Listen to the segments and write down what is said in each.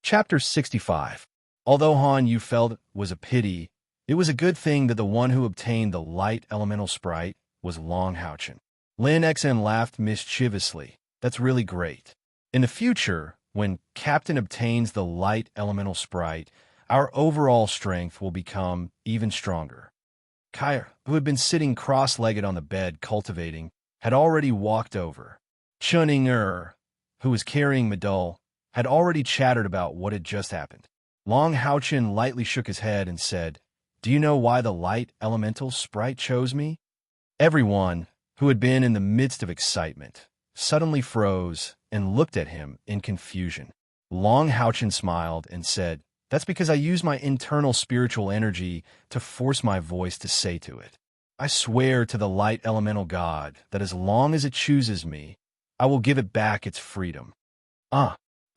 Chapter 65. Although Han Yu felt it was a pity, it was a good thing that the one who obtained the light elemental sprite was Long Houchin. Lin Xen laughed mischievously. That's really great. In the future, when Captain obtains the light elemental sprite, our overall strength will become even stronger. Kai, who had been sitting cross-legged on the bed cultivating, had already walked over. Chun-Ing, who was carrying Medul, had already chattered about what had just happened. Long Houchin lightly shook his head and said, "Do you know why the light elemental sprite chose me?" Everyone, who had been in the midst of excitement, suddenly froze and looked at him in confusion. Long Houchin smiled and said, "That's because I use my internal spiritual energy to force my voice to say to it. I swear to the light elemental god that as long as it chooses me, I will give it back its freedom."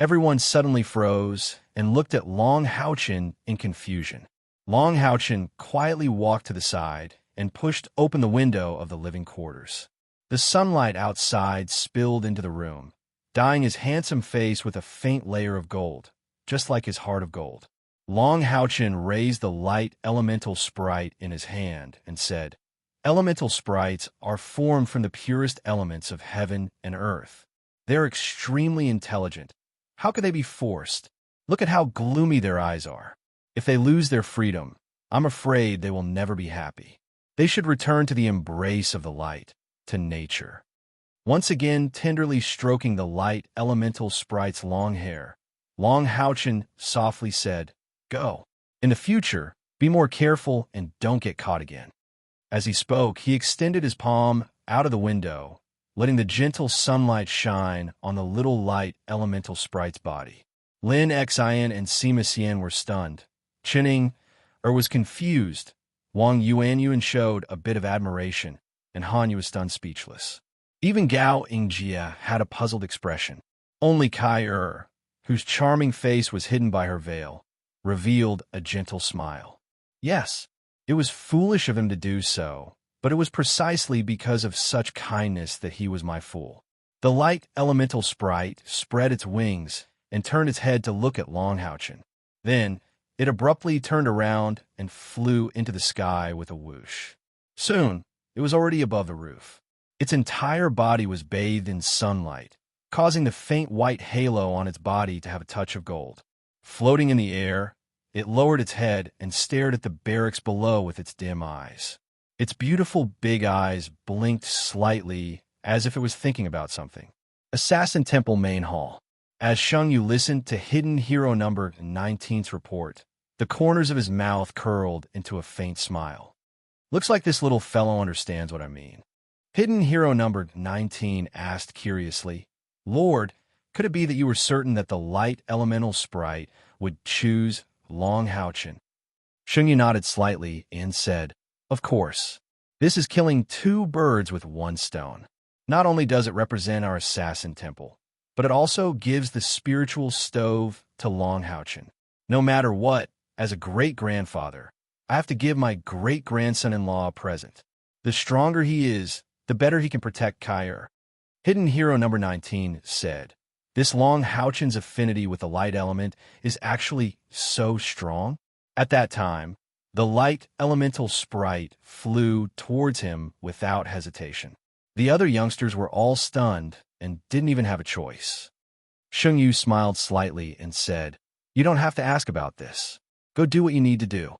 Everyone suddenly froze and looked at Long Houchin in confusion. Long Houchin quietly walked to the side and pushed open the window of the living quarters. The sunlight outside spilled into the room, dyeing his handsome face with a faint layer of gold, just like his heart of gold. Long Houchin raised the light elemental sprite in his hand and said, "Elemental sprites are formed from the purest elements of heaven and earth. They're extremely intelligent. How could they be forced? Look at how gloomy their eyes are. If they lose their freedom, I'm afraid they will never be happy. They should return to the embrace of the light, to nature." Once again tenderly stroking the light elemental sprite's long hair, Long Houchin softly said, "Go. In the future, be more careful and don't get caught again." As he spoke, he extended his palm out of the window, letting the gentle sunlight shine on the little light elemental sprite's body. Lin Xian and Sima Xian were stunned. Chun-Ing was confused. Wang Yuanyuan showed a bit of admiration, and Han Yu was stunned speechless. Even Gao Yingjia had a puzzled expression. Only Kai, whose charming face was hidden by her veil, revealed a gentle smile. Yes, it was foolish of him to do so, but it was precisely because of such kindness that he was my fool. The light elemental sprite spread its wings and turned its head to look at Long Houchin. Then, it abruptly turned around and flew into the sky with a whoosh. Soon, it was already above the roof. Its entire body was bathed in sunlight, causing the faint white halo on its body to have a touch of gold. Floating in the air, it lowered its head and stared at the barracks below with its dim eyes. Its beautiful big eyes blinked slightly as if it was thinking about something. Assassin Temple Main Hall. As Sheng Yu listened to Hidden Hero number 19's report, the corners of his mouth curled into a faint smile. Looks like this little fellow understands what I mean. Hidden Hero number 19 asked curiously, "Lord, could it be that you were certain that the light elemental sprite would choose Long Houchin?" Sheng Yu nodded slightly and said, "Of course. This is killing two birds with one stone. Not only does it represent our assassin temple, but it also gives the spiritual stove to Long Houchin. No matter what, as a great-grandfather, I have to give my great-grandson-in-law a present. The stronger he is, the better he can protect Kai. Hidden Hero number 19 said, "This Long Houchin's affinity with the light element is actually so strong." At that time, the light elemental sprite flew towards him without hesitation. The other youngsters were all stunned and didn't even have a choice. Sheng Yu smiled slightly and said, "You don't have to ask about this. Go do what you need to do."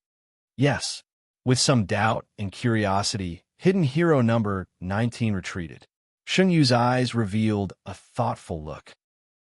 "Yes." With some doubt and curiosity, Hidden Hero number 19 retreated. Sheng Yu's eyes revealed a thoughtful look.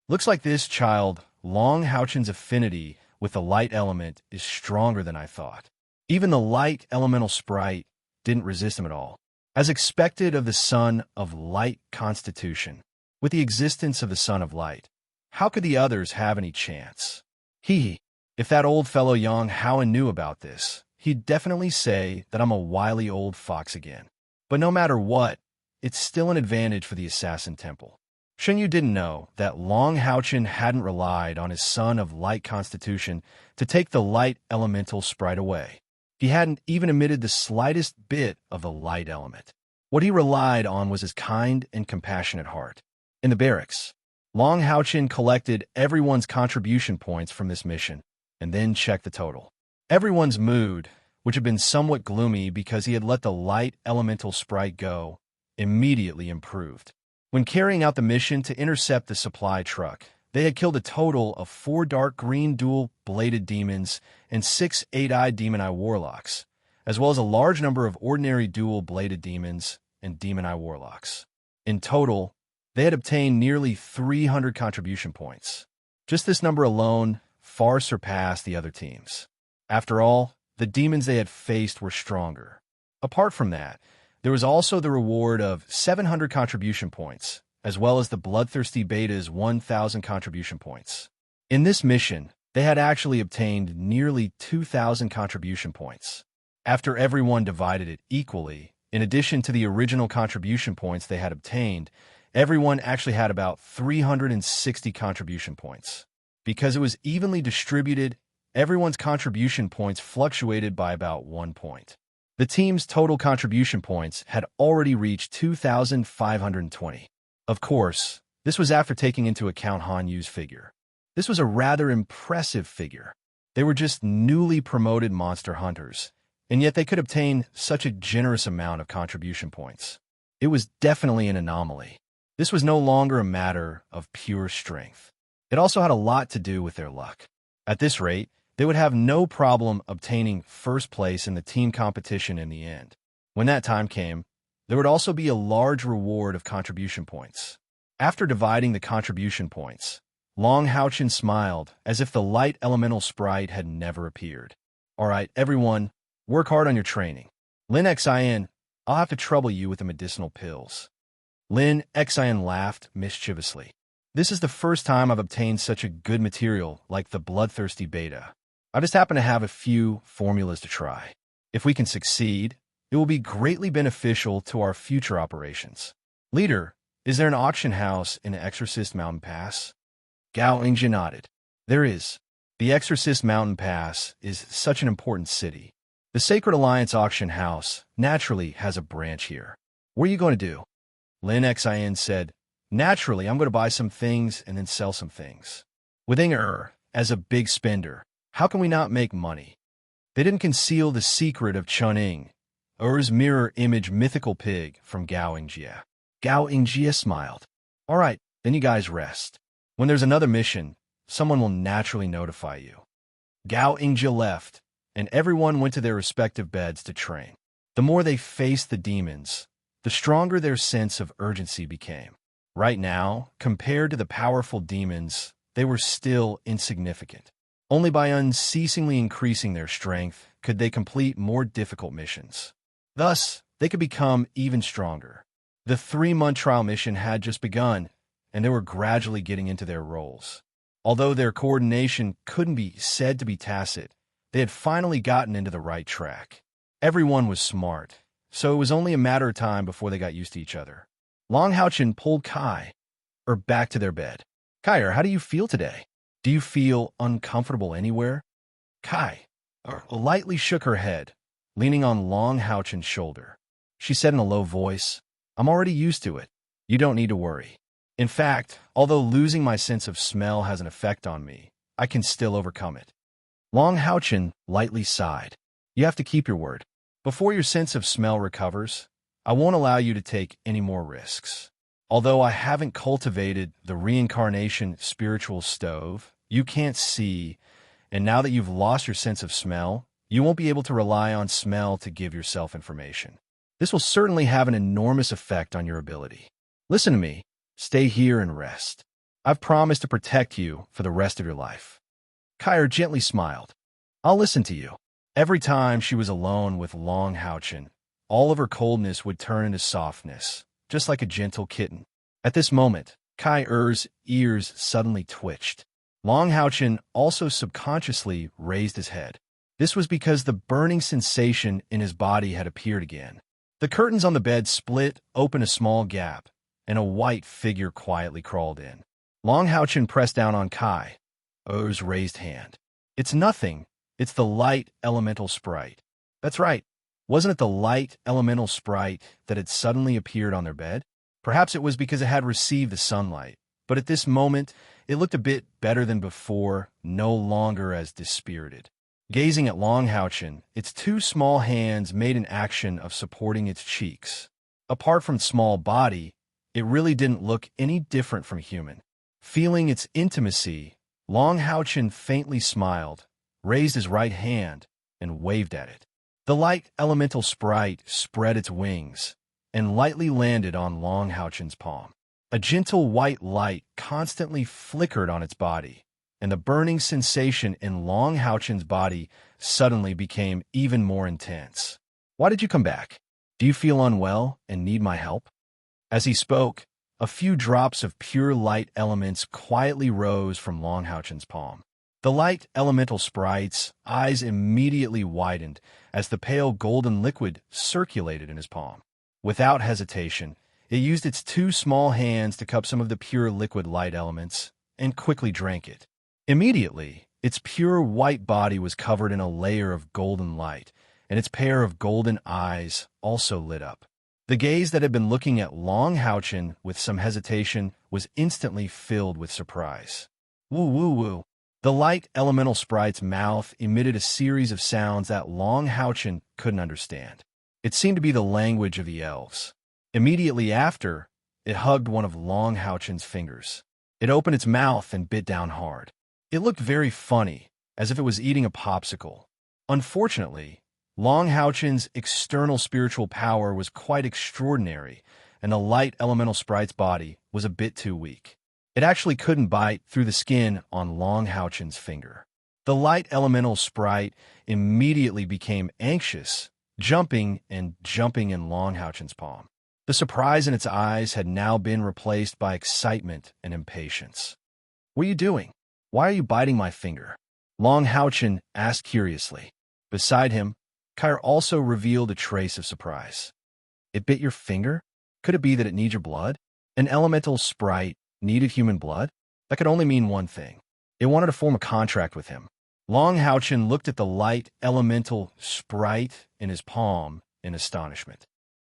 Looks like this child, Long Houchin's affinity with the light element is stronger than I thought. Even the light elemental sprite didn't resist him at all. As expected of the son of light constitution, with the existence of the son of light, how could the others have any chance? If that old fellow Yang Howen knew about this, he'd definitely say that I'm a wily old fox again. But no matter what, it's still an advantage for the Assassin Temple. Sheng Yu didn't know that Long Houchin hadn't relied on his son of light constitution to take the light elemental sprite away. He hadn't even emitted the slightest bit of the light element. What he relied on was his kind and compassionate heart. In the barracks, Long Hao-Chin collected everyone's contribution points from this mission, and then checked the total. Everyone's mood, which had been somewhat gloomy because he had let the light elemental sprite go, immediately improved. When carrying out the mission to intercept the supply truck, they had killed a total of 4 dark green dual-bladed demons and 6 8-eyed demon-eye warlocks, as well as a large number of ordinary dual-bladed demons and demon-eye warlocks. In total, they had obtained nearly 300 contribution points. Just this number alone far surpassed the other teams. After all, the demons they had faced were stronger. Apart from that, there was also the reward of 700 contribution points, as well as the Bloodthirsty Beta's 1,000 contribution points. In this mission, they had actually obtained nearly 2,000 contribution points. After everyone divided it equally, in addition to the original contribution points they had obtained, everyone actually had about 360 contribution points. Because it was evenly distributed, everyone's contribution points fluctuated by about 1 point. The team's total contribution points had already reached 2,520. Of course, this was after taking into account Han Yu's figure. This was a rather impressive figure. They were just newly promoted monster hunters, and yet they could obtain such a generous amount of contribution points. It was definitely an anomaly. This was no longer a matter of pure strength. It also had a lot to do with their luck. At this rate, they would have no problem obtaining first place in the team competition in the end. When that time came, there would also be a large reward of contribution points. After dividing the contribution points, Long Hao-Chin smiled as if the light elemental sprite had never appeared. All right, everyone, work hard on your training. Lin Xin, I'll have to trouble you with the medicinal pills. Lin Xin laughed mischievously. This is the first time I've obtained such a good material like the Bloodthirsty Beta. I just happen to have a few formulas to try. If we can succeed, it will be greatly beneficial to our future operations. Leader, is there an auction house in the Exorcist Mountain Pass? Gao Yingji nodded. There is. The Exorcist Mountain Pass is such an important city. The Sacred Alliance auction house naturally has a branch here. What are you going to do? Lin Xin said, naturally, I'm going to buy some things and then sell some things. With Inger, as a big spender, how can we not make money? They didn't conceal the secret of Chuning, Er's mirror image mythical pig from Gao Yingjie. Gao Yingjie smiled. All right, then you guys rest. When there's another mission, someone will naturally notify you. Gao Yingjie left, and everyone went to their respective beds to train. The more they faced the demons, the stronger their sense of urgency became. Right now, compared to the powerful demons, they were still insignificant. Only by unceasingly increasing their strength could they complete more difficult missions. Thus, they could become even stronger. The 3-month trial mission had just begun, and they were gradually getting into their roles. Although their coordination couldn't be said to be tacit, they had finally gotten into the right track. Everyone was smart, so it was only a matter of time before they got used to each other. Long Hao-Chin pulled Kai back to their bed. Kai, how do you feel today? Do you feel uncomfortable anywhere? Kai lightly shook her head, leaning on Long Hao-Chin's shoulder. She said in a low voice, I'm already used to it. You don't need to worry. In fact, although losing my sense of smell has an effect on me, I can still overcome it. Long Hao-Chin lightly sighed. You have to keep your word. Before your sense of smell recovers, I won't allow you to take any more risks. Although I haven't cultivated the reincarnation spiritual stove, you can't see, and now that you've lost your sense of smell, you won't be able to rely on smell to give yourself information. This will certainly have an enormous effect on your ability. Listen to me. Stay here and rest. I've promised to protect you for the rest of your life. Kai gently smiled. I'll listen to you. Every time she was alone with Long Hao-Chin, all of her coldness would turn into softness, just like a gentle kitten. At this moment, Kai-Er's ears suddenly twitched. Long Hao-Chin also subconsciously raised his head. This was because the burning sensation in his body had appeared again. The curtains on the bed split open a small gap, and a white figure quietly crawled in. Long Hao-Chin pressed down on Kai-Er's raised hand. It's nothing. It's the light elemental sprite. That's right. Wasn't it the light elemental sprite that had suddenly appeared on their bed? Perhaps it was because it had received the sunlight, but at this moment, it looked a bit better than before, no longer as dispirited. Gazing at Long Houchin, its two small hands made an action of supporting its cheeks. Apart from small body, it really didn't look any different from human. Feeling its intimacy, Long Houchin faintly smiled, raised his right hand, and waved at it. The light elemental sprite spread its wings and lightly landed on Long Houchin's palm. A gentle white light constantly flickered on its body, and the burning sensation in Long Houchin's body suddenly became even more intense. "Why did you come back? Do you feel unwell and need my help?" As he spoke, a few drops of pure light elements quietly rose from Long Houchin's palm. The light elemental sprite's eyes immediately widened as the pale golden liquid circulated in his palm. Without hesitation, it used its two small hands to cup some of the pure liquid light elements and quickly drank it. Immediately, its pure white body was covered in a layer of golden light, and its pair of golden eyes also lit up. The gaze that had been looking at Long Houchin with some hesitation was instantly filled with surprise. Woo woo woo. The light elemental sprite's mouth emitted a series of sounds that Long Houchin couldn't understand. It seemed to be the language of the elves. Immediately after, it hugged one of Long Houchin's fingers. It opened its mouth and bit down hard. It looked very funny, as if it was eating a popsicle. Unfortunately, Long Houchin's external spiritual power was quite extraordinary, and the light elemental sprite's body was a bit too weak. It actually couldn't bite through the skin on Long Houchin's finger. The light elemental sprite immediately became anxious, jumping in Long Houchin's palm. The surprise in its eyes had now been replaced by excitement and impatience. "What are you doing? Why are you biting my finger?" Long Houchin asked curiously. Beside him, Kyr also revealed a trace of surprise. "It bit your finger? Could it be that it needs your blood?" An elemental sprite needed human blood? That could only mean one thing. It wanted to form a contract with him. Long Houchin looked at the light elemental sprite in his palm in astonishment.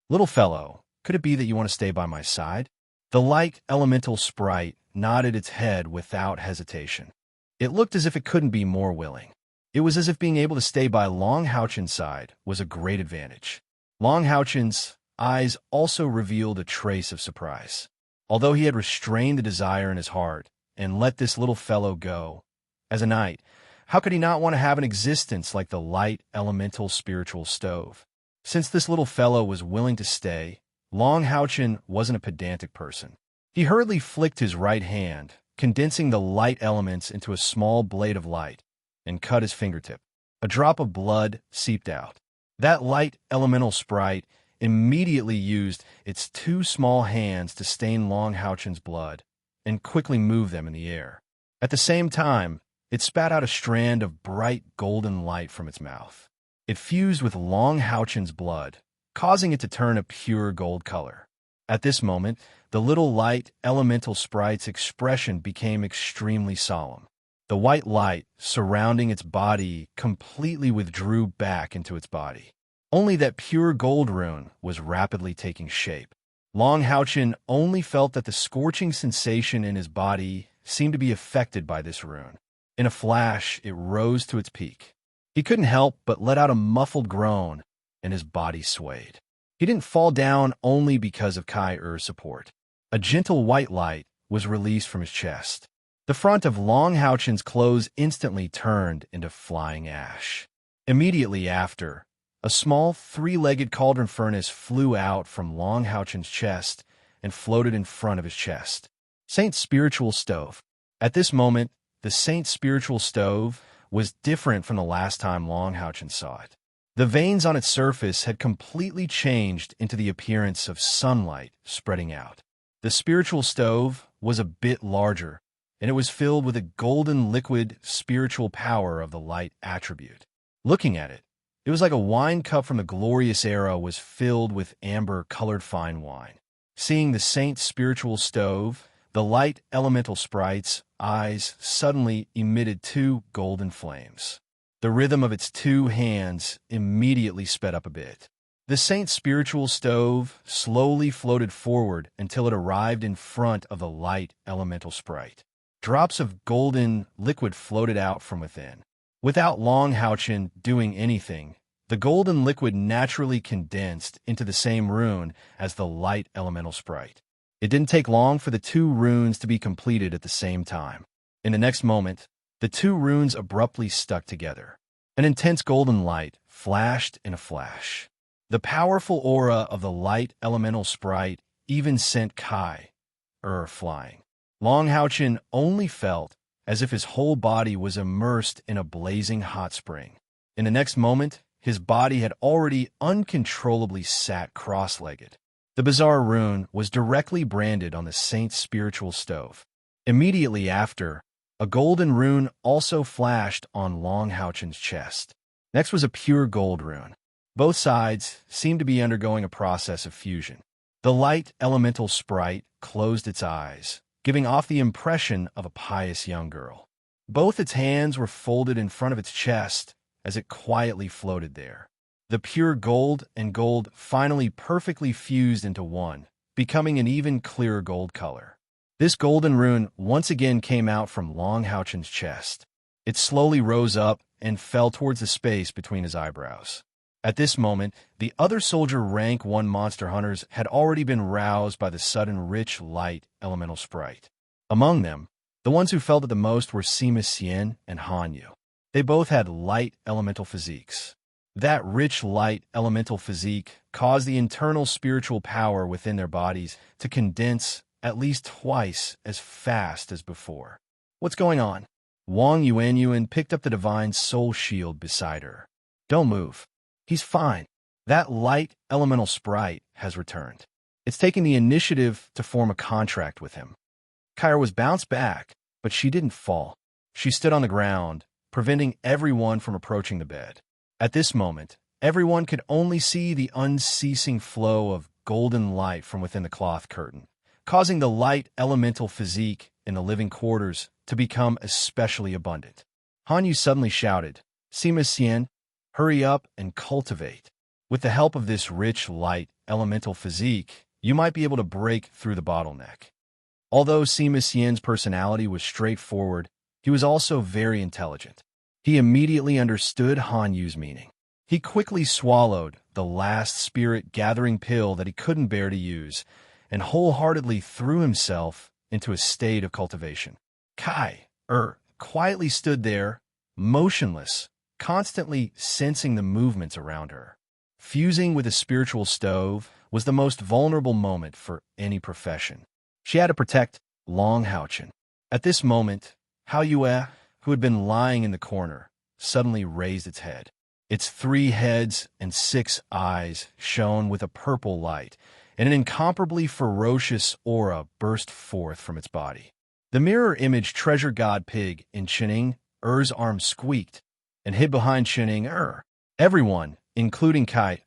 "Little fellow, could it be that you want to stay by my side?" The light elemental sprite nodded its head without hesitation. It looked as if it couldn't be more willing. It was as if being able to stay by Long Houchin's side was a great advantage. Long Houchin's eyes also revealed a trace of surprise. Although he had restrained the desire in his heart and let this little fellow go, as a knight, how could he not want to have an existence like the light elemental spiritual stove? Since this little fellow was willing to stay, Long Houchin wasn't a pedantic person. He hurriedly flicked his right hand, condensing the light elements into a small blade of light, and cut his fingertip. A drop of blood seeped out. That light elemental sprite immediately used its two small hands to stain Long Houchin's blood and quickly move them in the air. At the same time, it spat out a strand of bright golden light from its mouth. It fused with Long Houchin's blood, causing it to turn a pure gold color. At this moment, the little light elemental sprite's expression became extremely solemn. The white light surrounding its body completely withdrew back into its body. Only that pure gold rune was rapidly taking shape. Long Houchin only felt that the scorching sensation in his body seemed to be affected by this rune. In a flash, it rose to its peak. He couldn't help but let out a muffled groan, and his body swayed. He didn't fall down only because of Kyr's support. A gentle white light was released from his chest. The front of Long Houchin's clothes instantly turned into flying ash. Immediately after, a small three-legged cauldron furnace flew out from Long Houchin's chest and floated in front of his chest. Saint's spiritual stove. At this moment, the Saint's spiritual stove was different from the last time Long Houchin saw it. The veins on its surface had completely changed into the appearance of sunlight spreading out. The spiritual stove was a bit larger, and it was filled with a golden liquid spiritual power of the light attribute. Looking at it, it was like a wine cup from the glorious era was filled with amber-colored fine wine. Seeing the Saint's spiritual stove, the light elemental sprite's eyes suddenly emitted two golden flames. The rhythm of its two hands immediately sped up a bit. The saint's spiritual stove slowly floated forward until it arrived in front of the light elemental sprite. Drops of golden liquid floated out from within. Without Long Houchen doing anything, the golden liquid naturally condensed into the same rune as the light elemental sprite. It didn't take long for the two runes to be completed at the same time. In the next moment, the two runes abruptly stuck together. An intense golden light flashed in a flash. The powerful aura of the light elemental sprite even sent Kai flying. Long Houchen only felt as if his whole body was immersed in a blazing hot spring. In the next moment, his body had already uncontrollably sat cross-legged. The bizarre rune was directly branded on the saint's spiritual stove. Immediately after, a golden rune also flashed on Long Houchen's chest. Next was a pure gold rune. Both sides seemed to be undergoing a process of fusion. The light elemental sprite closed its eyes, giving off the impression of a pious young girl. Both its hands were folded in front of its chest as it quietly floated there. The pure gold and gold finally perfectly fused into one, becoming an even clearer gold color. This golden rune once again came out from Long Houchen's chest. It slowly rose up and fell towards the space between his eyebrows. At this moment, the other soldier rank 1 monster hunters had already been roused by the sudden rich light elemental sprite. Among them, the ones who felt it the most were Sima Xian and Han Yu. They both had light elemental physiques. That rich light elemental physique caused the internal spiritual power within their bodies to condense at least twice as fast as before. What's going on? Wang Yuanyuan picked up the divine soul shield beside her. Don't move. He's fine. That light elemental sprite has returned. It's taking the initiative to form a contract with him. Kyra was bounced back, but she didn't fall. She stood on the ground, preventing everyone from approaching the bed. At this moment, everyone could only see the unceasing flow of golden light from within the cloth curtain, causing the light elemental physique in the living quarters to become especially abundant. Han Yu suddenly shouted, Sima Xian, hurry up and cultivate. With the help of this rich light elemental physique, you might be able to break through the bottleneck. Although Sima Xian's personality was straightforward, he was also very intelligent. He immediately understood Han Yu's meaning. He quickly swallowed the last spirit-gathering pill that he couldn't bear to use, and wholeheartedly threw himself into a state of cultivation. Kai quietly stood there, motionless, constantly sensing the movements around her. Fusing with a spiritual stove was the most vulnerable moment for any profession. She had to protect Long Houchen. At this moment, Hao Yue, who had been lying in the corner, suddenly raised its head. Its 3 heads and 6 eyes shone with a purple light, and an incomparably ferocious aura burst forth from its body. The mirror image treasure god pig in Chening Er's arm squeaked and hid behind Chening Er. Everyone, including Kai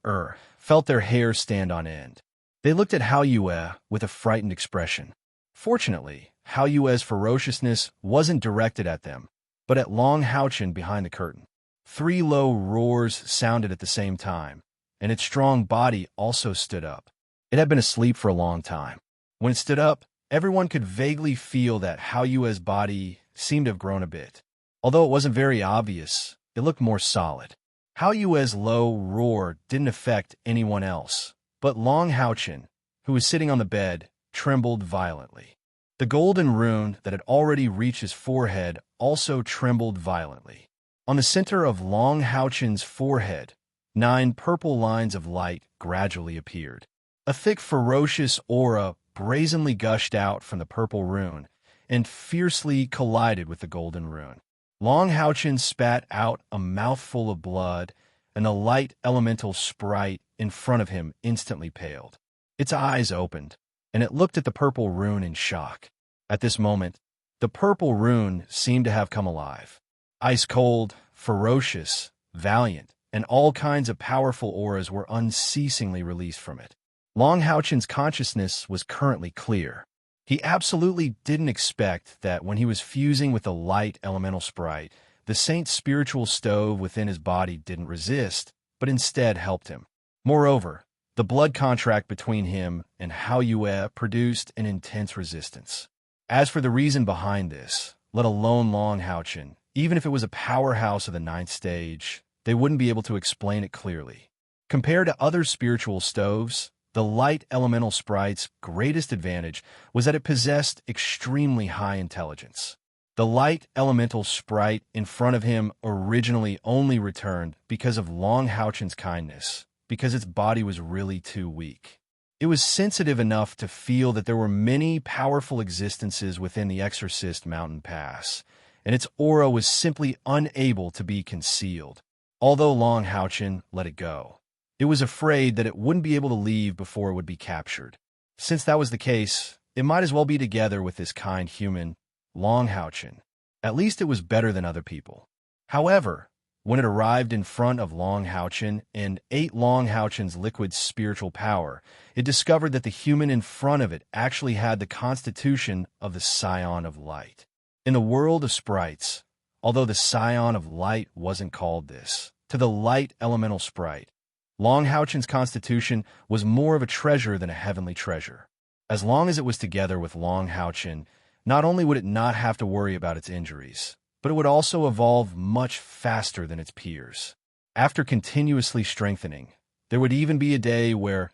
felt their hair stand on end. They looked at Hao Yue with a frightened expression. Fortunately, Hao Yue's ferociousness wasn't directed at them, but at Long Houchen behind the curtain. 3 low roars sounded at the same time, and its strong body also stood up. It had been asleep for a long time. When it stood up, everyone could vaguely feel that Hao Yue's body seemed to have grown a bit. Although it wasn't very obvious, it looked more solid. Hao Yue's low roar didn't affect anyone else, but Long Houchen, who was sitting on the bed, trembled violently. The golden rune that had already reached his forehead also trembled violently. On the center of Long Houchen's forehead, 9 purple lines of light gradually appeared. A thick, ferocious aura brazenly gushed out from the purple rune and fiercely collided with the golden rune. Long Houchen spat out a mouthful of blood, and the light elemental sprite in front of him instantly paled. Its eyes opened, and it looked at the purple rune in shock. At this moment, the purple rune seemed to have come alive. Ice-cold, ferocious, valiant, and all kinds of powerful auras were unceasingly released from it. Long Houchen's consciousness was currently clear. He absolutely didn't expect that when he was fusing with the light elemental sprite, the saint's spiritual stove within his body didn't resist, but instead helped him. Moreover, the blood contract between him and Hao Yue produced an intense resistance. As for the reason behind this, let alone Long Haochen, even if it was a powerhouse of the ninth stage, they wouldn't be able to explain it clearly. Compared to other spiritual stoves, the light elemental sprite's greatest advantage was that it possessed extremely high intelligence. The light elemental sprite in front of him originally only returned because of Long Haochen's kindness, because its body was really too weak. It was sensitive enough to feel that there were many powerful existences within the Exorcist Mountain Pass, and its aura was simply unable to be concealed. Although Long Haochen let it go, it was afraid that it wouldn't be able to leave before it would be captured. Since that was the case, it might as well be together with this kind human, Long Haochen. At least it was better than other people. However, when it arrived in front of Long Haochen and ate Long Haochen's liquid spiritual power, it discovered that the human in front of it actually had the constitution of the Scion of Light. In the world of sprites, although the Scion of Light wasn't called this, to the light elemental sprite, Long Haochen's constitution was more of a treasure than a heavenly treasure. As long as it was together with Long Haochen, not only would it not have to worry about its injuries, but it would also evolve much faster than its peers. After continuously strengthening, there would even be a day where,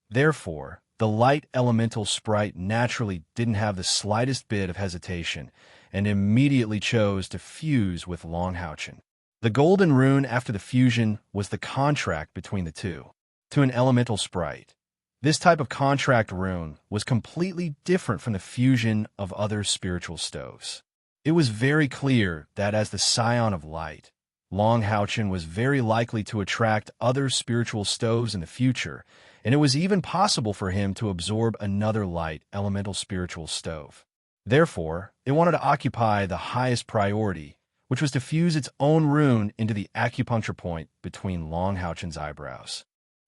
therefore, the light elemental sprite naturally didn't have the slightest bit of hesitation and immediately chose to fuse with Long Haochen. The golden rune after the fusion was the contract between the two. To an elemental sprite, this type of contract rune was completely different from the fusion of other spiritual stoves. It was very clear that as the Scion of Light, Long Haochen was very likely to attract other spiritual stoves in the future, and it was even possible for him to absorb another light elemental spiritual stove. Therefore, it wanted to occupy the highest priority, which was to fuse its own rune into the acupuncture point between Long Haochen's eyebrows.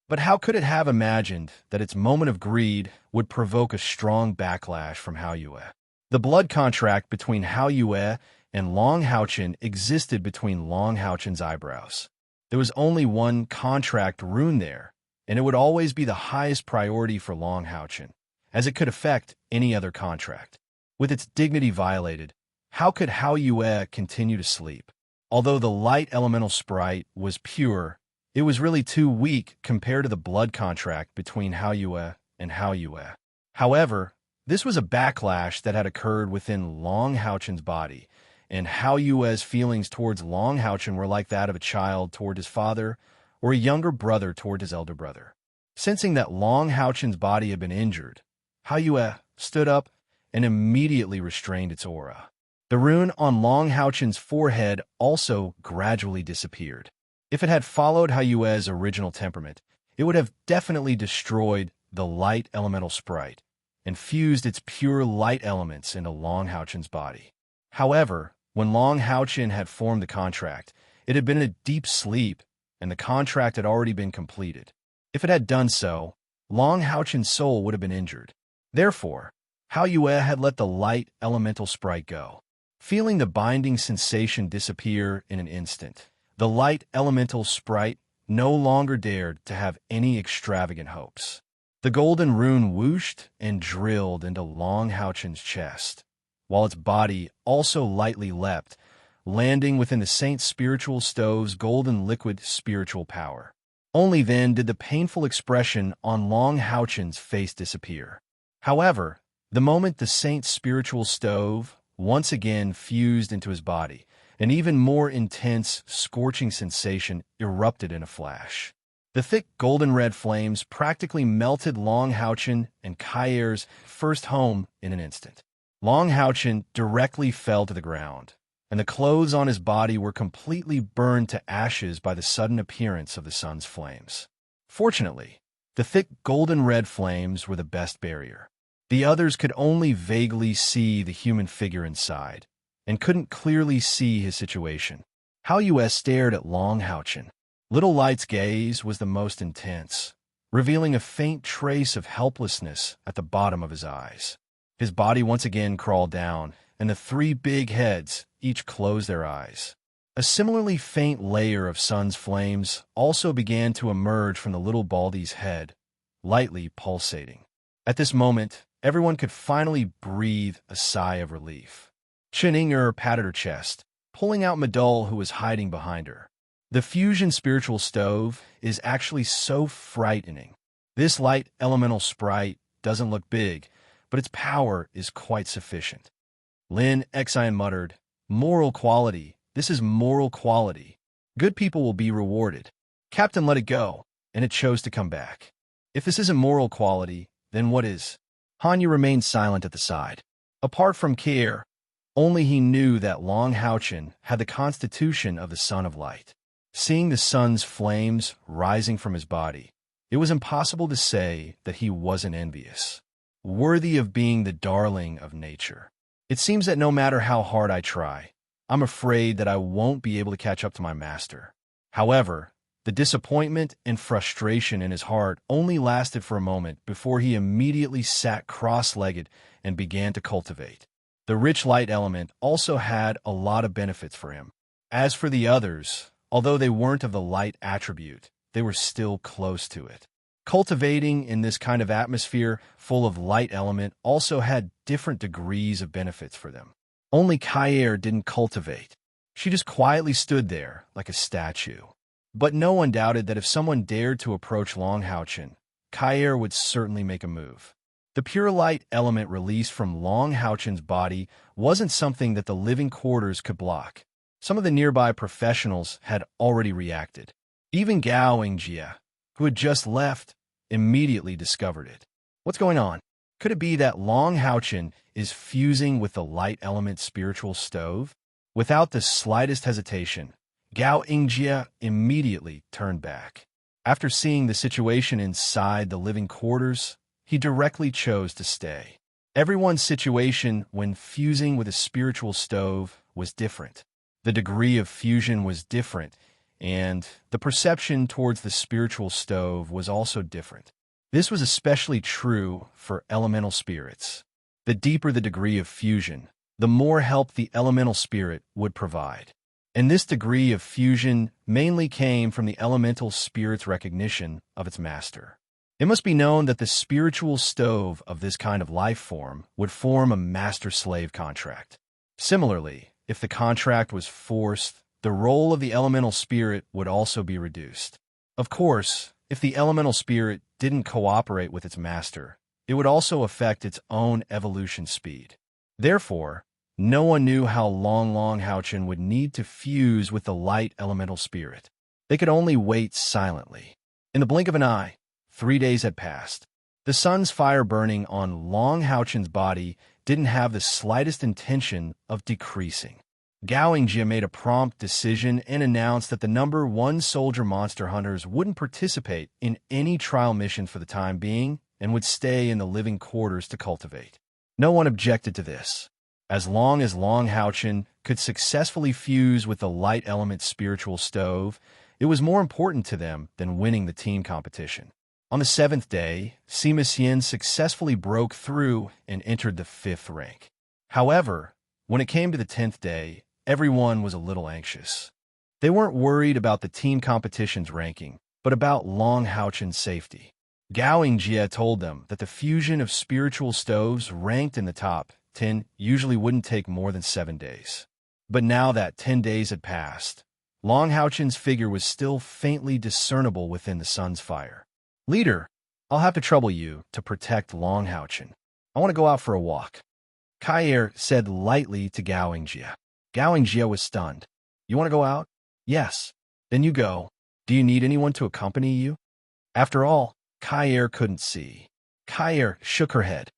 But how could it have imagined that its moment of greed would provoke a strong backlash from Hao Yue? The blood contract between Hao Yue and Long Haochen existed between Long Haochen's eyebrows. There was only one contract rune there, and it would always be the highest priority for Long Haochen, as it could affect any other contract. With its dignity violated, how could Hao Yue continue to sleep? Although the light elemental sprite was pure, it was really too weak compared to the blood contract between Hao Yue and Hao Yue. However, this was a backlash that had occurred within Long Haochen's body, and Hao Yue's feelings towards Long Haochen were like that of a child toward his father or a younger brother toward his elder brother. Sensing that Long Haochen's body had been injured, Hao Yue stood up and immediately restrained its aura. The rune on Long Haochen's forehead also gradually disappeared. If it had followed Hao Yue's original temperament, it would have definitely destroyed the light elemental sprite and fused its pure light elements into Long Haochen's body. However, when Long Haochen had formed the contract, it had been in a deep sleep, and the contract had already been completed. If it had done so, Long Haochen's soul would have been injured. Therefore, Hao Yue had let the light elemental sprite go. Feeling the binding sensation disappear in an instant, the light elemental sprite no longer dared to have any extravagant hopes. The golden rune whooshed and drilled into Long Haochen's chest, while its body also lightly leapt, landing within the Saint Spiritual Stove's golden liquid spiritual power. Only then did the painful expression on Long Haochen's face disappear. However, the moment the Saint Spiritual Stove once again fused into his body, an even more intense, scorching sensation erupted in a flash. The thick golden-red flames practically melted Long Haochen and Kaier's first home in an instant. Long Haochen directly fell to the ground, and the clothes on his body were completely burned to ashes by the sudden appearance of the sun's flames. Fortunately, the thick golden-red flames were the best barrier. The others could only vaguely see the human figure inside, and couldn't clearly see his situation. Hao Yue stared at Long Haochen. Little Light's gaze was the most intense, revealing a faint trace of helplessness at the bottom of his eyes. His body once again crawled down, and the three big heads each closed their eyes. A similarly faint layer of sun's flames also began to emerge from the little Baldy's head, lightly pulsating. At this moment, everyone could finally breathe a sigh of relief. Cheninger patted her chest, pulling out Madol, who was hiding behind her. The fusion spiritual stove is actually so frightening. This light elemental sprite doesn't look big, but its power is quite sufficient. Lin Exine muttered, "Moral quality. This is moral quality. Good people will be rewarded. Captain let it go, and it chose to come back. If this isn't moral quality, then what is?" Hanya remained silent at the side. Apart from care, only he knew that Long Houchen had the constitution of the Son of Light. Seeing the sun's flames rising from his body, it was impossible to say that he wasn't envious. Worthy of being the darling of nature. It seems that no matter how hard I try, I'm afraid that I won't be able to catch up to my master. However, the disappointment and frustration in his heart only lasted for a moment before he immediately sat cross-legged and began to cultivate. The rich light element also had a lot of benefits for him. As for the others, although they weren't of the light attribute, they were still close to it. Cultivating in this kind of atmosphere full of light element also had different degrees of benefits for them. Only Kair didn't cultivate. She just quietly stood there like a statue. But no one doubted that if someone dared to approach Long Houchen, Kair would certainly make a move. The pure light element released from Long Houchen's body wasn't something that the living quarters could block. Some of the nearby professionals had already reacted. Even Gao Ingjia, who had just left, immediately discovered it. What's going on? Could it be that Long Houchen is fusing with the light element spiritual stove? Without the slightest hesitation, Gao Ingjia immediately turned back. After seeing the situation inside the living quarters, he directly chose to stay. Everyone's situation when fusing with a spiritual stove was different. The degree of fusion was different, and the perception towards the spiritual stove was also different. This was especially true for elemental spirits. The deeper the degree of fusion, the more help the elemental spirit would provide. And this degree of fusion mainly came from the elemental spirit's recognition of its master. It must be known that the spiritual stove of this kind of life form would form a master-slave contract. Similarly, if the contract was forced, the role of the elemental spirit would also be reduced. Of course, if the elemental spirit didn't cooperate with its master, it would also affect its own evolution speed. Therefore, no one knew how Long Houchen would need to fuse with the light elemental spirit. They could only wait silently. In the blink of an eye, 3 days had passed. The sun's fire burning on Long Houchen's body didn't have the slightest intention of decreasing. Gao Ingjia made a prompt decision and announced that the number 1 soldier monster hunters wouldn't participate in any trial mission for the time being and would stay in the living quarters to cultivate. No one objected to this. As long as Long Houchen could successfully fuse with the light element spiritual stove, it was more important to them than winning the team competition. On the 7th day, Sima Xian successfully broke through and entered the 5th rank. However, when it came to the 10th day, everyone was a little anxious. They weren't worried about the team competition's ranking, but about Long Houchen's safety. Gao Ingjia told them that the fusion of spiritual stoves ranked in the top 10 usually wouldn't take more than 7 days. But now that 10 days had passed, Long Houchen's figure was still faintly discernible within the sun's fire. "Leader, I'll have to trouble you to protect Long Houchen. I want to go out for a walk," Kair said lightly to Gao Ingjia. Gao Ingjia was stunned. "You want to go out?" "Yes." "Then you go. Do you need anyone to accompany you?" After all, Kair couldn't see. Kair shook her head.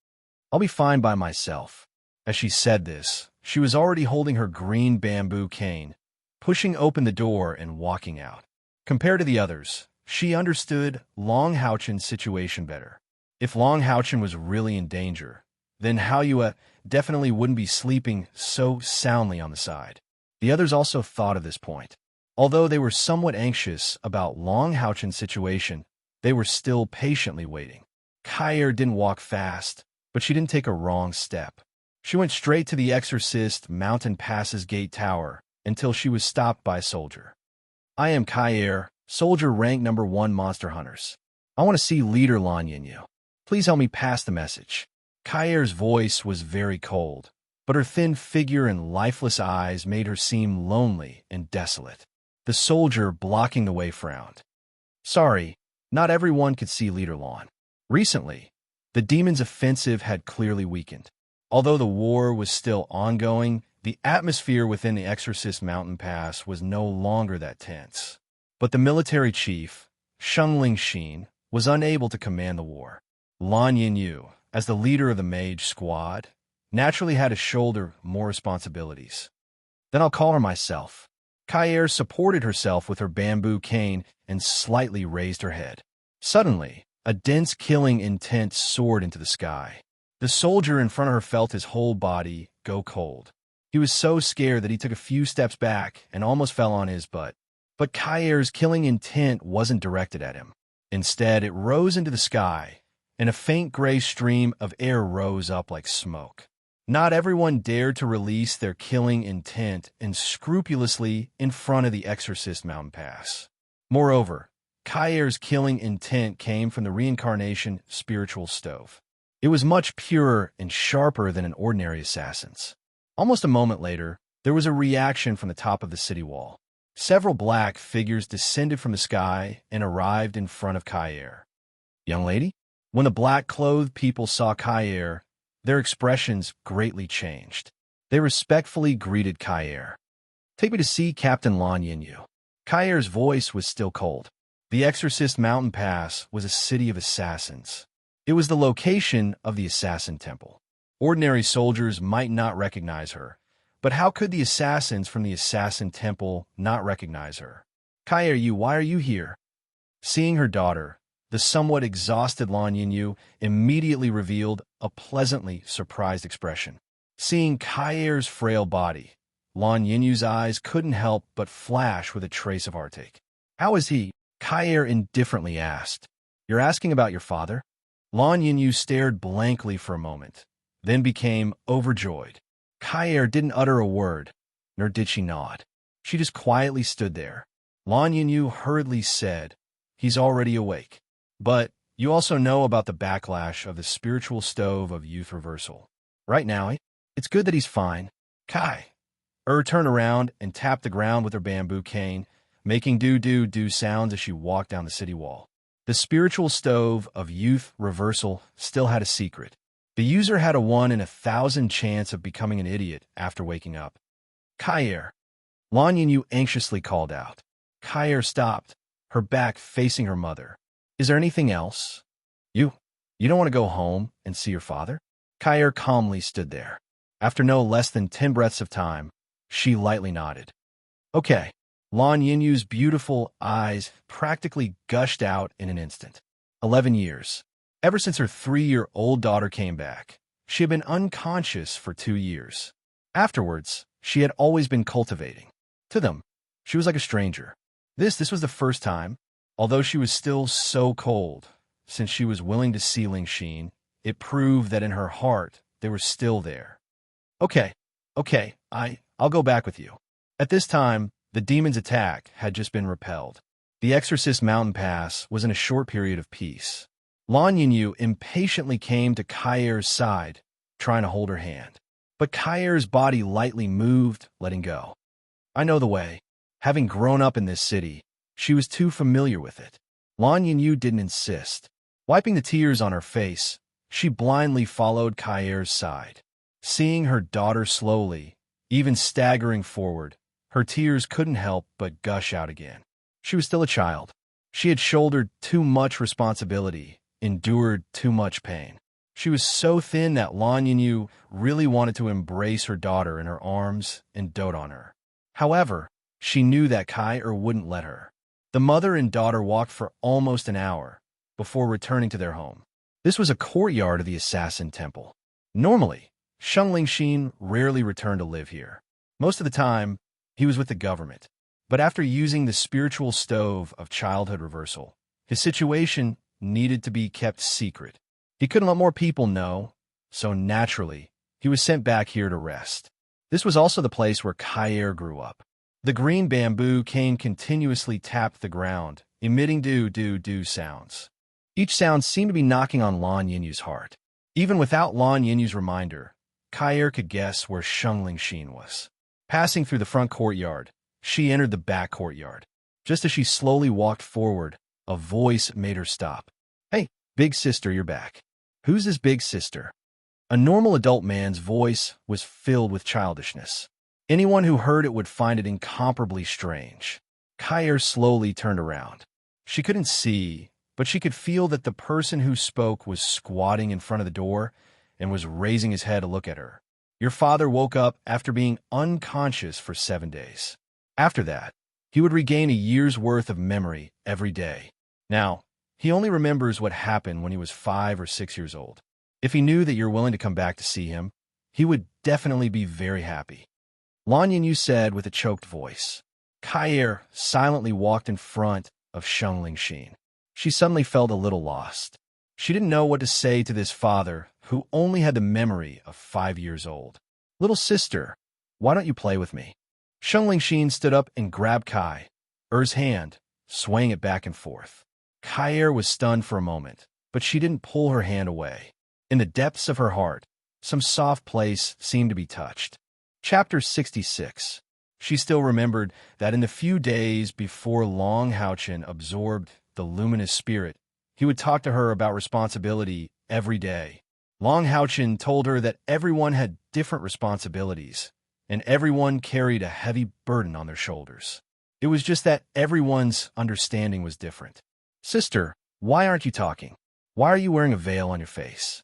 "I'll be fine by myself." As she said this, she was already holding her green bamboo cane, pushing open the door and walking out. Compared to the others, she understood Long Houchen's situation better. If Long Houchen was really in danger, then Haoyue definitely wouldn't be sleeping so soundly on the side. The others also thought of this point. Although they were somewhat anxious about Long Houchen's situation, they were still patiently waiting. Kair didn't walk fast, but she didn't take a wrong step. She went straight to the Exorcist Mountain Pass's gate tower until she was stopped by a soldier. "I am Kair, soldier rank number 1 monster hunters. I want to see leader Lan Yinyu. Please help me pass the message." Kair's voice was very cold, but her thin figure and lifeless eyes made her seem lonely and desolate. The soldier blocking the way frowned. "Sorry, not everyone could see leader Lan. Recently, the demon's offensive had clearly weakened. Although the war was still ongoing, the atmosphere within the Exorcist Mountain Pass was no longer that tense. But the military chief, Shunling Xin, was unable to command the war. Lan Yinyu, as the leader of the mage squad, naturally had to shoulder more responsibilities. "Then I'll call her myself." Kair supported herself with her bamboo cane and slightly raised her head. Suddenly, a dense killing intent soared into the sky. The soldier in front of her felt his whole body go cold. He was so scared that he took a few steps back and almost fell on his butt. But Kair's killing intent wasn't directed at him. Instead, it rose into the sky, and a faint gray stream of air rose up like smoke. Not everyone dared to release their killing intent unscrupulously in front of the Exorcist Mountain Pass. Moreover, Kair's killing intent came from the reincarnation spiritual stove. It was much purer and sharper than an ordinary assassin's. Almost a moment later, there was a reaction from the top of the city wall. Several black figures descended from the sky and arrived in front of Kair. "Young lady?" When the black-clothed people saw Kair, their expressions greatly changed. They respectfully greeted Kair. "Take me to see Captain Lan Yinyu." Kair's voice was still cold. The Exorcist Mountain Pass was a city of assassins. It was the location of the Assassin Temple. Ordinary soldiers might not recognize her, but how could the assassins from the Assassin Temple not recognize her? "Kair, why are you here?" Seeing her daughter, the somewhat exhausted Lan Yinyu immediately revealed a pleasantly surprised expression. Seeing Kair's frail body, Lan Yinyu's eyes couldn't help but flash with a trace of heartache. "How is he?" Kair indifferently asked. "You're asking about your father?" Lan Yinyu stared blankly for a moment, then became overjoyed. Kair didn't utter a word, nor did she nod. She just quietly stood there. Lan Yinyu hurriedly said, "He's already awake. But you also know about the backlash of the spiritual stove of youth reversal. Right now, it's good that he's fine." Turned around and tapped the ground with her bamboo cane, making do sounds as she walked down the city wall. The spiritual stove of youth reversal still had a secret. The user had a 1 in 1,000 chance of becoming an idiot after waking up. "Kair!" Lan Yinyu anxiously called out. Kair stopped, her back facing her mother. "Is there anything else? You don't want to go home and see your father?" Kair calmly stood there. After no less than 10 breaths of time, she lightly nodded. "Okay." Lan Yinyu's beautiful eyes practically gushed out in an instant. 11 years. Ever since her 3-year-old daughter came back, she had been unconscious for 2 years. Afterwards, she had always been cultivating. To them, she was like a stranger. This was the first time, although she was still so cold, since she was willing to see Ling Xin, it proved that in her heart they were still there. Okay, I'll go back with you." At this time, the demon's attack had just been repelled. The Exorcist Mountain Pass was in a short period of peace. Lan Yinyu impatiently came to Kair's side, trying to hold her hand. But Kair's body lightly moved, letting go. "I know the way." Having grown up in this city, she was too familiar with it. Lan Yinyu didn't insist. Wiping the tears on her face, she blindly followed Kair's side. Seeing her daughter slowly, even staggering forward, her tears couldn't help but gush out again. She was still a child. She had shouldered too much responsibility, endured too much pain. She was so thin that Lan Yinyu really wanted to embrace her daughter in her arms and dote on her. However, she knew that Kair wouldn't let her. The mother and daughter walked for almost an hour before returning to their home. This was a courtyard of the Assassin Temple. Normally, Shunling Xin rarely returned to live here. Most of the time, he was with the government. But after using the spiritual stove of childhood reversal, his situation needed to be kept secret. He couldn't let more people know, so naturally, he was sent back here to rest. This was also the place where Kair grew up. The green bamboo cane continuously tapped the ground, emitting do-do-do sounds. Each sound seemed to be knocking on Lan Yinyu's heart. Even without Lan Yinyu's reminder, Kair could guess where Lingxin was. Passing through the front courtyard, she entered the back courtyard. Just as she slowly walked forward, a voice made her stop. "Hey, big sister, you're back." "Who's this big sister?" A normal adult man's voice was filled with childishness. Anyone who heard it would find it incomparably strange. Kair slowly turned around. She couldn't see, but she could feel that the person who spoke was squatting in front of the door and was raising his head to look at her. "Your father woke up after being unconscious for 7 days. After that, he would regain a year's worth of memory every day. Now, he only remembers what happened when he was 5 or 6 years old. If he knew that you're willing to come back to see him, he would definitely be very happy." Lan Yinyu said with a choked voice. Kair silently walked in front of Lingxin. She suddenly felt a little lost. She didn't know what to say to this father who only had the memory of 5 years old. "Little sister, why don't you play with me?" Lingxin stood up and grabbed Kair's hand, swaying it back and forth. Kair was stunned for a moment, but she didn't pull her hand away. In the depths of her heart, some soft place seemed to be touched. Chapter 66. She still remembered that in the few days before Long Haochen absorbed the luminous spirit, he would talk to her about responsibility every day. Long Haochen told her that everyone had different responsibilities, and everyone carried a heavy burden on their shoulders. It was just that everyone's understanding was different. "Sister, why aren't you talking? Why are you wearing a veil on your face?"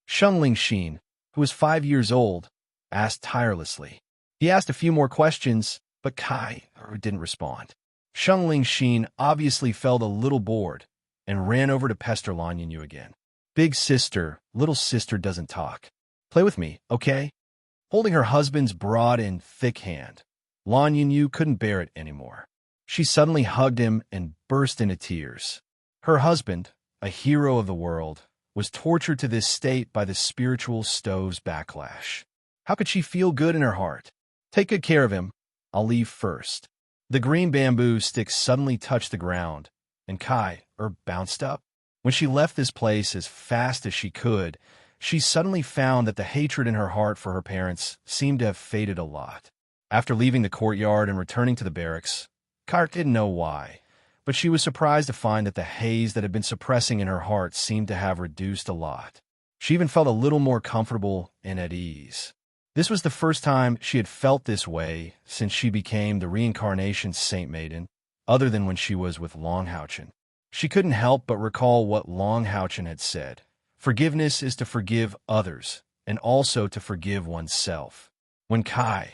Lingxin, who was 5 years old, asked tirelessly. He asked a few more questions, but Kair didn't respond. Lingxin obviously felt a little bored and ran over to pester Lan Yinyu again. "Big sister, little sister doesn't talk. Play with me, okay?" Holding her husband's broad and thick hand, Lan Yinyu couldn't bear it anymore. She suddenly hugged him and burst into tears. Her husband, a hero of the world, was tortured to this state by the spiritual stove's backlash. How could she feel good in her heart? "Take good care of him. I'll leave first." The green bamboo sticks suddenly touched the ground, and Kair bounced up. When she left this place as fast as she could, she suddenly found that the hatred in her heart for her parents seemed to have faded a lot. After leaving the courtyard and returning to the barracks, Kair didn't know why, but she was surprised to find that the haze that had been suppressing in her heart seemed to have reduced a lot. She even felt a little more comfortable and at ease. This was the first time she had felt this way since she became the reincarnation Saint Maiden, other than when she was with Long Haochen. She couldn't help but recall what Long Haochen had said. Forgiveness is to forgive others, and also to forgive oneself. When Kair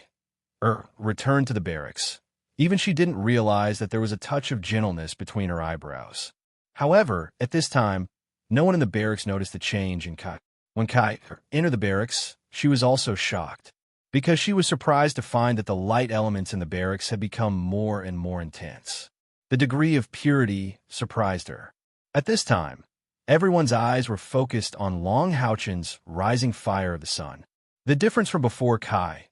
returned to the barracks, even she didn't realize that there was a touch of gentleness between her eyebrows. However, at this time, no one in the barracks noticed the change in Kair. When Kair entered the barracks, she was also shocked, because she was surprised to find that the light elements in the barracks had become more and more intense. The degree of purity surprised her. At this time, everyone's eyes were focused on Long Haochen's rising fire of the sun. The difference from before Kair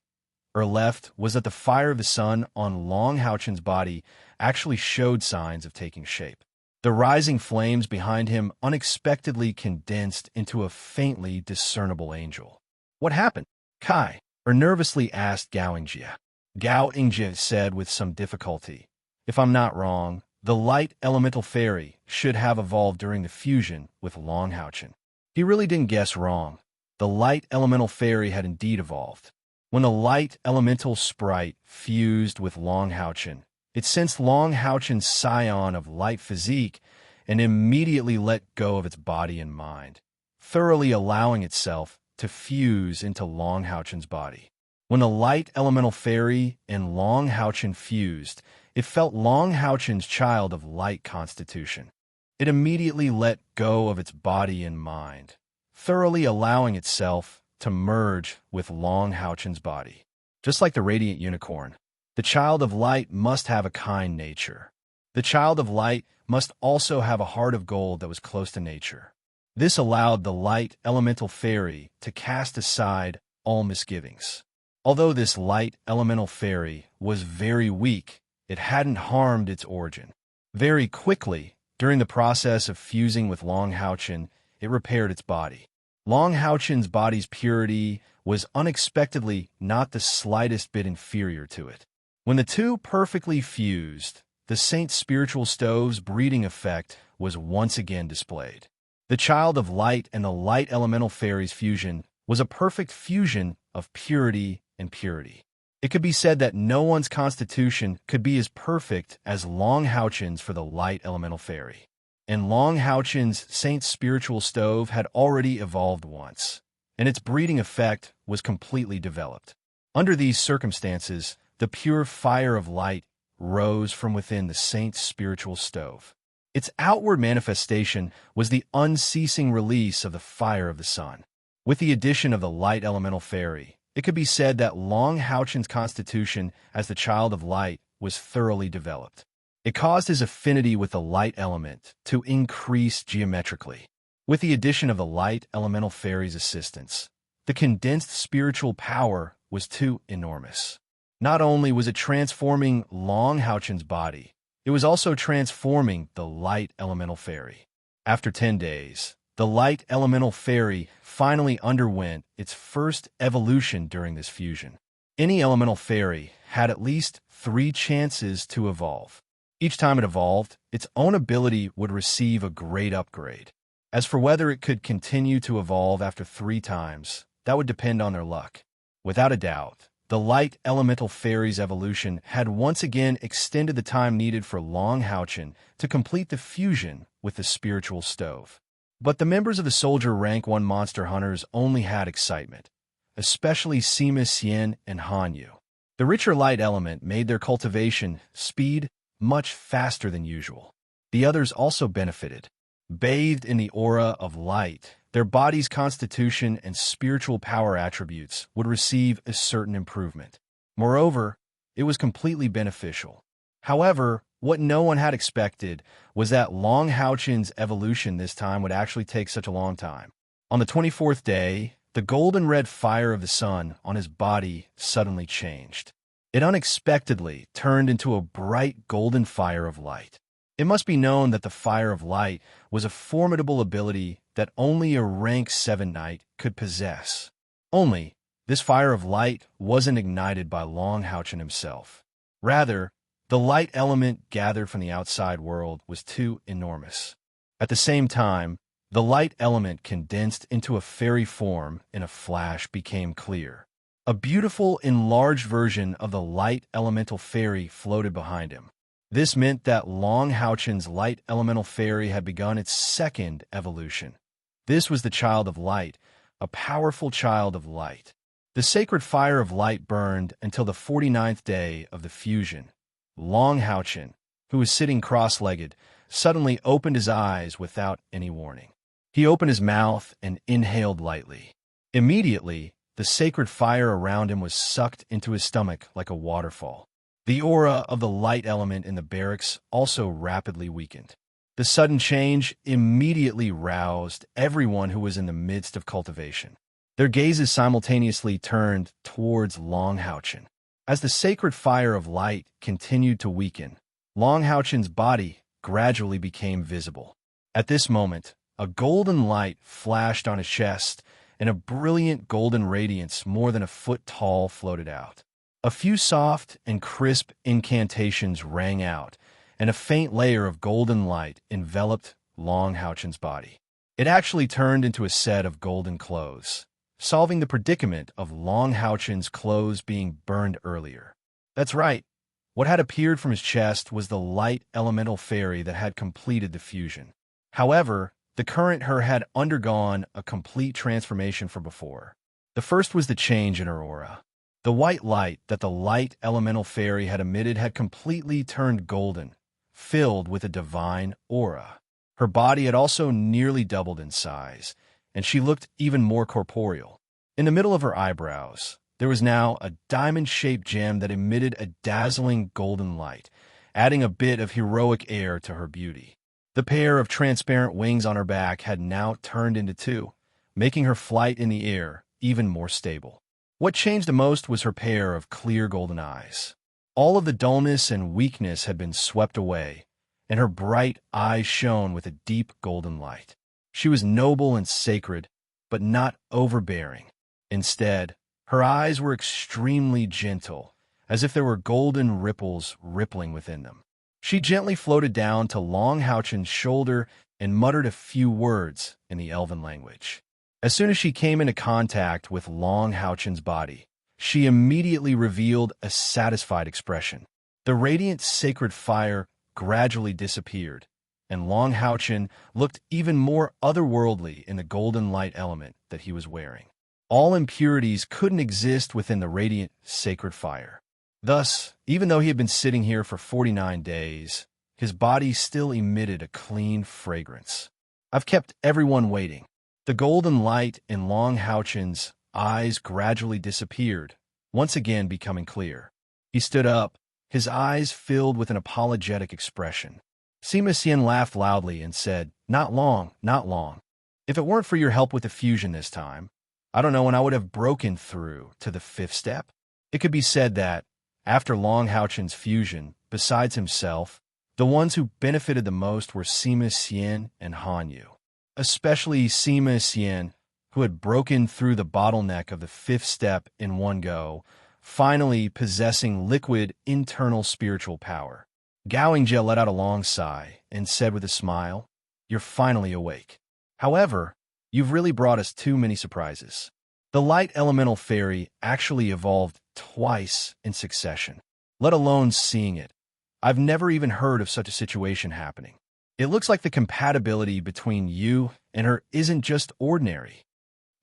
left was that the fire of the sun on Long Haochen's body actually showed signs of taking shape. The rising flames behind him unexpectedly condensed into a faintly discernible angel. "What happened?" Kair nervously asked Gao Yingjie. Gao Yingjie said with some difficulty, "If I'm not wrong, the light elemental fairy should have evolved during the fusion with Long Haochen." He really didn't guess wrong. The light elemental fairy had indeed evolved. When the light elemental sprite fused with Long Haochen, it sensed Long Haochen's scion of light physique and immediately let go of its body and mind, thoroughly allowing itself to fuse into Long Haochen's body. When the light elemental fairy and Long Haochen fused, it felt Long Haochen's child of light constitution. It immediately let go of its body and mind, thoroughly allowing itself to merge with Long Haochen's body. Just like the radiant unicorn, the child of light must have a kind nature. The child of light must also have a heart of gold that was close to nature. This allowed the light elemental fairy to cast aside all misgivings. Although this light elemental fairy was very weak, it hadn't harmed its origin. Very quickly, during the process of fusing with Long Houchen, it repaired its body. Long Houchen's body's purity was unexpectedly not the slightest bit inferior to it. When the two perfectly fused, the Saint's spiritual stove's breeding effect was once again displayed. The Child of Light and the Light Elemental Fairy's fusion was a perfect fusion of purity and purity. It could be said that no one's constitution could be as perfect as Long Houchen's for the Light Elemental Fairy. And Long Houchen's Saint's spiritual stove had already evolved once, and its breeding effect was completely developed. Under these circumstances, the pure fire of light rose from within the Saint's spiritual stove. Its outward manifestation was the unceasing release of the fire of the sun. With the addition of the Light Elemental Fairy, it could be said that Long Houchen's constitution as the Child of Light was thoroughly developed. It caused his affinity with the light element to increase geometrically. With the addition of the Light Elemental Fairy's assistance, the condensed spiritual power was too enormous. Not only was it transforming Long Houchen's body, it was also transforming the Light Elemental Fairy. After 10 days, the Light Elemental Fairy finally underwent its first evolution during this fusion. Any elemental fairy had at least 3 chances to evolve. Each time it evolved, its own ability would receive a great upgrade. As for whether it could continue to evolve after 3 times, that would depend on their luck. Without a doubt, the Light Elemental Fairy's evolution had once again extended the time needed for Long Houchen to complete the fusion with the spiritual stove. But the members of the Soldier Rank 1 Monster Hunters only had excitement, especially Sima Xian and Han Yu. The richer light element made their cultivation speed much faster than usual. The others also benefited. Bathed in the aura of light, their body's constitution and spiritual power attributes would receive a certain improvement. Moreover, it was completely beneficial. However, what no one had expected was that Long Houchen's evolution this time would actually take such a long time. On the 24th day, the golden red fire of the sun on his body suddenly changed. It unexpectedly turned into a bright golden fire of light. It must be known that the fire of light was a formidable ability that only a rank 7 knight could possess. Only, this fire of light wasn't ignited by Long Houchen himself. Rather, the light element gathered from the outside world was too enormous. At the same time, the light element condensed into a fairy form in a flash became clear. A beautiful, enlarged version of the Light Elemental Fairy floated behind him. This meant that Long Houchen's Light Elemental Fairy had begun its second evolution. This was the Child of Light, a powerful child of light. The sacred fire of light burned until the 49th day of the fusion. Long Houchen, who was sitting cross-legged, suddenly opened his eyes without any warning. He opened his mouth and inhaled lightly. Immediately, the sacred fire around him was sucked into his stomach like a waterfall. The aura of the light element in the barracks also rapidly weakened. The sudden change immediately roused everyone who was in the midst of cultivation. Their gazes simultaneously turned towards Long Houchen. As the sacred fire of light continued to weaken, Long Houchen's body gradually became visible. At this moment, a golden light flashed on his chest, and a brilliant golden radiance more than a foot tall floated out. A few soft and crisp incantations rang out, and a faint layer of golden light enveloped Long Houchen's body. It actually turned into a set of golden clothes, solving the predicament of Long Houchen's clothes being burned earlier. That's right. What had appeared from his chest was the light elemental fairy that had completed the fusion. However, the current her had undergone a complete transformation from before. The first was the change in her aura. The white light that the light elemental fairy had emitted had completely turned golden, filled with a divine aura. Her body had also nearly doubled in size, and she looked even more corporeal. In the middle of her eyebrows, there was now a diamond-shaped gem that emitted a dazzling golden light, adding a bit of heroic air to her beauty. The pair of transparent wings on her back had now turned into 2, making her flight in the air even more stable. What changed the most was her pair of clear golden eyes. All of the dullness and weakness had been swept away, and her bright eyes shone with a deep golden light. She was noble and sacred, but not overbearing. Instead, her eyes were extremely gentle, as if there were golden ripples rippling within them. She gently floated down to Long Houchen's shoulder and muttered a few words in the elven language. As soon as she came into contact with Long Houchen's body, she immediately revealed a satisfied expression. The radiant sacred fire gradually disappeared, and Long Houchen looked even more otherworldly in the golden light element that he was wearing. All impurities couldn't exist within the radiant sacred fire. Thus, even though he had been sitting here for 49 days, his body still emitted a clean fragrance. I've kept everyone waiting. The golden light in Long Houchen's eyes gradually disappeared, once again becoming clear. He stood up, his eyes filled with an apologetic expression. Sima Xian laughed loudly and said, "Not long, not long. If it weren't for your help with the fusion this time, I don't know when I would have broken through to the 5th step." It could be said that, after Long Houchen's fusion, besides himself, the ones who benefited the most were Sima Xian and Han Yu. Especially Sima Xian, who had broken through the bottleneck of the 5th step in one go, finally possessing liquid internal spiritual power. Gao Yingjie let out a long sigh and said with a smile, "You're finally awake. However, you've really brought us too many surprises." The light elemental fairy actually evolved twice in succession, let alone seeing it. I've never even heard of such a situation happening. It looks like the compatibility between you and her isn't just ordinary.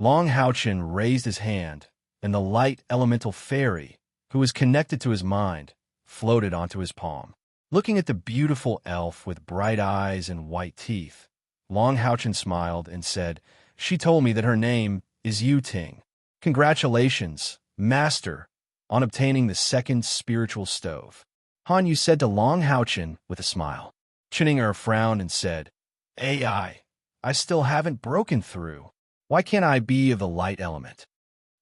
Long Houchen raised his hand, and the light elemental fairy, who was connected to his mind, floated onto his palm. Looking at the beautiful elf with bright eyes and white teeth, Long Houchen smiled and said, "She told me that her name is Yu Ting. Congratulations, Master, on obtaining the 2nd spiritual stove." Han Yu said to Long Houchen with a smile. Chininger frowned and said, I still haven't broken through. Why can't I be of the light element?"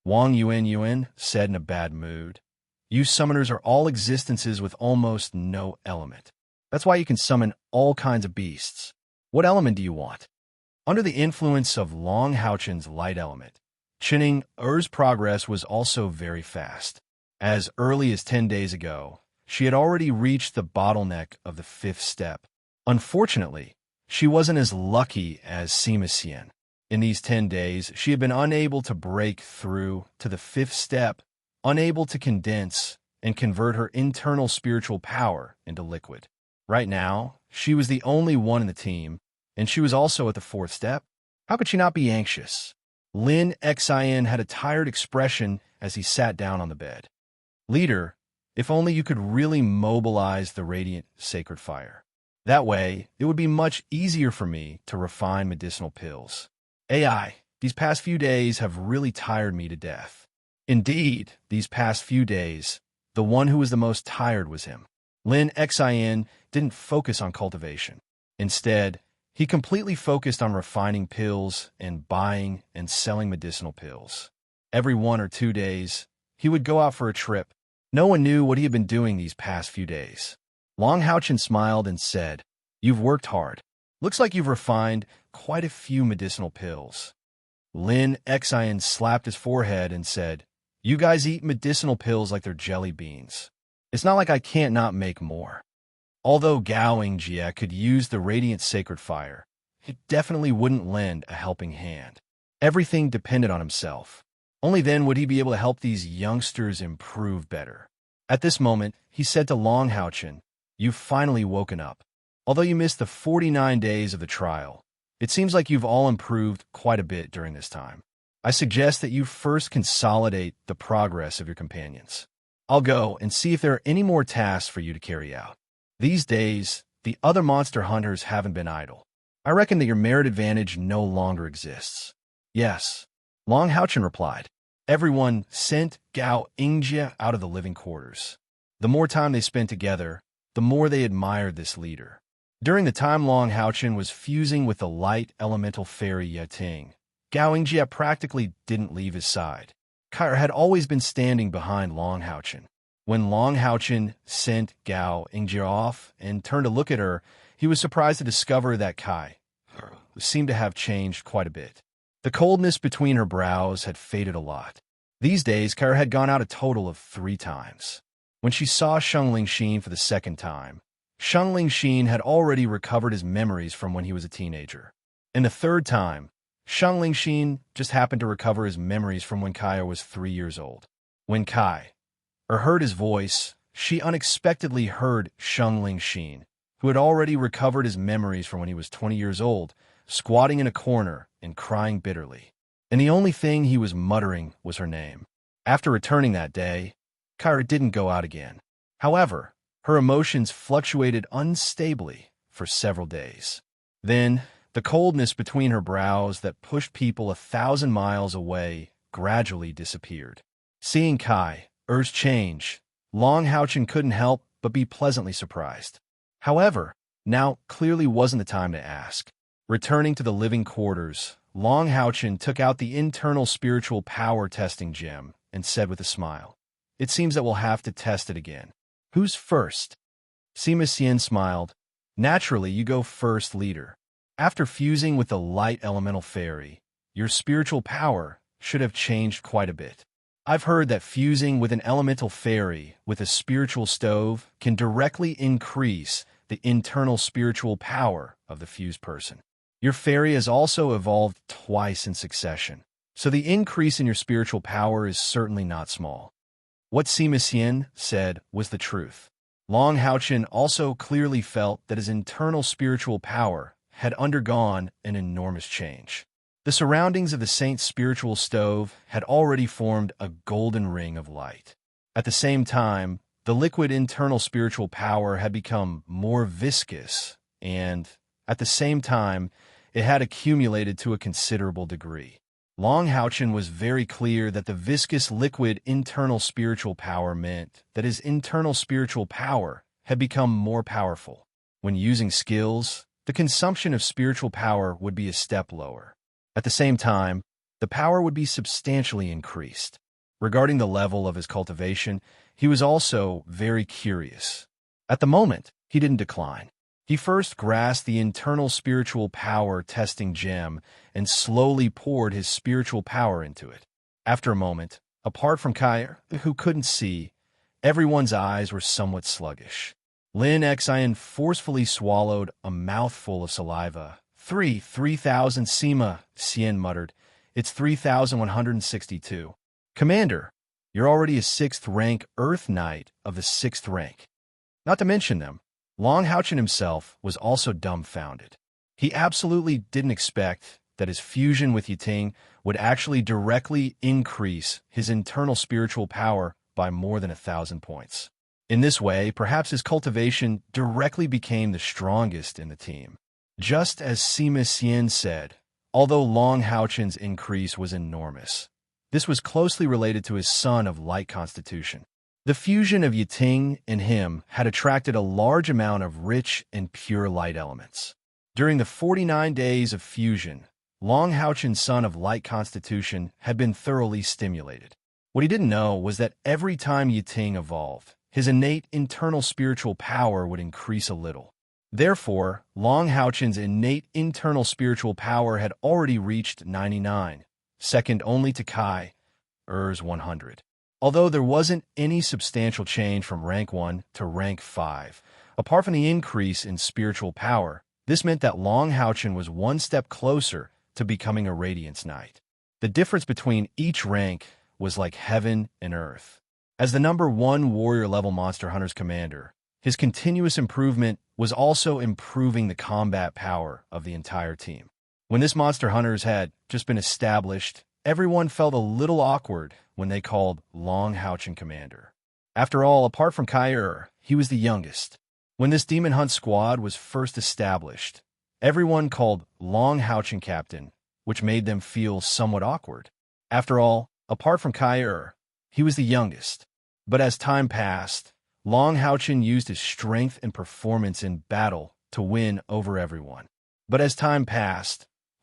Wang Yuan said in a bad mood, "You summoners are all existences with almost no element. That's why you can summon all kinds of beasts. What element do you want?" Under the influence of Long Houchen's light element, Chininger's progress was also very fast. As early as 10 days ago, she had already reached the bottleneck of the 5th step. Unfortunately, she wasn't as lucky as Sima Xian. In these 10 days, she had been unable to break through to the 5th step, unable to condense and convert her internal spiritual power into liquid. Right now, she was the only one in the team, and she was also at the 4th step. How could she not be anxious? Lin Xin had a tired expression as he sat down on the bed. "Leader, if only you could really mobilize the radiant sacred fire. That way, it would be much easier for me to refine medicinal pills. These past few days have really tired me to death." Indeed, these past few days, the one who was the most tired was him. Lin Xin didn't focus on cultivation. Instead, he completely focused on refining pills and buying and selling medicinal pills. Every 1 or 2 days, he would go out for a trip. No one knew what he had been doing these past few days. Long Houchen smiled and said, "You've worked hard. Looks like you've refined quite a few medicinal pills." Lin Xin slapped his forehead and said, "You guys eat medicinal pills like they're jelly beans. It's not like I can't not make more." Although Gao Yingjie could use the radiant sacred fire, it definitely wouldn't lend a helping hand. Everything depended on himself. Only then would he be able to help these youngsters improve better. At this moment, he said to Long Houchen, "You've finally woken up. Although you missed the 49 days of the trial, it seems like you've all improved quite a bit during this time. I suggest that you first consolidate the progress of your companions. I'll go and see if there are any more tasks for you to carry out. These days, the other monster hunters haven't been idle. I reckon that your merit advantage no longer exists." "Yes," Long Houchen replied. Everyone sent Gao Yingjie out of the living quarters. The more time they spent together, the more they admired this leader. During the time Long Houchen was fusing with the light elemental fairy Yating, Gao Yingjie practically didn't leave his side. Kair had always been standing behind Long Houchen. When Long Houchen sent Gao Ingjie off and turned to look at her, he was surprised to discover that Kai seemed to have changed quite a bit. The coldness between her brows had faded a lot. These days, Kair had gone out a total of 3 times. When she saw Sheng Lingxin for the second time, Sheng Lingxin had already recovered his memories from when he was a teenager. And the third time, Sheng Lingxin just happened to recover his memories from when Kair was 3 years old. When Kai heard his voice, she unexpectedly heard Sheng Lingxin, who had already recovered his memories from when he was 20 years old, squatting in a corner and crying bitterly. And the only thing he was muttering was her name. After returning that day, Kair didn't go out again. However, her emotions fluctuated unstably for several days. Then, the coldness between her brows that pushed people 1,000 miles away gradually disappeared. Seeing Kai's change, Long Houchen couldn't help but be pleasantly surprised. However, now clearly wasn't the time to ask. Returning to the living quarters, Long Houchen took out the internal spiritual power testing gem and said with a smile, "It seems that we'll have to test it again. Who's first?" Sima Xian smiled. "Naturally, you go first, leader. After fusing with the light elemental fairy, your spiritual power should have changed quite a bit. I've heard that fusing with an elemental fairy with a spiritual stove can directly increase the internal spiritual power of the fused person. Your fairy has also evolved twice in succession, so the increase in your spiritual power is certainly not small." What Sima Xian said was the truth. Long Houchen also clearly felt that his internal spiritual power had undergone an enormous change. The surroundings of the saint's spiritual stove had already formed a golden ring of light. At the same time, the liquid internal spiritual power had become more viscous, and, at the same time, it had accumulated to a considerable degree. Long Houchen was very clear that the viscous liquid internal spiritual power meant that his internal spiritual power had become more powerful. When using skills, the consumption of spiritual power would be a step lower. At the same time, the power would be substantially increased. Regarding the level of his cultivation, he was also very curious. At the moment, he didn't decline. He first grasped the internal spiritual power testing gem and slowly poured his spiritual power into it. After a moment, apart from Kair, who couldn't see, everyone's eyes were somewhat sluggish. Lin Xian forcefully swallowed a mouthful of saliva. 3,000 Sima Xian muttered. "It's 3,162. Commander, you're already a 6th rank Earth Knight of the 6th rank. Not to mention them, Long Houchen himself was also dumbfounded. He absolutely didn't expect that his fusion with Yiting would actually directly increase his internal spiritual power by more than 1,000 points. In this way, perhaps his cultivation directly became the strongest in the team. Just as Sima Xian said, although Long Houchen's increase was enormous, this was closely related to his son of light constitution. The fusion of Yiting and him had attracted a large amount of rich and pure light elements. During the 49 days of fusion, Long Houchen's son of light constitution had been thoroughly stimulated. What he didn't know was that every time Yiting evolved, his innate internal spiritual power would increase a little. Therefore, Long Houchen's innate internal spiritual power had already reached 99, second only to Kai's 100. Although there wasn't any substantial change from rank 1 to rank 5, apart from the increase in spiritual power, this meant that Long Houchen was one step closer to becoming a Radiance Knight. The difference between each rank was like heaven and earth. As the number 1 warrior level Monster Hunter's commander, his continuous improvement was also improving the combat power of the entire team. When this Monster Hunters had just been established, everyone felt a little awkward when they called Long Houchen commander. After all, apart from Kair, he was the youngest. When this Demon Hunt squad was first established, everyone called Long Houchen captain, which made them feel somewhat awkward. After all, apart from Kair, he was the youngest. But as time passed, Long Houchen used his strength and performance in battle to win over everyone.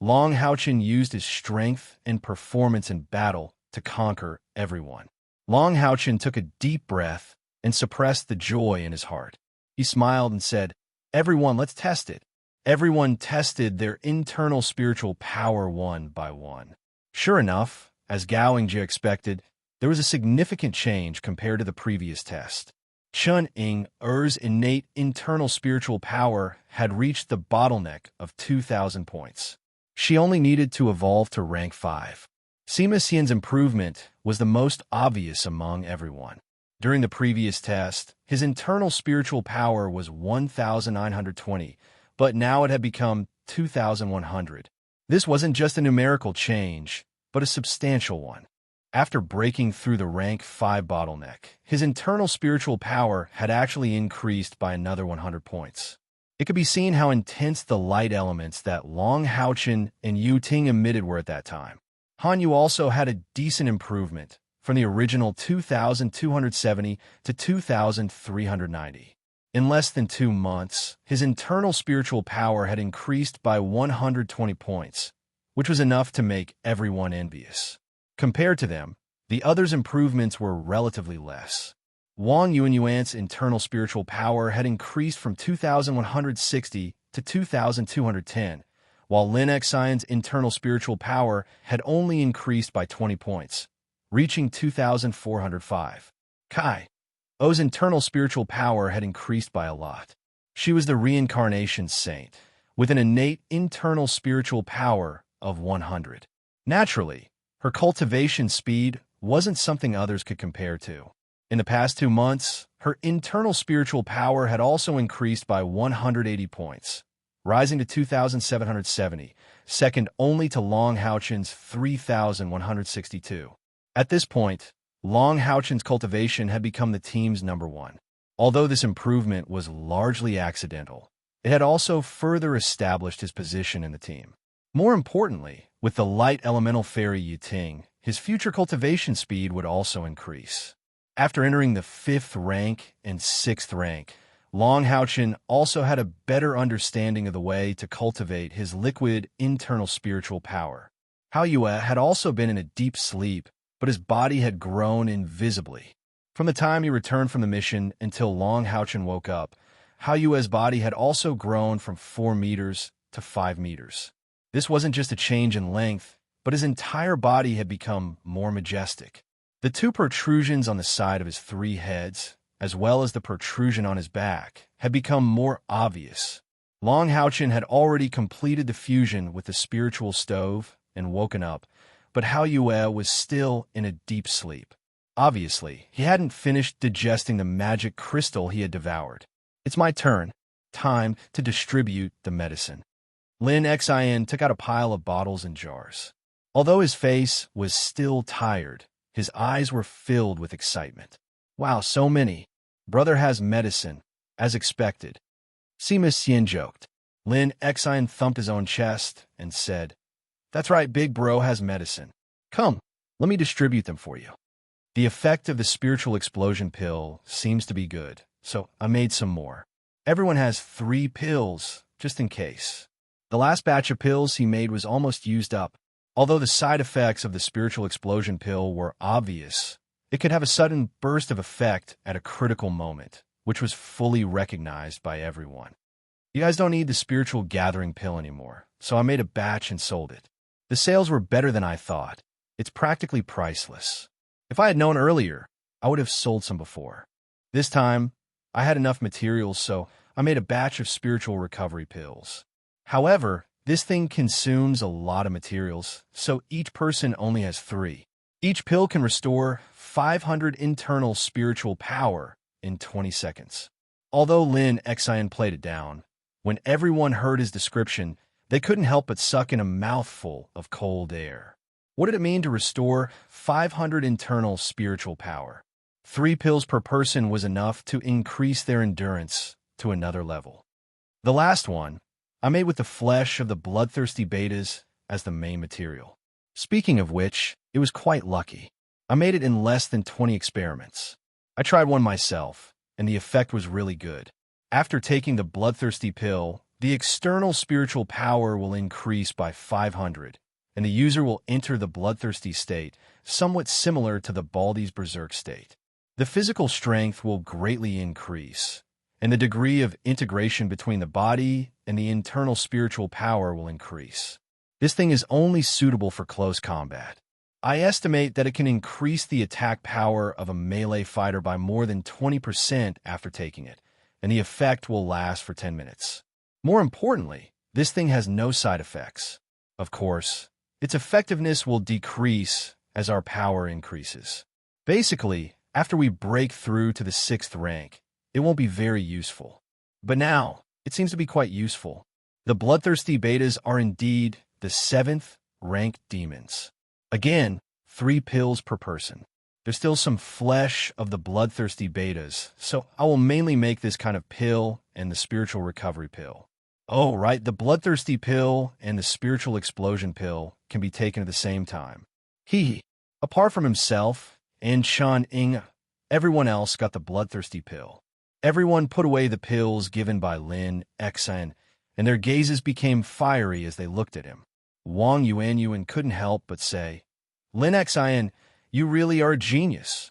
Long Houchen used his strength and performance in battle to conquer everyone. Long Houchin took a deep breath and suppressed the joy in his heart. He smiled and said, "Everyone, let's test it." Everyone tested their internal spiritual power one by one. Sure enough, as Gao Yingji expected, there was a significant change compared to the previous test. Chun Ying-er's innate internal spiritual power had reached the bottleneck of 2,000 points. She only needed to evolve to rank 5. Sima Xian's improvement was the most obvious among everyone. During the previous test, his internal spiritual power was 1,920, but now it had become 2,100. This wasn't just a numerical change, but a substantial one. After breaking through the rank 5 bottleneck, his internal spiritual power had actually increased by another 100 points. It could be seen how intense the light elements that Long Houchin and Yu Ting emitted were at that time. Han Yu also had a decent improvement, from the original 2,270 to 2,390. In less than 2 months, his internal spiritual power had increased by 120 points, which was enough to make everyone envious. Compared to them, the others' improvements were relatively less. Wang Yuanyuan's internal spiritual power had increased from 2,160 to 2,210, while Lin Xian's internal spiritual power had only increased by 20 points, reaching 2,405. Kai O's internal spiritual power had increased by a lot. She was the reincarnation saint, with an innate internal spiritual power of 100. Naturally, her cultivation speed wasn't something others could compare to. In the past 2 months, her internal spiritual power had also increased by 180 points, rising to 2,770, second only to Long Houchin's 3,162. At this point, Long Houchin's cultivation had become the team's #1. Although this improvement was largely accidental, it had also further established his position in the team. More importantly, with the light elemental fairy Yu Ting, his future cultivation speed would also increase. After entering the 5th rank and 6th rank, Long Houchin also had a better understanding of the way to cultivate his liquid internal spiritual power. Hao Yue had also been in a deep sleep, but his body had grown invisibly. From the time he returned from the mission until Long Houchin woke up, Hao Yue's body had also grown from 4 meters to 5 meters. This wasn't just a change in length, but his entire body had become more majestic. The 2 protrusions on the side of his 3 heads, as well as the protrusion on his back, had become more obvious. Long Houchin had already completed the fusion with the spiritual stove and woken up, but Hao Yue was still in a deep sleep. Obviously, he hadn't finished digesting the magic crystal he had devoured. "It's my turn. Time to distribute the medicine." Lin Xian took out a pile of bottles and jars. Although his face was still tired, his eyes were filled with excitement. "Wow, so many. Brother has medicine, as expected." Sima Xian joked. Lin Xian thumped his own chest and said, "That's right, big bro has medicine. Come, let me distribute them for you." The effect of the spiritual explosion pill seems to be good, so I made some more. Everyone has 3 pills, just in case. The last batch of pills he made was almost used up. Although the side effects of the spiritual explosion pill were obvious, it could have a sudden burst of effect at a critical moment, which was fully recognized by everyone. "You guys don't need the spiritual gathering pill anymore, so I made a batch and sold it. The sales were better than I thought. It's practically priceless. If I had known earlier, I would have sold some before. This time, I had enough materials, so I made a batch of spiritual recovery pills. However, this thing consumes a lot of materials, so each person only has 3. Each pill can restore 500 internal spiritual power in 20 seconds. Although Lin Xian played it down, when everyone heard his description, they couldn't help but suck in a mouthful of cold air. What did it mean to restore 500 internal spiritual power? 3 pills per person was enough to increase their endurance to another level. The last one, I made with the flesh of the bloodthirsty betas as the main material. Speaking of which, it was quite lucky. I made it in less than 20 experiments. I tried one myself, and the effect was really good. After taking the bloodthirsty pill, the external spiritual power will increase by 500, and the user will enter the bloodthirsty state, somewhat similar to the Baldi's berserk state. The physical strength will greatly increase, and the degree of integration between the body and the internal spiritual power will increase. This thing is only suitable for close combat. I estimate that it can increase the attack power of a melee fighter by more than 20% after taking it, and the effect will last for 10 minutes. More importantly, this thing has no side effects. Of course, its effectiveness will decrease as our power increases. Basically, after we break through to the 6th rank, it won't be very useful. But now, it seems to be quite useful. The bloodthirsty betas are indeed the 7th ranked demons. Again, 3 pills per person. There's still some flesh of the bloodthirsty betas, so I will mainly make this kind of pill and the spiritual recovery pill. Oh, right, the bloodthirsty pill and the spiritual explosion pill can be taken at the same time. Apart from himself and Chan Ing, everyone else got the bloodthirsty pill. Everyone put away the pills given by Lin Xan, and their gazes became fiery as they looked at him. Wang Yuanyuan couldn't help but say, "Lin Xian, you really are a genius."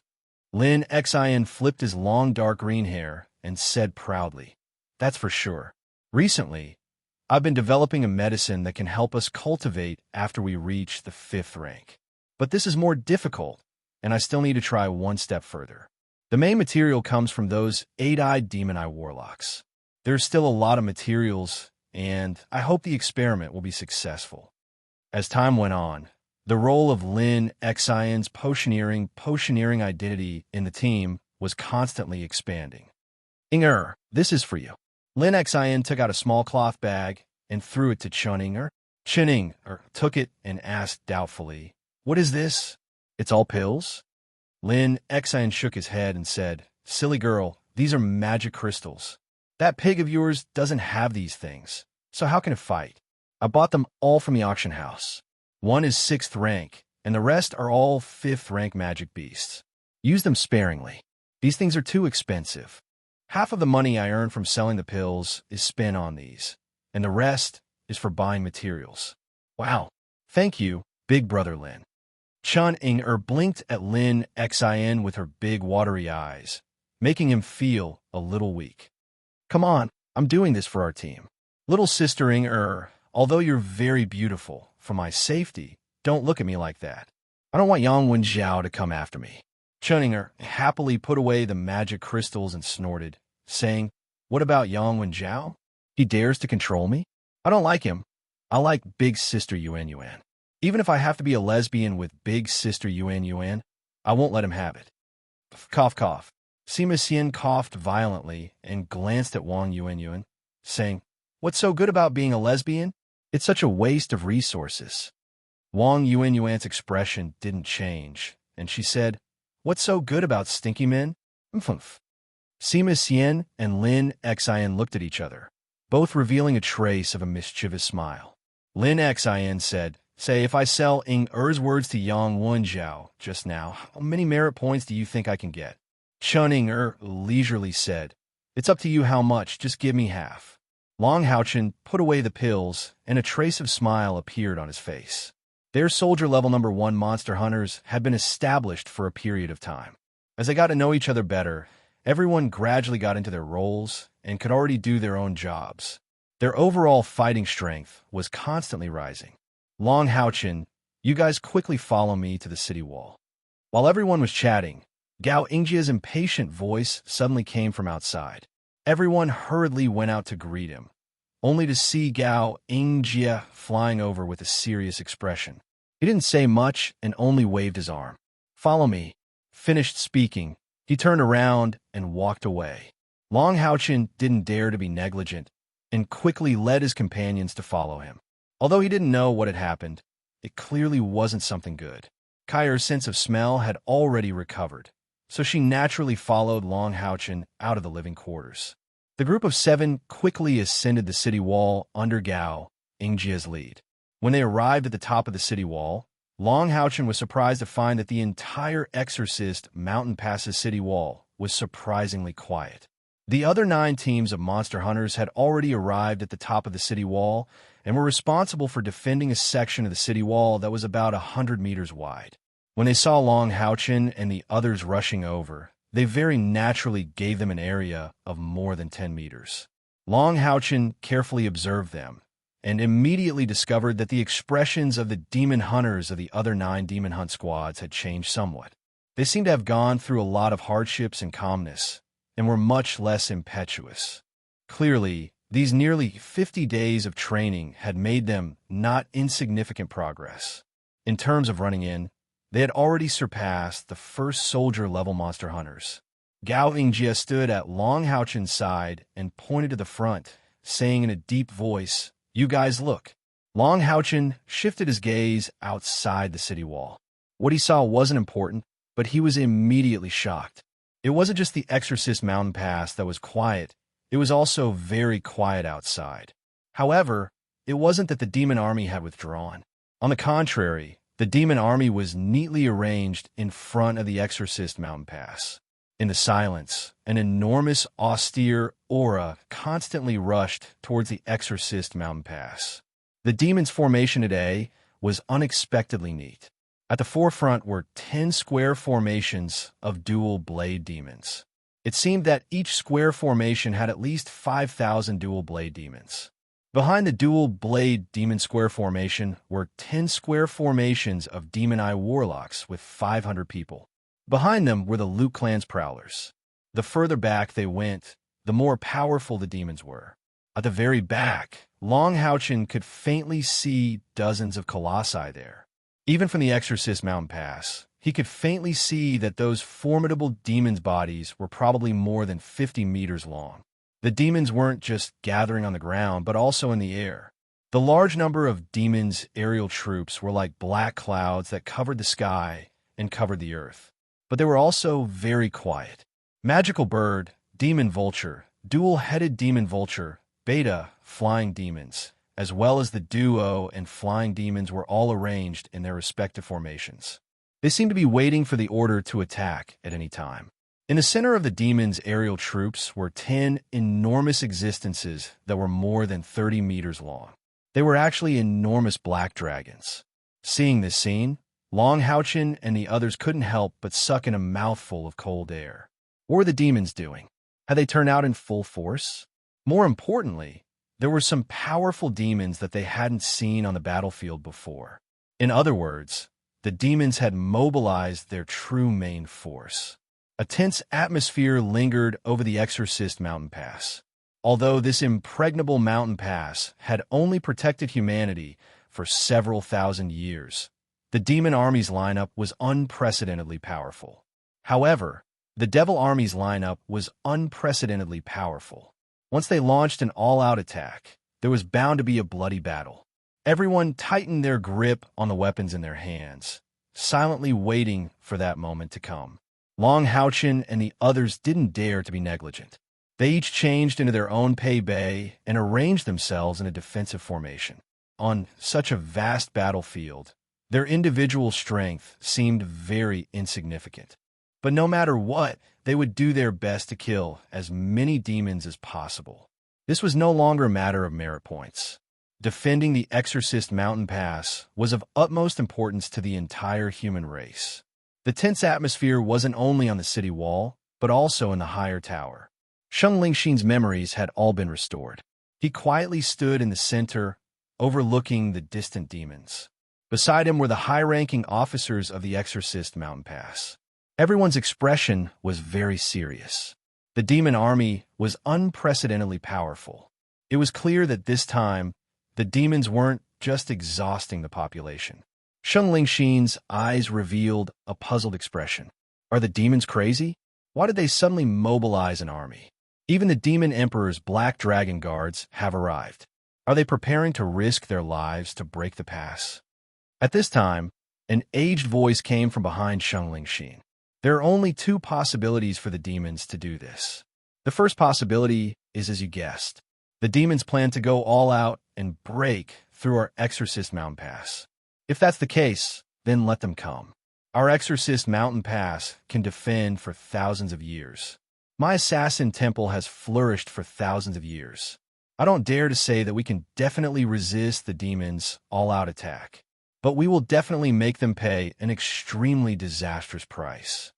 Lin Xian flipped his long dark green hair and said proudly, "That's for sure. Recently, I've been developing a medicine that can help us cultivate after we reach the 5th rank. But this is more difficult, and I still need to try one step further. The main material comes from those 8-eyed demon eye warlocks. There's still a lot of materials, and I hope the experiment will be successful." As time went on, the role of Lin Xian's potioneering identity in the team was constantly expanding. "Inger, this is for you." Lin Xian took out a small cloth bag and threw it to Chen Inger. Chen Inger took it and asked doubtfully, "What is this?" "It's all pills?" Lin Xian shook his head and said, "Silly girl, these are magic crystals. That pig of yours doesn't have these things, so how can it fight? I bought them all from the auction house. One is 6th rank, and the rest are all 5th rank magic beasts. Use them sparingly. These things are too expensive. Half of the money I earn from selling the pills is spent on these, and the rest is for buying materials." "Wow, thank you, big brother Lin." Chan Inger blinked at Lin Xian with her big watery eyes, making him feel a little weak. "Come on, I'm doing this for our team. Little sister Inger, although you're very beautiful, for my safety, don't look at me like that. I don't want Yang Wenjiao to come after me." Chen Inger happily put away the magic crystals and snorted, saying, "What about Yang Wenjiao? He dares to control me? I don't like him. I like Big Sister Yuan Yuan. Even if I have to be a lesbian with Big Sister Yuan Yuan, I won't let him have it." Cough, cough. Sima Xian coughed violently and glanced at Wang Yuanyuan, saying, "What's so good about being a lesbian? It's such a waste of resources." Wang Yuanyuan's expression didn't change, and she said, "What's so good about stinky men?" Sima Xian and Lin Xian looked at each other, both revealing a trace of a mischievous smile. Lin Xian said, "Say, if I sell Ing Er's words to Yang Wenjiao just now, how many merit points do you think I can get?" Chen Ing leisurely said, "It's up to you how much, just give me half." Long Haochen put away the pills, and a trace of smile appeared on his face. Their soldier level number 1 monster hunters had been established for a period of time. As they got to know each other better, everyone gradually got into their roles and could already do their own jobs. Their overall fighting strength was constantly rising. "Long Haochen, you guys quickly follow me to the city wall." While everyone was chatting, Gao Ingjia's impatient voice suddenly came from outside. Everyone hurriedly went out to greet him, only to see Gao Ingjia flying over with a serious expression. He didn't say much and only waved his arm. "Follow me." Finished speaking, he turned around and walked away. Long Haochen didn't dare to be negligent and quickly led his companions to follow him. Although he didn't know what had happened, it clearly wasn't something good. Kai's sense of smell had already recovered, so she naturally followed Long Haochen out of the living quarters. The group of 7 quickly ascended the city wall under Gao Ingjia's lead. When they arrived at the top of the city wall, Long Haochen was surprised to find that the entire Exorcist Mountain Pass's city wall was surprisingly quiet. The other 9 teams of monster hunters had already arrived at the top of the city wall and were responsible for defending a section of the city wall that was about 100 meters wide. When they saw Long Houchin and the others rushing over, they very naturally gave them an area of more than 10 meters. Long Houchin carefully observed them and immediately discovered that the expressions of the demon hunters of the other 9 demon hunt squads had changed somewhat. They seemed to have gone through a lot of hardships and calmness, and were much less impetuous. Clearly, these nearly 50 days of training had made them not insignificant progress. In terms of running in, they had already surpassed the first soldier-level monster hunters. Gao Yingjie stood at Long Houchin's side and pointed to the front, saying in a deep voice, "You guys look." Long Houchin shifted his gaze outside the city wall. What he saw wasn't important, but he was immediately shocked. It wasn't just the Exorcist Mountain Pass that was quiet, it was also very quiet outside. However, it wasn't that the demon army had withdrawn. On the contrary, the demon army was neatly arranged in front of the Exorcist Mountain Pass. In the silence, an enormous, austere aura constantly rushed towards the Exorcist Mountain Pass. The demon's formation today was unexpectedly neat. At the forefront were 10 square formations of dual blade demons. It seemed that each square formation had at least 5,000 dual blade demons. Behind the dual blade demon square formation were 10 square formations of demon eye warlocks with 500 people. Behind them were the Luke clan's prowlers. The further back they went, the more powerful the demons were. At the very back, Long Houchin could faintly see dozens of colossi there. Even from the Exorcist Mountain Pass, he could faintly see that those formidable demons' bodies were probably more than 50 meters long. The demons weren't just gathering on the ground, but also in the air. The large number of demons' aerial troops were like black clouds that covered the sky and covered the earth. But they were also very quiet. Magical bird, demon vulture, dual-headed demon vulture, beta, flying demons, as well as the duo and flying demons were all arranged in their respective formations. They seemed to be waiting for the order to attack at any time. In the center of the demons' aerial troops were 10 enormous existences that were more than 30 meters long. They were actually enormous black dragons. Seeing this scene, Long Houchin and the others couldn't help but suck in a mouthful of cold air. What were the demons doing? Had they turned out in full force? More importantly, there were some powerful demons that they hadn't seen on the battlefield before. In other words, the demons had mobilized their true main force. A tense atmosphere lingered over the Exorcist Mountain Pass. Although this impregnable mountain pass had only protected humanity for several thousand years, the demon army's lineup was unprecedentedly powerful. However, the devil army's lineup was unprecedentedly powerful. Once they launched an all-out attack, there was bound to be a bloody battle. Everyone tightened their grip on the weapons in their hands, silently waiting for that moment to come. Long Houchin and the others didn't dare to be negligent. They each changed into their own pei bei and arranged themselves in a defensive formation. On such a vast battlefield, their individual strength seemed very insignificant. But no matter what, they would do their best to kill as many demons as possible. This was no longer a matter of merit points. Defending the Exorcist Mountain Pass was of utmost importance to the entire human race. The tense atmosphere wasn't only on the city wall, but also in the higher tower. Sheng Lingxin's memories had all been restored. He quietly stood in the center, overlooking the distant demons. Beside him were the high-ranking officers of the Exorcist Mountain Pass. Everyone's expression was very serious. The demon army was unprecedentedly powerful. It was clear that this time, the demons weren't just exhausting the population. Sheng Lingxin's eyes revealed a puzzled expression. Are the demons crazy? Why did they suddenly mobilize an army? Even the demon emperor's black dragon guards have arrived. Are they preparing to risk their lives to break the pass? At this time, an aged voice came from behind Sheng Lingxin. There are only 2 possibilities for the demons to do this. The first possibility is as you guessed. The demons plan to go all out and break through our Exorcist Mountain Pass. If that's the case, then let them come. Our Exorcist Mountain Pass can defend for thousands of years. My assassin temple has flourished for thousands of years. I don't dare to say that we can definitely resist the demons' all-out attack, but we will definitely make them pay an extremely disastrous price.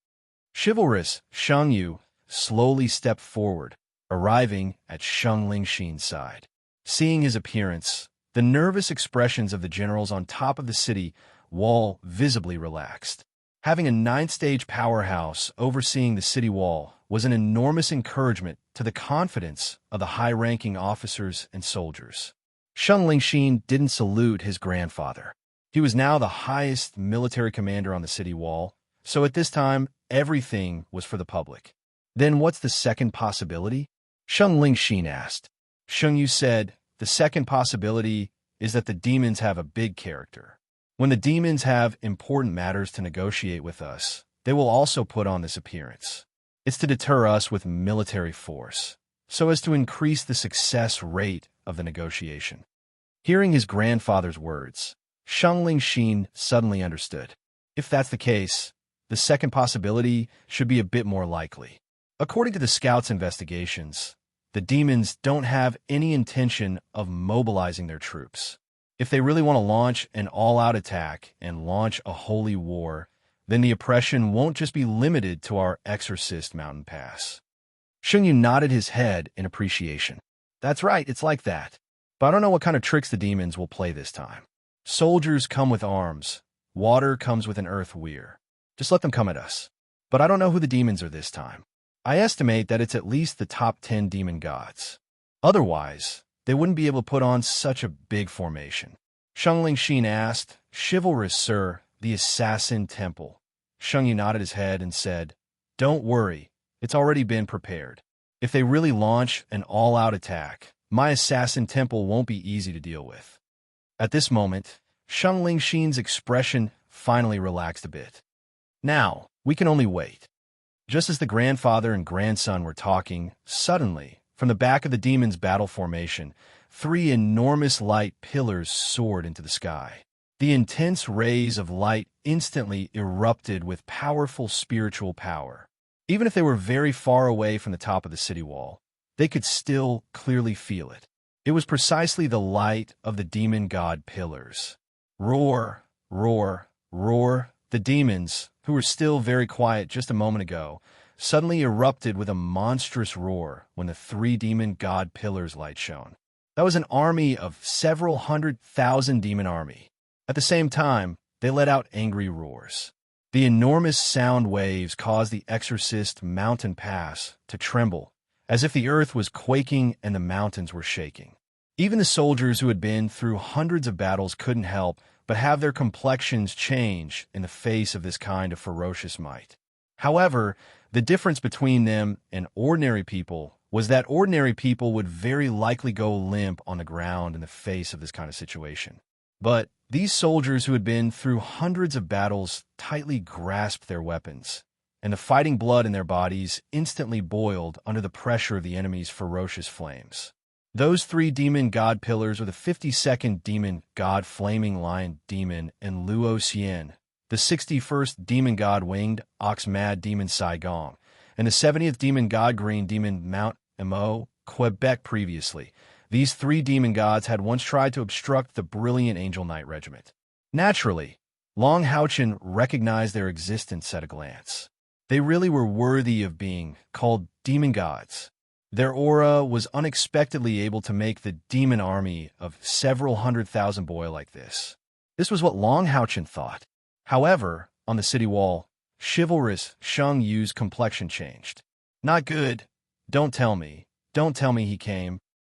Chivalrous Shang Yu slowly stepped forward, arriving at Sheng Lingxin's side. Seeing his appearance, the nervous expressions of the generals on top of the city wall visibly relaxed. Having a ninth-stage powerhouse overseeing the city wall was an enormous encouragement to the confidence of the high-ranking officers and soldiers. Sheng Lingxin didn't salute his grandfather. He was now the highest military commander on the city wall, so at this time, everything was for the public. Then what's the second possibility? Sheng Lingxin asked. Sheng Yu said, the second possibility is that the demons have a big character. When the demons have important matters to negotiate with us, they will also put on this appearance. It's to deter us with military force, so as to increase the success rate of the negotiation. Hearing his grandfather's words, Sheng Lingxin suddenly understood. If that's the case, the second possibility should be a bit more likely. According to the scouts' investigations, the demons don't have any intention of mobilizing their troops. If they really want to launch an all-out attack and launch a holy war, then the oppression won't just be limited to our Exorcist mountain pass. Sheng Yu nodded his head in appreciation. That's right, it's like that. But I don't know what kind of tricks the demons will play this time. Soldiers come with arms. Water comes with an earth weir. Just let them come at us. But I don't know who the demons are this time. I estimate that it's at least the top 10 demon gods. Otherwise, they wouldn't be able to put on such a big formation. Sheng Lingxin asked, Chivalrous sir, the assassin temple. Sheng Yu nodded his head and said, Don't worry, it's already been prepared. If they really launch an all-out attack, my assassin temple won't be easy to deal with. At this moment, Sheng Lingxin's expression finally relaxed a bit. Now, we can only wait. Just as the grandfather and grandson were talking, suddenly, from the back of the demon's battle formation, 3 enormous light pillars soared into the sky. The intense rays of light instantly erupted with powerful spiritual power. Even if they were very far away from the top of the city wall, they could still clearly feel it. It was precisely the light of the demon god pillars. Roar, roar, roar. The demons, who were still very quiet just a moment ago, suddenly erupted with a monstrous roar when the 3 demon god pillars' light shone. That was an army of several 100,000 demon army. At the same time, they let out angry roars. The enormous sound waves caused the Exorcist mountain pass to tremble, as if the earth was quaking and the mountains were shaking. Even the soldiers who had been through hundreds of battles couldn't help but have their complexions change in the face of this kind of ferocious might. However, the difference between them and ordinary people was that ordinary people would very likely go limp on the ground in the face of this kind of situation. But these soldiers who had been through hundreds of battles tightly grasped their weapons, and the fighting blood in their bodies instantly boiled under the pressure of the enemy's ferocious flames. Those 3 demon god pillars were the 52nd demon god Flaming Lion Demon and Luo Xian, the 61st demon god Winged Ox Mad Demon Saigong, and the 70th demon god Green Demon Mount Mo, Quebec previously. These 3 demon gods had once tried to obstruct the brilliant Angel Knight Regiment. Naturally, Long Haochen recognized their existence at a glance. They really were worthy of being called demon gods. Their aura was unexpectedly able to make the demon army of several 100,000 boil like this. This was what Long Haochen thought. However, on the city wall, chivalrous Sheng Yu's complexion changed. Not good. Don't tell me he came.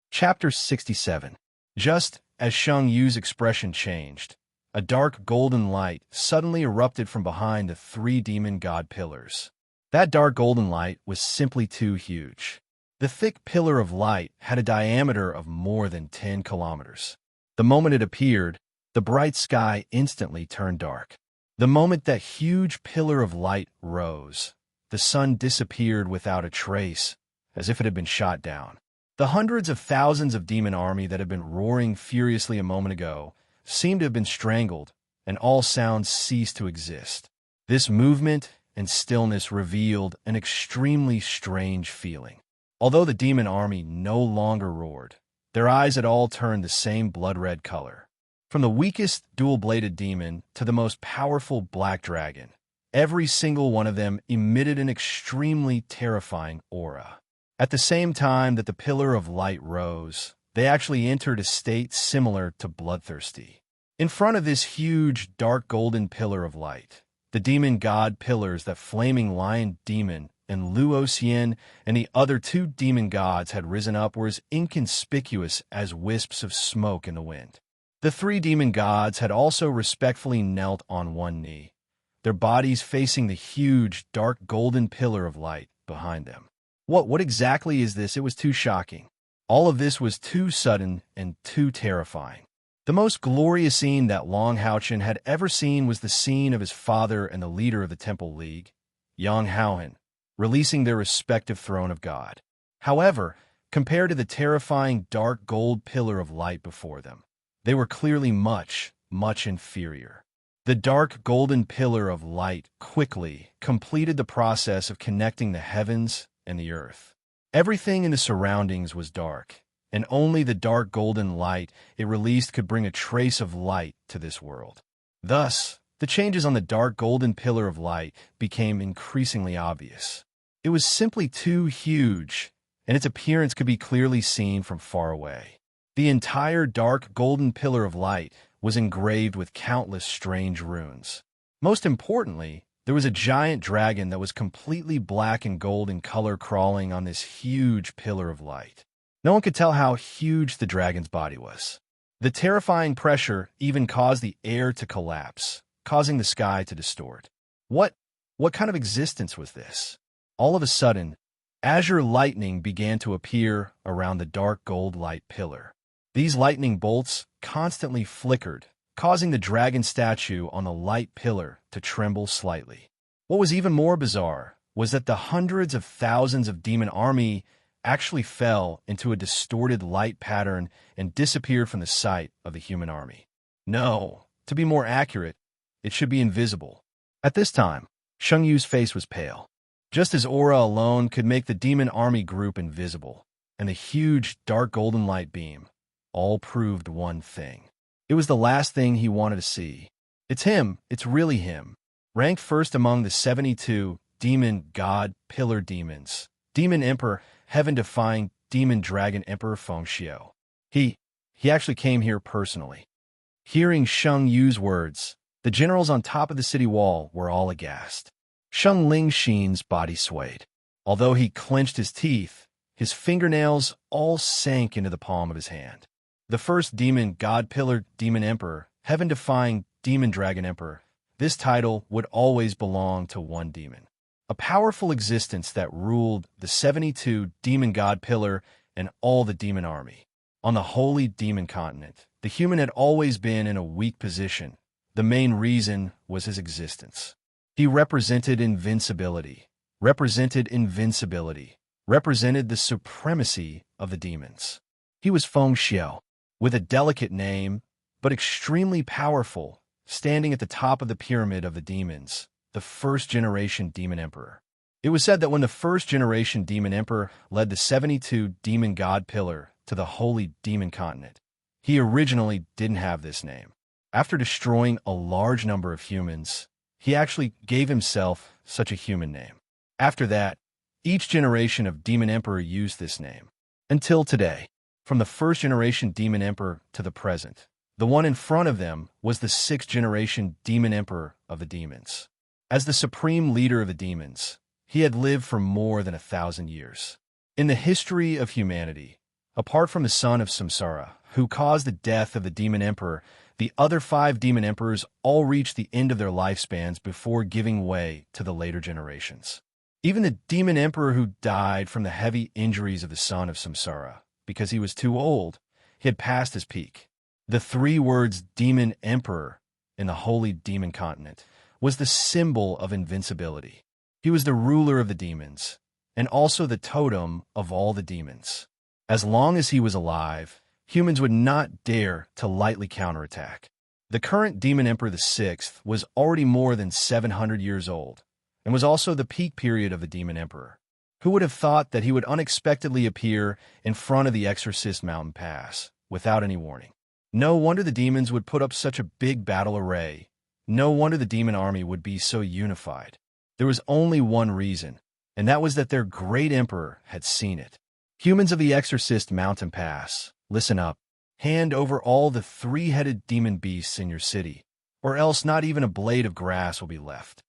Chapter 67. Just as Sheng Yu's expression changed, a dark golden light suddenly erupted from behind the 3 demon god pillars. That dark golden light was simply too huge. The thick pillar of light had a diameter of more than 10 kilometers. The moment it appeared, the bright sky instantly turned dark. The moment that huge pillar of light rose, the sun disappeared without a trace, as if it had been shot down. The hundreds of thousands of demon army that had been roaring furiously a moment ago seemed to have been strangled, and all sounds ceased to exist. This movement and stillness revealed an extremely strange feeling. Although the demon army no longer roared, their eyes had all turned the same blood-red color. From the weakest dual-bladed demon to the most powerful black dragon, every single one of them emitted an extremely terrifying aura. At the same time that the pillar of light rose, they actually entered a state similar to bloodthirsty. In front of this huge, dark golden pillar of light, the demon god pillars that flaming lion demon and Luoxian and the other two demon gods had risen up were as inconspicuous as wisps of smoke in the wind. The three demon gods had also respectfully knelt on one knee, their bodies facing the huge, dark golden pillar of light behind them. What exactly is this? It was too shocking. All of this was too sudden and too terrifying. The most glorious scene that Long Haochen had ever seen was the scene of his father and the leader of the Temple League, Yang Haohen, releasing their respective throne of God. However, compared to the terrifying dark gold pillar of light before them, they were clearly much, much inferior. The dark golden pillar of light quickly completed the process of connecting the heavens and the earth. Everything in the surroundings was dark, and only the dark golden light it released could bring a trace of light to this world. Thus, the changes on the dark golden pillar of light became increasingly obvious. It was simply too huge, and its appearance could be clearly seen from far away. The entire dark golden pillar of light was engraved with countless strange runes. Most importantly, there was a giant dragon that was completely black and gold in color crawling on this huge pillar of light. No one could tell how huge the dragon's body was. The terrifying pressure even caused the air to collapse, causing the sky to distort. What kind of existence was this? All of a sudden, azure lightning began to appear around the dark gold light pillar. These lightning bolts constantly flickered, causing the dragon statue on the light pillar to tremble slightly. What was even more bizarre was that the hundreds of thousands of demon army actually fell into a distorted light pattern and disappeared from the sight of the human army. No, to be more accurate, it should be invisible. At this time, Sheng Yu's face was pale. Just as aura alone could make the demon army group invisible, and the huge dark golden light beam, all proved one thing. It was the last thing he wanted to see. It's him, it's really him. Ranked first among the 72 demon god pillar demons, demon emperor, heaven-defying demon dragon emperor Feng Xiao. He actually came here personally. Hearing Sheng Yu's words, the generals on top of the city wall were all aghast. Sheng Lingxin's body swayed. Although he clenched his teeth, his fingernails all sank into the palm of his hand. The first demon god pillar demon emperor, heaven-defying demon dragon emperor, this title would always belong to one demon. A powerful existence that ruled the 72 demon god pillar and all the demon army. On the holy demon continent, the human had always been in a weak position. The main reason was his existence. He represented invincibility, represented the supremacy of the demons. He was Feng Xiao, with a delicate name, but extremely powerful, standing at the top of the pyramid of the demons, the first-generation demon emperor. It was said that when the first-generation demon emperor led the 72 demon god pillar to the holy demon continent, he originally didn't have this name. After destroying a large number of humans, he actually gave himself such a human name. After that, each generation of demon emperor used this name. Until today, from the first-generation demon emperor to the present, the one in front of them was the sixth-generation demon emperor of the demons. As the supreme leader of the demons, he had lived for more than 1,000 years. In the history of humanity, apart from the son of Samsara, who caused the death of the demon emperor, the other 5 demon emperors all reached the end of their lifespans before giving way to the later generations. Even the demon emperor who died from the heavy injuries of the son of Samsara, because he was too old, he had passed his peak. The 3 words demon emperor in the holy demon continent was the symbol of invincibility. He was the ruler of the demons, and also the totem of all the demons. As long as he was alive, humans would not dare to lightly counterattack. The current demon emperor the 6th was already more than 700 years old, and was also the peak period of the Demon Emperor. Who would have thought that he would unexpectedly appear in front of the Exorcist Mountain Pass, without any warning? No wonder the demons would put up such a big battle array. No wonder the demon army would be so unified. There was only one reason, and that was that their great emperor had seen it. Humans of the Exorcist Mountain Pass, listen up. Hand over all the three-headed demon beasts in your city, or else not even a blade of grass will be left.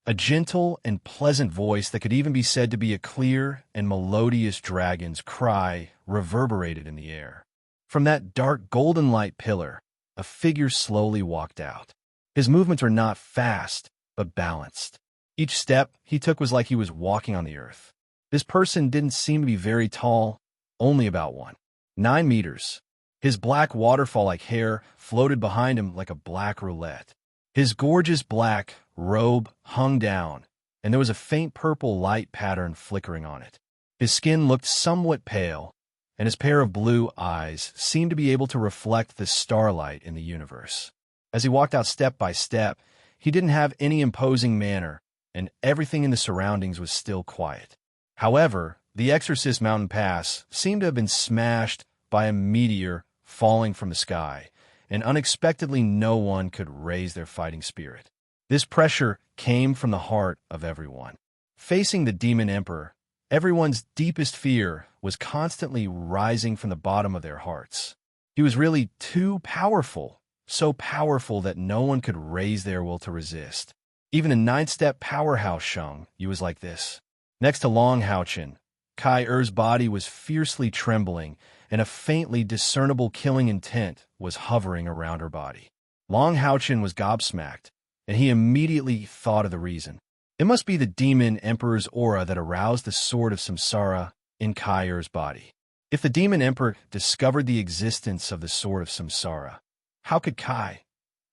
A gentle and pleasant voice that could even be said to be a clear and melodious dragon's cry reverberated in the air. From that dark golden light pillar, a figure slowly walked out. His movements were not fast, but balanced. Each step he took was like he was walking on the earth. This person didn't seem to be very tall, only about 9 meters. His black waterfall-like hair floated behind him like a black roulette. His gorgeous black robe hung down, and there was a faint purple light pattern flickering on it. His skin looked somewhat pale, and his pair of blue eyes seemed to be able to reflect the starlight in the universe. As he walked out step by step, he didn't have any imposing manner, and everything in the surroundings was still quiet. However, the Exorcist Mountain Pass seemed to have been smashed by a meteor falling from the sky, and unexpectedly no one could raise their fighting spirit. This pressure came from the heart of everyone. Facing the Demon Emperor, everyone's deepest fear was constantly rising from the bottom of their hearts. He was really too powerful, so powerful that no one could raise their will to resist. Even a 9-step powerhouse Shang Yu was like this. Next to Long Haochen, Kai Er's body was fiercely trembling, and a faintly discernible killing intent was hovering around her body. Long Haochen was gobsmacked, and he immediately thought of the reason. It must be the Demon Emperor's aura that aroused the sword of samsara in Kai Er's body. If the Demon Emperor discovered the existence of the sword of samsara, how could Kai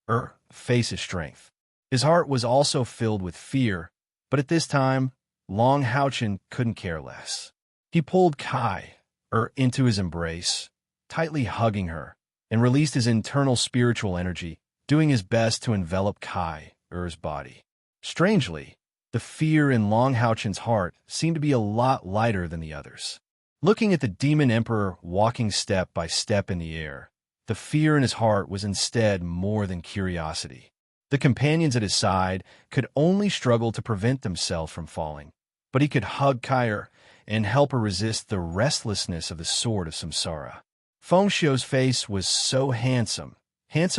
Er face his strength? His heart was also filled with fear, but at this time, Long Haochen couldn't care less. He pulled Kai Er into his embrace, tightly hugging her, and released his internal spiritual energy, doing his best to envelop Kai Er's body. Strangely, the fear in Long Haochen's heart seemed to be a lot lighter than the others. Looking at the Demon Emperor walking step by step in the air, the fear in his heart was instead more than curiosity. The companions at his side could only struggle to prevent themselves from falling, but he could hug Kai Er and help her resist the restlessness of the sword of samsara. Feng Xiu's face was so handsome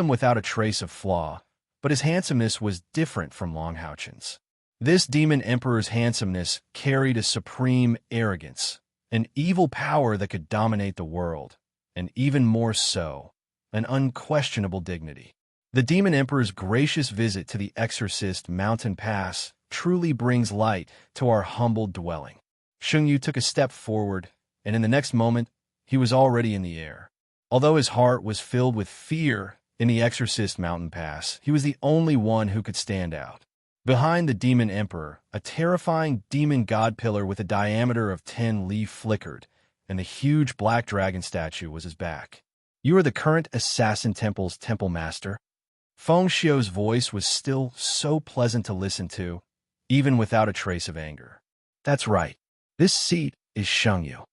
without a trace of flaw, but his handsomeness was different from Long Haochen's. This Demon Emperor's handsomeness carried a supreme arrogance, an evil power that could dominate the world, and even more so, an unquestionable dignity. The Demon Emperor's gracious visit to the Exorcist Mountain Pass truly brings light to our humble dwelling. Shang Yu took a step forward, and in the next moment, he was already in the air. Although his heart was filled with fear in the Exorcist Mountain Pass, he was the only one who could stand out. Behind the Demon Emperor, a terrifying demon god pillar with a diameter of 10 li flickered, and the huge black dragon statue was his back. "You are the current Assassin Temple's temple master?" Feng Xiu's voice was still so pleasant to listen to, even without a trace of anger. "That's right. This seat is Shang Yu."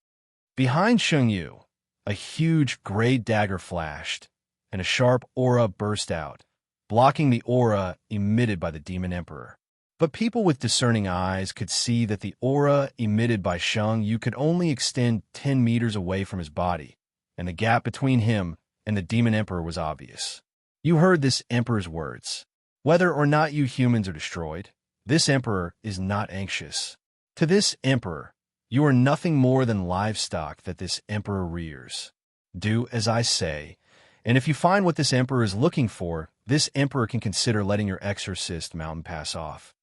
Behind Shang Yu, a huge gray dagger flashed, and a sharp aura burst out, blocking the aura emitted by the Demon Emperor. But people with discerning eyes could see that the aura emitted by Shang Yu could only extend 10 meters away from his body, and the gap between him and the Demon Emperor was obvious. You heard this Emperor's words. Whether or not you humans are destroyed, this Emperor is not anxious. To this Emperor, you are nothing more than livestock that this Emperor rears. Do as I say, and if you find what this Emperor is looking for, this Emperor can consider letting your Exorcist Mountain Pass off.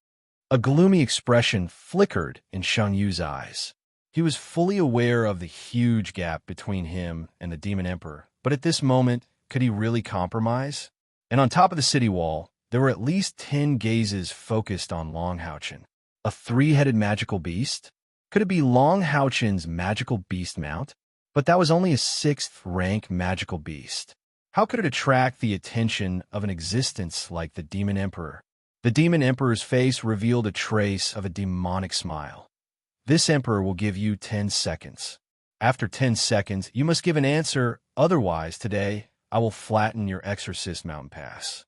A gloomy expression flickered in Shang Yu's eyes. He was fully aware of the huge gap between him and the Demon Emperor, but at this moment, could he really compromise? And on top of the city wall, there were at least 10 gazes focused on Long Haochen. A 3-headed magical beast? Could it be Long Haochen's magical beast mount? But that was only a 6th-rank magical beast. How could it attract the attention of an existence like the Demon Emperor? The demon emperor's face revealed a trace of a demonic smile. This emperor will give you 10 seconds. After 10 seconds, you must give an answer, otherwise today I will flatten your exorcist mountain pass.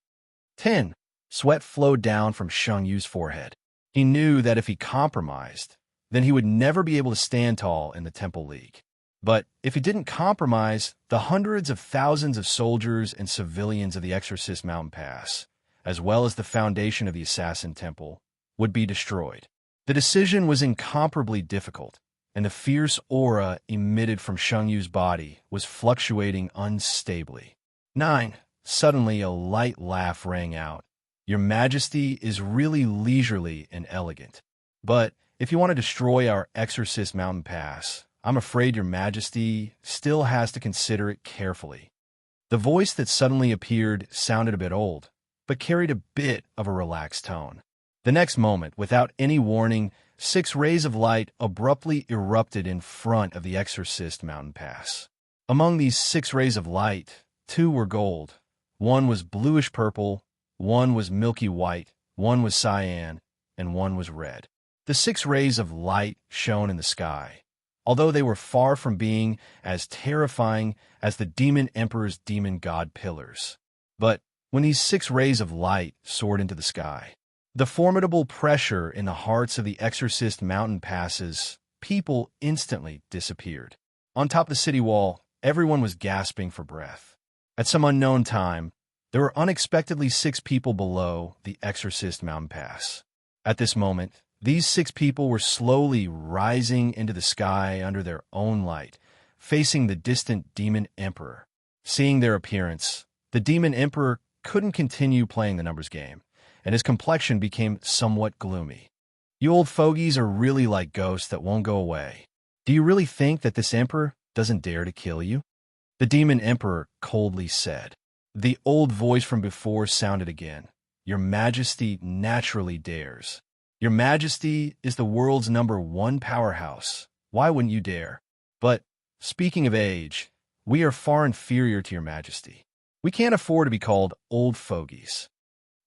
10. Sweat flowed down from Shang Yu's forehead. He knew that if he compromised, then he would never be able to stand tall in the Temple League. But if he didn't compromise, the hundreds of thousands of soldiers and civilians of the Exorcist Mountain Pass, as well as the foundation of the Assassin Temple, would be destroyed. The decision was incomparably difficult, and the fierce aura emitted from Shang Yu's body was fluctuating unstably. 9. Suddenly a light laugh rang out. Your Majesty is really leisurely and elegant. But if you want to destroy our Exorcist Mountain Pass, I'm afraid your Majesty still has to consider it carefully. The voice that suddenly appeared sounded a bit old, but carried a bit of a relaxed tone. The next moment, without any warning, 6 rays of light abruptly erupted in front of the Exorcist Mountain Pass. Among these 6 rays of light, 2 were gold. 1 was bluish-purple, 1 was milky white, 1 was cyan, and 1 was red. The 6 rays of light shone in the sky, although they were far from being as terrifying as the demon emperor's demon god pillars. But when these 6 rays of light soared into the sky, the formidable pressure in the hearts of the Exorcist Mountain Pass's people instantly disappeared. On top of the city wall, everyone was gasping for breath. At some unknown time, there were unexpectedly 6 people below the Exorcist Mountain Pass. At this moment, these 6 people were slowly rising into the sky under their own light, facing the distant demon emperor. Seeing their appearance, the demon emperor couldn't continue playing the numbers game, and his complexion became somewhat gloomy. You old fogies are really like ghosts that won't go away. Do you really think that this emperor doesn't dare to kill you? The demon emperor coldly said. The old voice from before sounded again. Your Majesty naturally dares. Your Majesty is the world's #1 powerhouse. Why wouldn't you dare? But, speaking of age, we are far inferior to your Majesty. We can't afford to be called old fogies.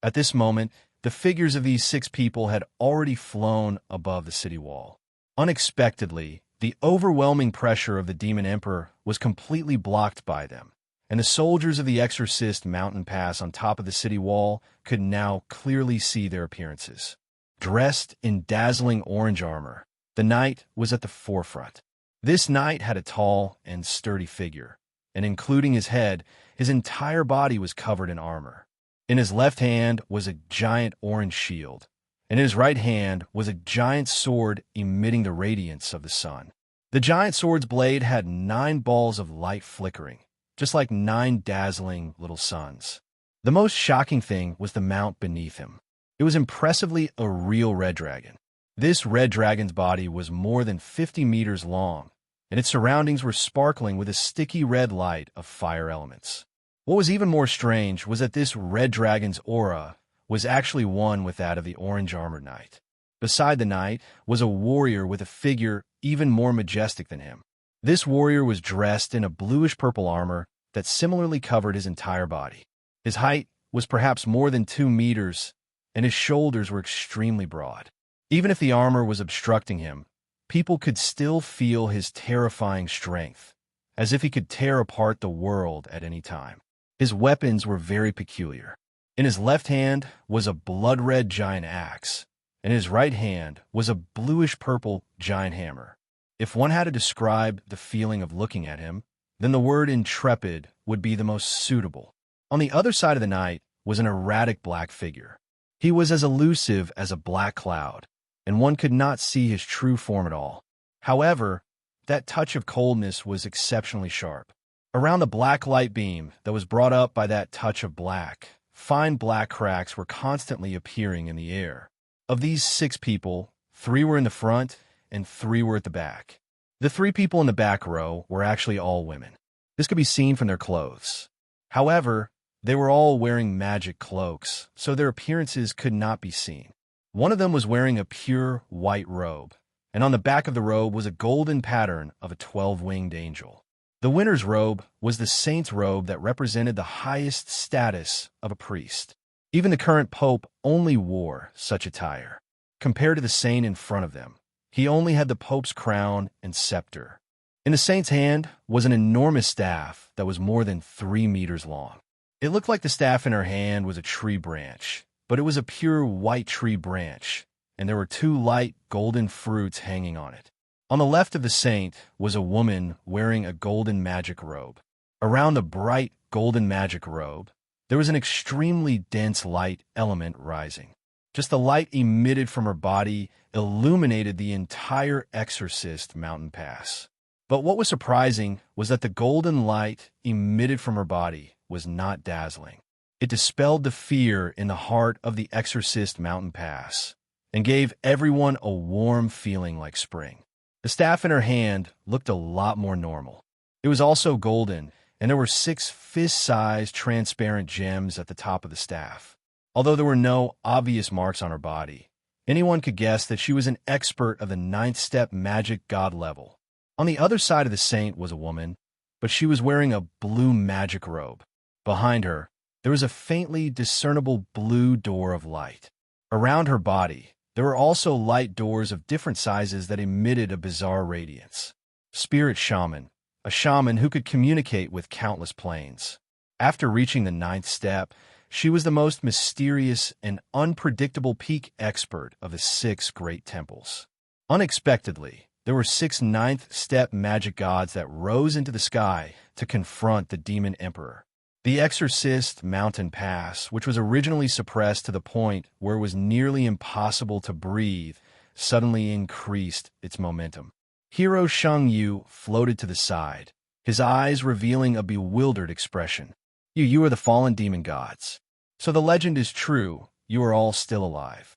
At this moment, the figures of these 6 people had already flown above the city wall. Unexpectedly, the overwhelming pressure of the demon emperor was completely blocked by them, and the soldiers of the Exorcist Mountain Pass on top of the city wall could now clearly see their appearances. Dressed in dazzling orange armor, the knight was at the forefront. This knight had a tall and sturdy figure, and including his head, his entire body was covered in armor. In his left hand was a giant orange shield, and in his right hand was a giant sword emitting the radiance of the sun. The giant sword's blade had 9 balls of light flickering, just like 9 dazzling little suns. The most shocking thing was the mount beneath him. It was impressively a real red dragon. This red dragon's body was more than 50 meters long, and its surroundings were sparkling with a sticky red light of fire elements. What was even more strange was that this red dragon's aura was actually one with that of the orange-armored knight. Beside the knight was a warrior with a figure even more majestic than him. This warrior was dressed in a bluish-purple armor that similarly covered his entire body. His height was perhaps more than 2 meters, and his shoulders were extremely broad. Even if the armor was obstructing him, people could still feel his terrifying strength, as if he could tear apart the world at any time. His weapons were very peculiar. In his left hand was a blood-red giant axe, and in his right hand was a bluish-purple giant hammer. If one had to describe the feeling of looking at him, then the word intrepid would be the most suitable. On the other side of the knight was an erratic black figure. He was as elusive as a black cloud, and one could not see his true form at all. However, that touch of coldness was exceptionally sharp. Around the black light beam that was brought up by that touch of black, fine black cracks were constantly appearing in the air. Of these 6 people, 3 were in the front and 3 were at the back. The 3 people in the back row were actually all women. This could be seen from their clothes. However, they were all wearing magic cloaks, so their appearances could not be seen. One of them was wearing a pure white robe, and on the back of the robe was a golden pattern of a 12-winged angel. The winner's robe was the saint's robe that represented the highest status of a priest. Even the current pope only wore such attire. Compared to the saint in front of them, he only had the pope's crown and scepter. In the saint's hand was an enormous staff that was more than 3 meters long. It looked like the staff in her hand was a tree branch, but it was a pure white tree branch, and there were 2 light golden fruits hanging on it. On the left of the saint was a woman wearing a golden magic robe. Around the bright golden magic robe, there was an extremely dense light element rising. Just the light emitted from her body illuminated the entire Exorcist mountain pass. But what was surprising was that the golden light emitted from her body was not dazzling. It dispelled the fear in the heart of the Exorcist mountain pass and gave everyone a warm feeling like spring. The staff in her hand looked a lot more normal. It was also golden, and there were 6 fist-sized transparent gems at the top of the staff. Although there were no obvious marks on her body, anyone could guess that she was an expert of the 9th step magic god level. On the other side of the saint was a woman, but she was wearing a blue magic robe. Behind her, there was a faintly discernible blue door of light. Around her body, there were also light doors of different sizes that emitted a bizarre radiance. Spirit shaman, a shaman who could communicate with countless planes. After reaching the 9th step, she was the most mysterious and unpredictable peak expert of the 6 great temples. Unexpectedly, there were 6 9th step magic gods that rose into the sky to confront the demon emperor. The Exorcist mountain pass, which was originally suppressed to the point where it was nearly impossible to breathe, suddenly increased its momentum. Hero Sheng Yu floated to the side, his eyes revealing a bewildered expression. You are the fallen demon gods. So the legend is true, you are all still alive.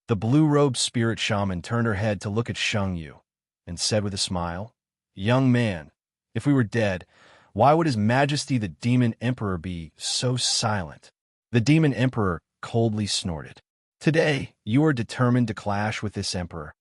The blue-robed spirit shaman turned her head to look at Sheng Yu and said with a smile, "Young man, if we were dead, why would His Majesty the Demon Emperor be so silent?" The Demon Emperor coldly snorted. "Today, you are determined to clash with this emperor."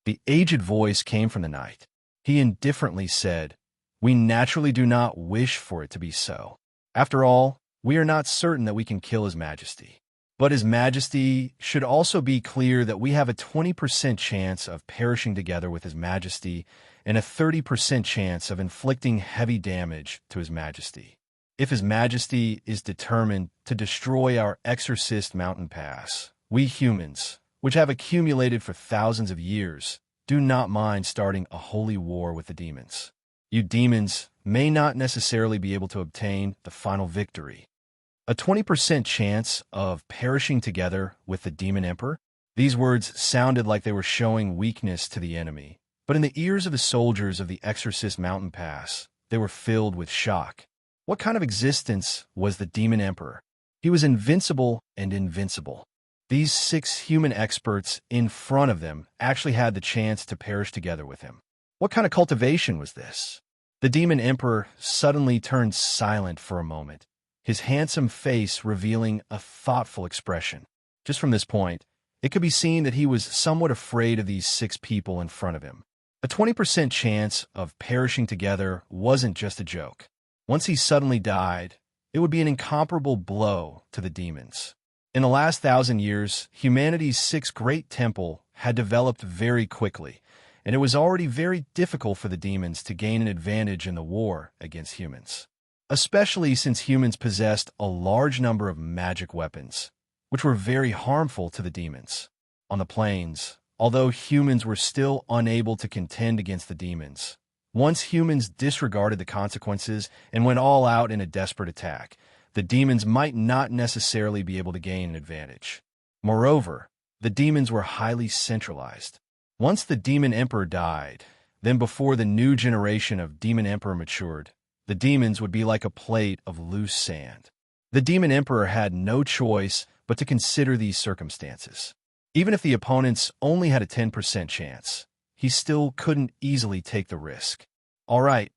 The aged voice came from the night. He indifferently said, "We naturally do not wish for it to be so. After all, we are not certain that we can kill His Majesty. But His Majesty should also be clear that we have a 20% chance of perishing together with His Majesty and a 30% chance of inflicting heavy damage to His Majesty. If His Majesty is determined to destroy our Exorcist mountain pass, we humans, which have accumulated for thousands of years, do not mind starting a holy war with the demons. You demons may not necessarily be able to obtain the final victory. A 20% chance of perishing together with the demon emperor?" These words sounded like they were showing weakness to the enemy, but in the ears of the soldiers of the Exorcist mountain pass, they were filled with shock. What kind of existence was the demon emperor? He was invincible and invincible. These 6 human experts in front of them actually had the chance to perish together with him. What kind of cultivation was this? The demon emperor suddenly turned silent for a moment, his handsome face revealing a thoughtful expression. Just from this point, it could be seen that he was somewhat afraid of these 6 people in front of him. A 20% chance of perishing together wasn't just a joke. Once he suddenly died, it would be an incomparable blow to the demons. In the last 1,000 years, humanity's 6th great temple had developed very quickly, and it was already very difficult for the demons to gain an advantage in the war against humans, especially since humans possessed a large number of magic weapons, which were very harmful to the demons. On the plains, although humans were still unable to contend against the demons, once humans disregarded the consequences and went all out in a desperate attack, the demons might not necessarily be able to gain an advantage. Moreover, the demons were highly centralized. Once the demon emperor died, then before the new generation of demon emperor matured, the demons would be like a plate of loose sand. The demon emperor had no choice but to consider these circumstances. Even if the opponents only had a 10% chance, he still couldn't easily take the risk. All right,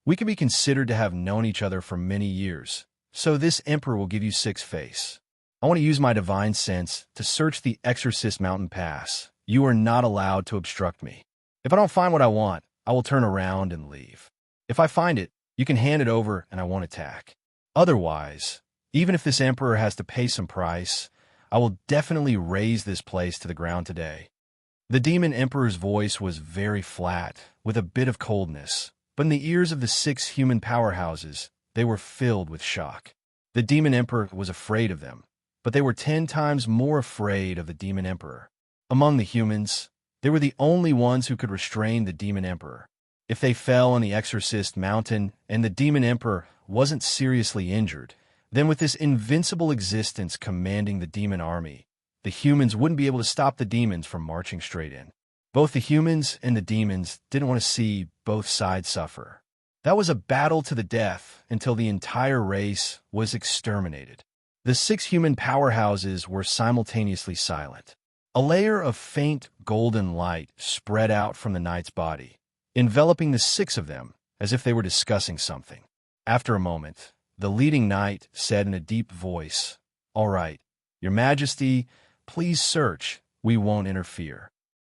we can be considered to have known each other for many years, so this emperor will give you 6 face. I want to use my divine sense to search the Exorcist mountain pass. You are not allowed to obstruct me. If I don't find what I want, I will turn around and leave. If I find it, you can hand it over and I won't attack. Otherwise, even if this emperor has to pay some price, I will definitely raise this place to the ground today." The demon emperor's voice was very flat, with a bit of coldness, but in the ears of the 6 human powerhouses, they were filled with shock. The demon emperor was afraid of them, but they were 10 times more afraid of the demon emperor. Among the humans, they were the only ones who could restrain the demon emperor. If they fell on the exorcist mountain and the demon emperor wasn't seriously injured, then with this invincible existence commanding the demon army, the humans wouldn't be able to stop the demons from marching straight in. Both the humans and the demons didn't want to see both sides suffer. That was a battle to the death until the entire race was exterminated. The 6 human powerhouses were simultaneously silent. A layer of faint golden light spread out from the knight's body, enveloping the 6 of them as if they were discussing something. After a moment, the leading knight said in a deep voice, "All right, Your Majesty, please search. We won't interfere."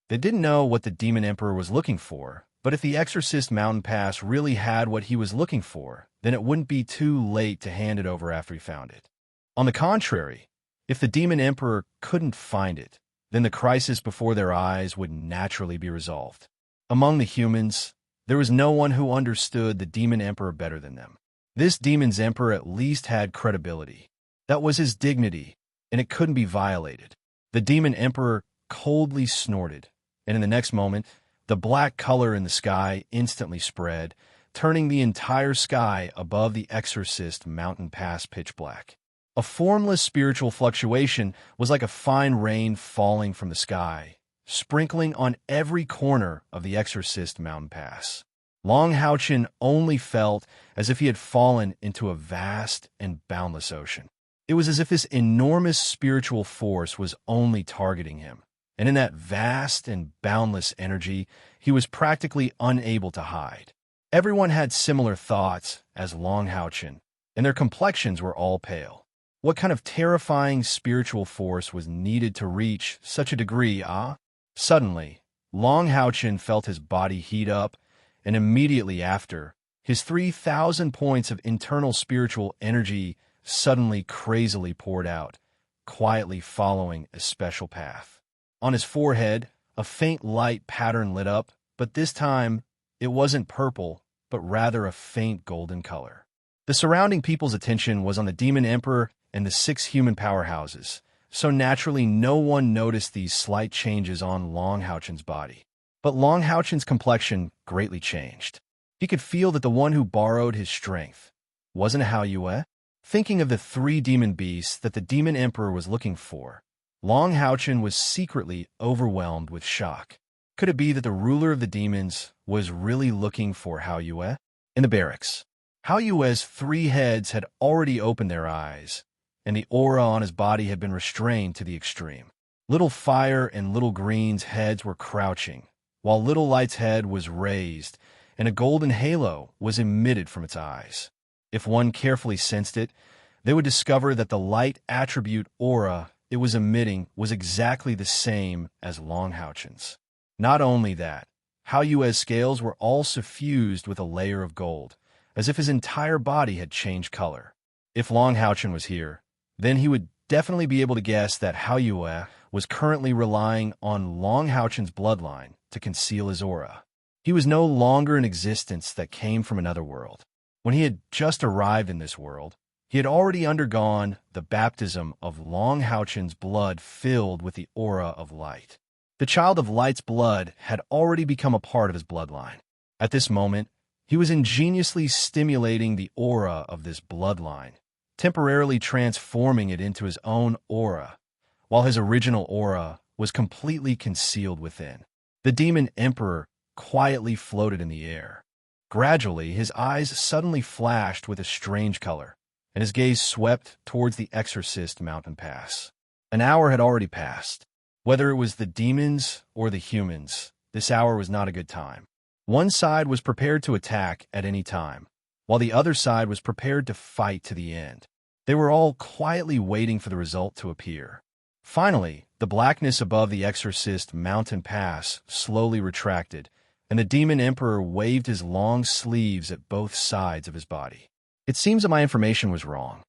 They didn't know what the demon emperor was looking for, but if the exorcist mountain pass really had what he was looking for, then it wouldn't be too late to hand it over after he found it. On the contrary, if the demon emperor couldn't find it, then the crisis before their eyes would naturally be resolved. Among the humans, there was no one who understood the demon emperor better than them. This demon's emperor at least had credibility. That was his dignity, and it couldn't be violated. The demon emperor coldly snorted, and in the next moment, the black color in the sky instantly spread, turning the entire sky above the exorcist mountain pass pitch black. A formless spiritual fluctuation was like a fine rain falling from the sky, sprinkling on every corner of the exorcist mountain pass. Long Houchin only felt as if he had fallen into a vast and boundless ocean. It was as if this enormous spiritual force was only targeting him, and in that vast and boundless energy, he was practically unable to hide. Everyone had similar thoughts as Long Houchin, and their complexions were all pale. What kind of terrifying spiritual force was needed to reach such a degree, ah? Suddenly, Long Houchin felt his body heat up, and immediately after, his 3,000 points of internal spiritual energy suddenly crazily poured out, quietly following a special path. On his forehead, a faint light pattern lit up, but this time, it wasn't purple, but rather a faint golden color. The surrounding people's attention was on the demon emperor and the 6 human powerhouses, so naturally no one noticed these slight changes on Long Houchin's body. But Long Houchin's complexion greatly changed. He could feel that the one who borrowed his strength wasn't a Hao Yue. Thinking of the 3 demon beasts that the demon emperor was looking for, Long Houchin was secretly overwhelmed with shock. Could it be that the ruler of the demons was really looking for Hao Yue? In the barracks, Hao Yue's 3 heads had already opened their eyes, and the aura on his body had been restrained to the extreme. Little Fire and Little Green's heads were crouching, while Little Light's head was raised, and a golden halo was emitted from its eyes. If one carefully sensed it, they would discover that the light attribute aura it was emitting was exactly the same as Long Houchin's. Not only that, Hao Yue's scales were all suffused with a layer of gold, as if his entire body had changed color. If Long Houchin was here, then he would definitely be able to guess that Hao Yue was currently relying on Long Houchin's bloodline to conceal his aura. He was no longer an existence that came from another world. When he had just arrived in this world, he had already undergone the baptism of Long Houchin's blood filled with the aura of light. The child of light's blood had already become a part of his bloodline. At this moment, he was ingeniously stimulating the aura of this bloodline, temporarily transforming it into his own aura, while his original aura was completely concealed within. The demon emperor quietly floated in the air. Gradually, his eyes suddenly flashed with a strange color, and his gaze swept towards the exorcist mountain pass. An hour had already passed. Whether it was the demons or the humans, this hour was not a good time. One side was prepared to attack at any time, while the other side was prepared to fight to the end. They were all quietly waiting for the result to appear. Finally, the blackness above the exorcist mountain pass slowly retracted, and the demon emperor waved his long sleeves at both sides of his body. It seems that my information was wrong.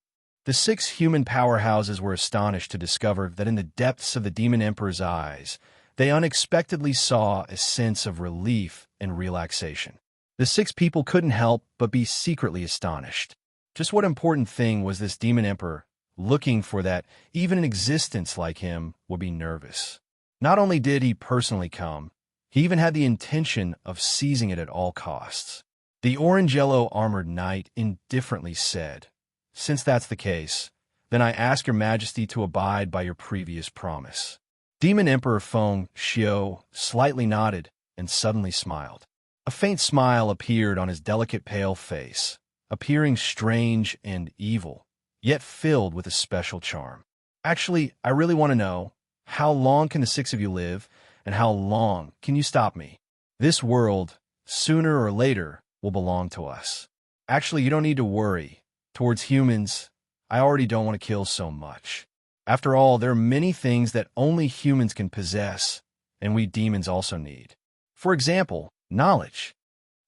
The 6 human powerhouses were astonished to discover that in the depths of the Demon Emperor's eyes, they unexpectedly saw a sense of relief and relaxation. The 6 people couldn't help but be secretly astonished. Just what important thing was this Demon Emperor looking for that even an existence like him would be nervous? Not only did he personally come, he even had the intention of seizing it at all costs. The orange-yellow armored knight indifferently said, "Since that's the case, then I ask your majesty to abide by your previous promise." Demon Emperor Feng Xiao slightly nodded and suddenly smiled. A faint smile appeared on his delicate pale face, appearing strange and evil, yet filled with a special charm. "Actually, I really want to know, how long can the 6 of you live, and how long can you stop me? This world, sooner or later, will belong to us. Actually, you don't need to worry. Towards humans, I already don't want to kill so much. After all, there are many things that only humans can possess, and we demons also need. For example, knowledge."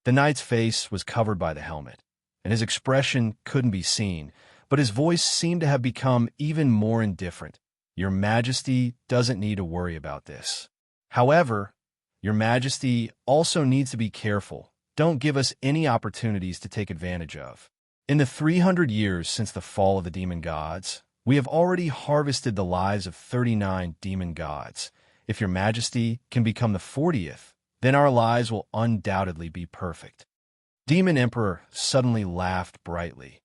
The knight's face was covered by the helmet, and his expression couldn't be seen, but his voice seemed to have become even more indifferent. "Your Majesty doesn't need to worry about this. However, Your Majesty also needs to be careful. Don't give us any opportunities to take advantage of. In the 300 years since the fall of the demon gods, we have already harvested the lives of 39 demon gods. If Your Majesty can become the 40th, then our lives will undoubtedly be perfect." Demon Emperor suddenly laughed brightly.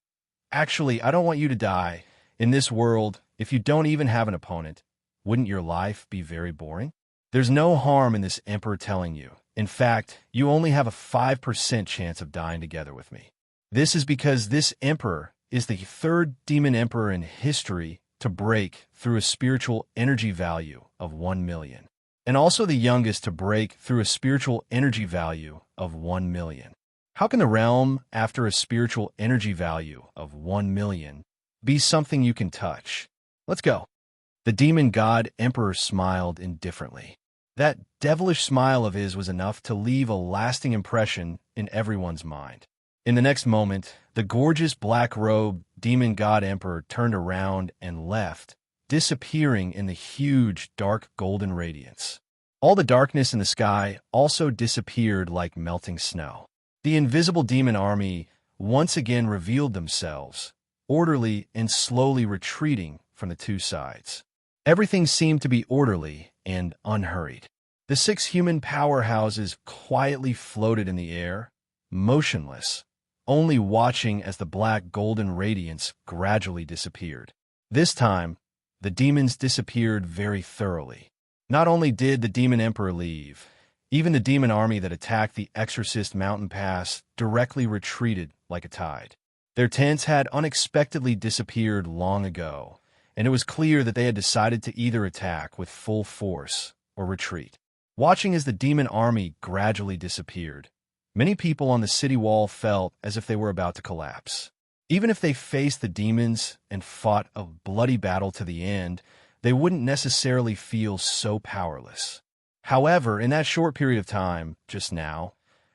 "Actually, I don't want you to die. In this world, if you don't even have an opponent, wouldn't your life be very boring? There's no harm in this Emperor telling you. In fact, you only have a 5% chance of dying together with me. This is because this Emperor is the 3rd Demon Emperor in history to break through a spiritual energy value of 1 million, and also the youngest to break through a spiritual energy value of 1 million. How can the realm, after a spiritual energy value of 1 million, be something you can touch? Let's go." The demon god Emperor smiled indifferently. That devilish smile of his was enough to leave a lasting impression in everyone's mind. In the next moment, the gorgeous black-robed demon god Emperor turned around and left, disappearing in the huge dark golden radiance. All the darkness in the sky also disappeared like melting snow. The invisible demon army once again revealed themselves, orderly and slowly retreating from the 2 sides. Everything seemed to be orderly and unhurried. The 6 human powerhouses quietly floated in the air, motionless, only watching as the black golden radiance gradually disappeared. This time, the demons disappeared very thoroughly. Not only did the Demon Emperor leave, even the demon army that attacked the Exorcist Mountain Pass directly retreated like a tide. Their tents had unexpectedly disappeared long ago, and it was clear that they had decided to either attack with full force or retreat. Watching as the demon army gradually disappeared, many people on the city wall felt as if they were about to collapse. Even if they faced the demons and fought a bloody battle to the end, they wouldn't necessarily feel so powerless. However, in that short period of time, just now,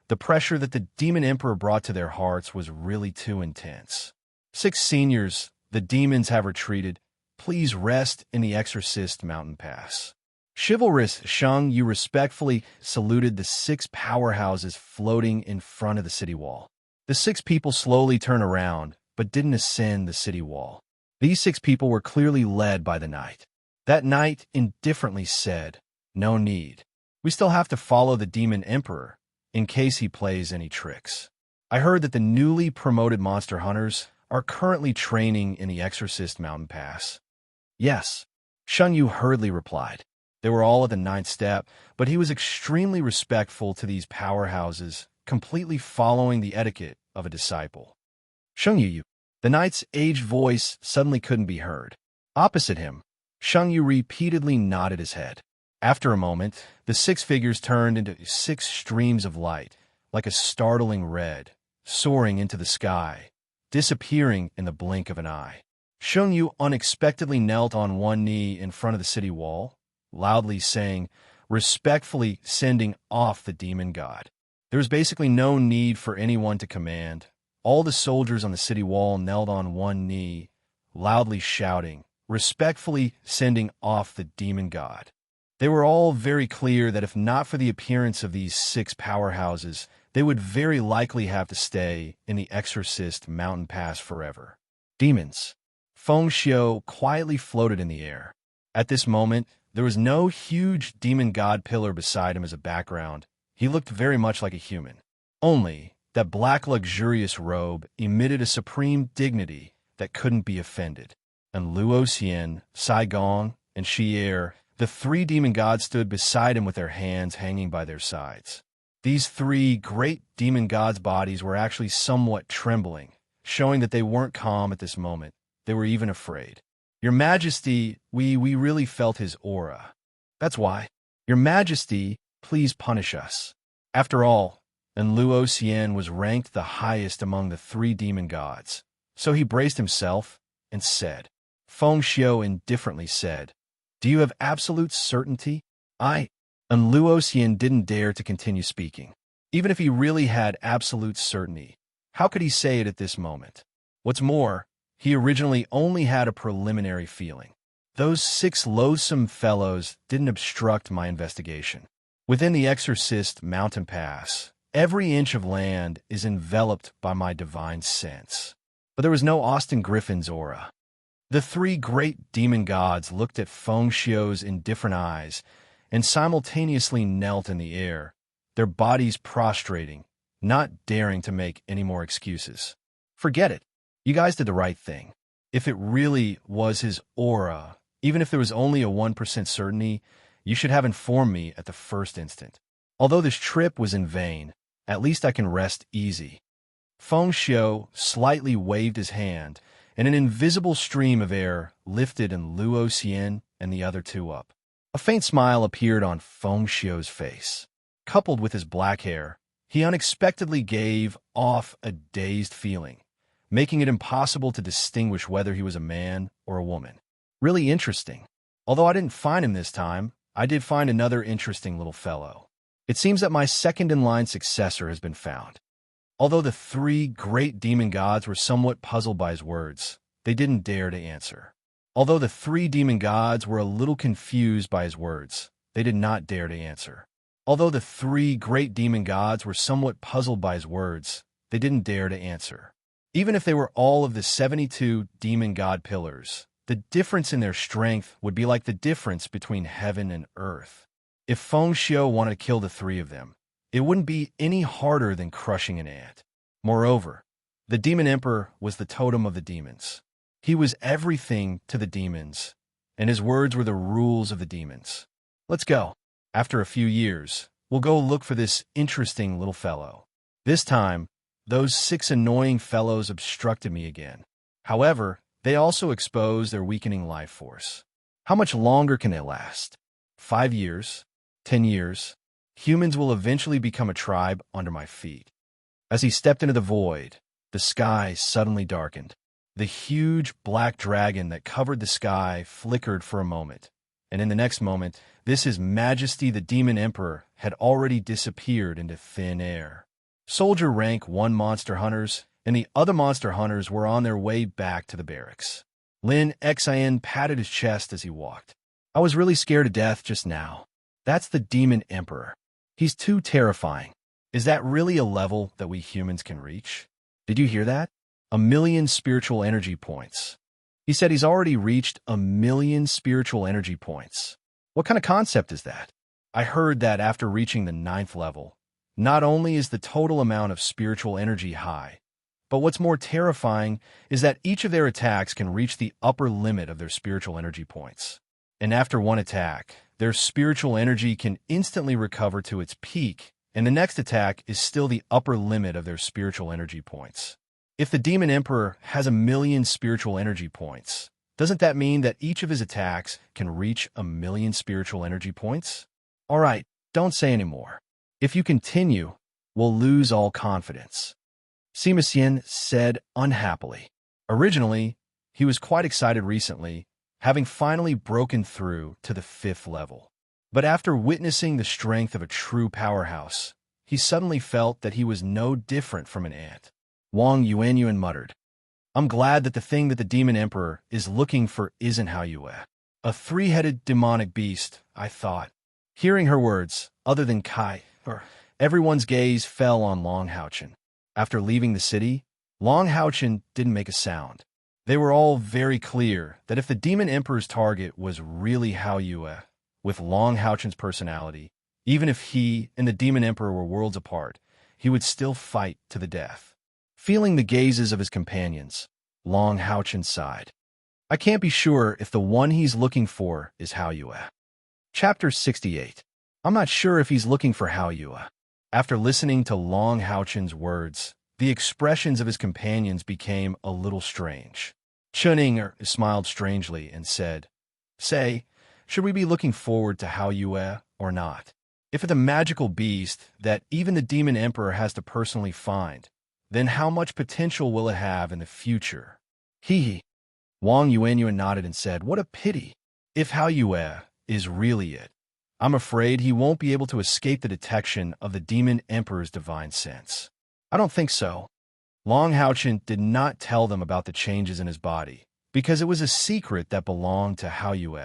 the pressure that the Demon Emperor brought to their hearts was really too intense. 6 seniors, the demons have retreated. Please rest in the Exorcist Mountain Pass. Chivalrous Shang Yu respectfully saluted the 6 powerhouses floating in front of the city wall. The 6 people slowly turned around, but didn't ascend the city wall. These 6 people were clearly led by the knight. That knight indifferently said, "No need. We still have to follow the Demon Emperor, in case he plays any tricks. I heard that the newly promoted monster hunters are currently training in the Exorcist Mountain Pass." "Yes," Shang Yu hurriedly replied. They were all at the 9th step, but he was extremely respectful to these powerhouses, completely following the etiquette of a disciple. "Shang Yu." The knight's aged voice suddenly couldn't be heard. Opposite him, Shang Yu repeatedly nodded his head. After a moment, the 6 figures turned into 6 streams of light, like a startling red, soaring into the sky, disappearing in the blink of an eye. Shang Yu unexpectedly knelt on one knee in front of the city wall, loudly saying, respectfully sending off the demon god. There was basically no need for anyone to command. All the soldiers on the city wall knelt on one knee, loudly shouting, respectfully sending off the demon god. They were all very clear that if not for the appearance of these 6 powerhouses, they would very likely have to stay in the Exorcist mountain pass forever. Demons. Feng Xiu quietly floated in the air. At this moment, there was no huge demon god pillar beside him as a background. He looked very much like a human. Only that black luxurious robe emitted a supreme dignity that couldn't be offended. And Luo Xian, Saigon, and Xier, the 3 demon gods, stood beside him with their hands hanging by their sides. These 3 great demon gods' bodies were actually somewhat trembling, showing that they weren't calm at this moment. They were even afraid. Your Majesty, we really felt his aura. That's why. Your Majesty, please punish us. After all, and Luo Xian was ranked the highest among the 3 demon gods. So he braced himself and said. Feng Xiu indifferently said, "Do you have absolute certainty?" And Luo Xian didn't dare to continue speaking. Even if he really had absolute certainty, how could he say it at this moment? What's more, he originally only had a preliminary feeling. Those 6 loathsome fellows didn't obstruct my investigation. Within the Exorcist mountain pass, every inch of land is enveloped by my divine sense. But there was no Austin Griffin's aura. The 3 great demon gods looked at Feng Xiu's indifferent eyes and simultaneously knelt in the air, their bodies prostrating, not daring to make any more excuses. Forget it. You guys did the right thing. If it really was his aura, even if there was only a 1% certainty, you should have informed me at the first instant. Although this trip was in vain, at least I can rest easy. Feng Xiu slightly waved his hand, and an invisible stream of air lifted in Luo Xian and the other 2 up. A faint smile appeared on Feng Xiu's face. Coupled with his black hair, he unexpectedly gave off a dazed feeling, making it impossible to distinguish whether he was a man or a woman. Really interesting. Although I didn't find him this time, I did find another interesting little fellow. It seems that my second-in-line successor has been found. Although the 3 great demon gods were somewhat puzzled by his words, they didn't dare to answer. Although the 3 demon gods were a little confused by his words, they did not dare to answer. Although the 3 great demon gods were somewhat puzzled by his words, they didn't dare to answer. Even if they were all of the 72 demon god pillars, the difference in their strength would be like the difference between heaven and earth. If Feng Xiu wanted to kill the 3 of them, it wouldn't be any harder than crushing an ant. Moreover, the Demon Emperor was the totem of the demons. He was everything to the demons, and his words were the rules of the demons. Let's go. After a few years, we'll go look for this interesting little fellow. This time, those 6 annoying fellows obstructed me again. However, they also exposed their weakening life force. How much longer can they last? 5 years? 10 years? Humans will eventually become a tribe under my feet. As he stepped into the void, the sky suddenly darkened. The huge black dragon that covered the sky flickered for a moment, and in the next moment, His Majesty the Demon Emperor had already disappeared into thin air. Soldier rank 1 monster hunters and the other monster hunters were on their way back to the barracks. Lin Xian patted his chest as he walked. I was really scared to death just now. That's the Demon Emperor. He's too terrifying. Is that really a level that we humans can reach? Did you hear that? 1,000,000 spiritual energy points. He said he's already reached 1,000,000 spiritual energy points. What kind of concept is that? I heard that after reaching the 9th level, not only is the total amount of spiritual energy high, but what's more terrifying is that each of their attacks can reach the upper limit of their spiritual energy points. And after one attack, their spiritual energy can instantly recover to its peak, and the next attack is still the upper limit of their spiritual energy points. If the Demon Emperor has 1,000,000 spiritual energy points, doesn't that mean that each of his attacks can reach 1,000,000 spiritual energy points? All right, don't say any more. If you continue, we'll lose all confidence. Sima Xian said unhappily. Originally, he was quite excited recently, having finally broken through to the 5th level. But after witnessing the strength of a true powerhouse, he suddenly felt that he was no different from an ant. Wang Yuanyuan muttered, I'm glad that the thing that the Demon Emperor is looking for isn't Hao Yue. A three-headed demonic beast, I thought. Hearing her words, other than everyone's gaze fell on Long Haochen. After leaving the city, Long Haochen didn't make a sound. They were all very clear that if the Demon Emperor's target was really Hao Yue, with Long Haochen's personality, even if he and the Demon Emperor were worlds apart, he would still fight to the death. Feeling the gazes of his companions, Long Haochen sighed. I can't be sure if the one he's looking for is Hao Yue. Chapter 68. I'm not sure if he's looking for Hao Yue. After listening to Long Haochen's words, the expressions of his companions became a little strange. Chuning smiled strangely and said, Say, should we be looking forward to Hao Yue or not? If it's a magical beast that even the Demon Emperor has to personally find, then how much potential will it have in the future? Hee. Wang Yuanyuan nodded and said, What a pity. If Hao Yue is really it, I'm afraid he won't be able to escape the detection of the Demon Emperor's divine sense. I don't think so. Long Haochen did not tell them about the changes in his body, because it was a secret that belonged to Hao Yue.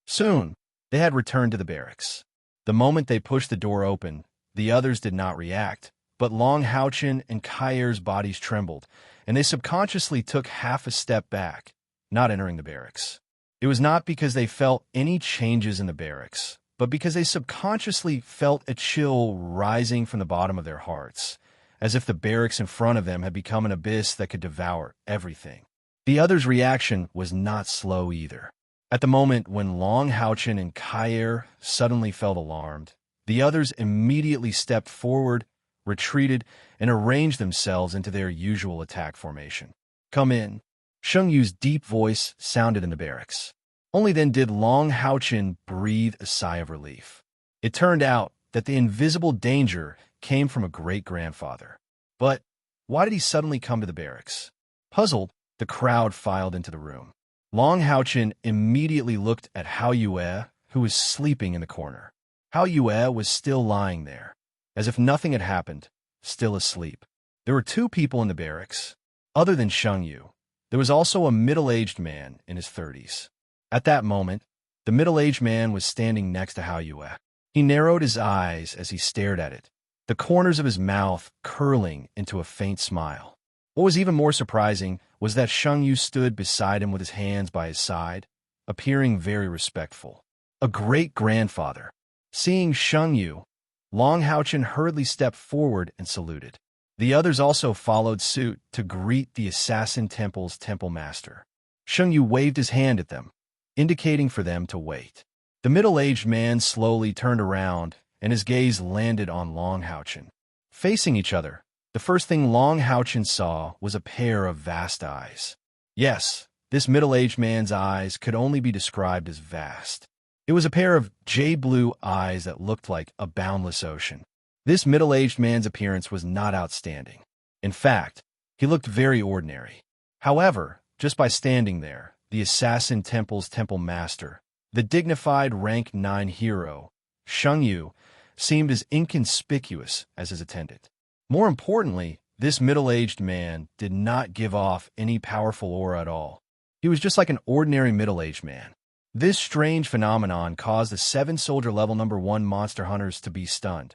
Soon, they had returned to the barracks. The moment they pushed the door open, the others did not react, but Long Haochen and Kaier's bodies trembled, and they subconsciously took half a step back, not entering the barracks. It was not because they felt any changes in the barracks, but because they subconsciously felt a chill rising from the bottom of their hearts, as if the barracks in front of them had become an abyss that could devour everything. The others' reaction was not slow either. At the moment when Long Haochen and Kaier suddenly felt alarmed, the others immediately stepped forward, retreated, and arranged themselves into their usual attack formation. Come in. Sheng Yu's deep voice sounded in the barracks. Only then did Long Haochen breathe a sigh of relief. It turned out that the invisible danger came from a great-grandfather. But why did he suddenly come to the barracks? Puzzled, the crowd filed into the room. Long Haochen immediately looked at Hao Yue, who was sleeping in the corner. Hao Yue was still lying there, as if nothing had happened, still asleep. There were two people in the barracks. Other than Sheng Yu, there was also a middle-aged man in his 30s. At that moment, the middle-aged man was standing next to Hao Yue. He narrowed his eyes as he stared at it, the corners of his mouth curling into a faint smile. What was even more surprising was that Sheng Yu stood beside him with his hands by his side, appearing very respectful. A great-grandfather. Seeing Sheng Yu, Long Haochen hurriedly stepped forward and saluted. The others also followed suit to greet the Assassin Temple's temple master. Sheng Yu waved his hand at them, indicating for them to wait. The middle-aged man slowly turned around, and his gaze landed on Long Haochen. Facing each other, the first thing Long Haochen saw was a pair of vast eyes. Yes, this middle-aged man's eyes could only be described as vast. It was a pair of jade-blue eyes that looked like a boundless ocean. This middle-aged man's appearance was not outstanding. In fact, he looked very ordinary. However, just by standing there, the Assassin Temple's temple master, the dignified rank 9 hero, Sheng Yu, seemed as inconspicuous as his attendant. More importantly, this middle-aged man did not give off any powerful aura at all. He was just like an ordinary middle-aged man. This strange phenomenon caused the 7-soldier level number 1 monster hunters to be stunned,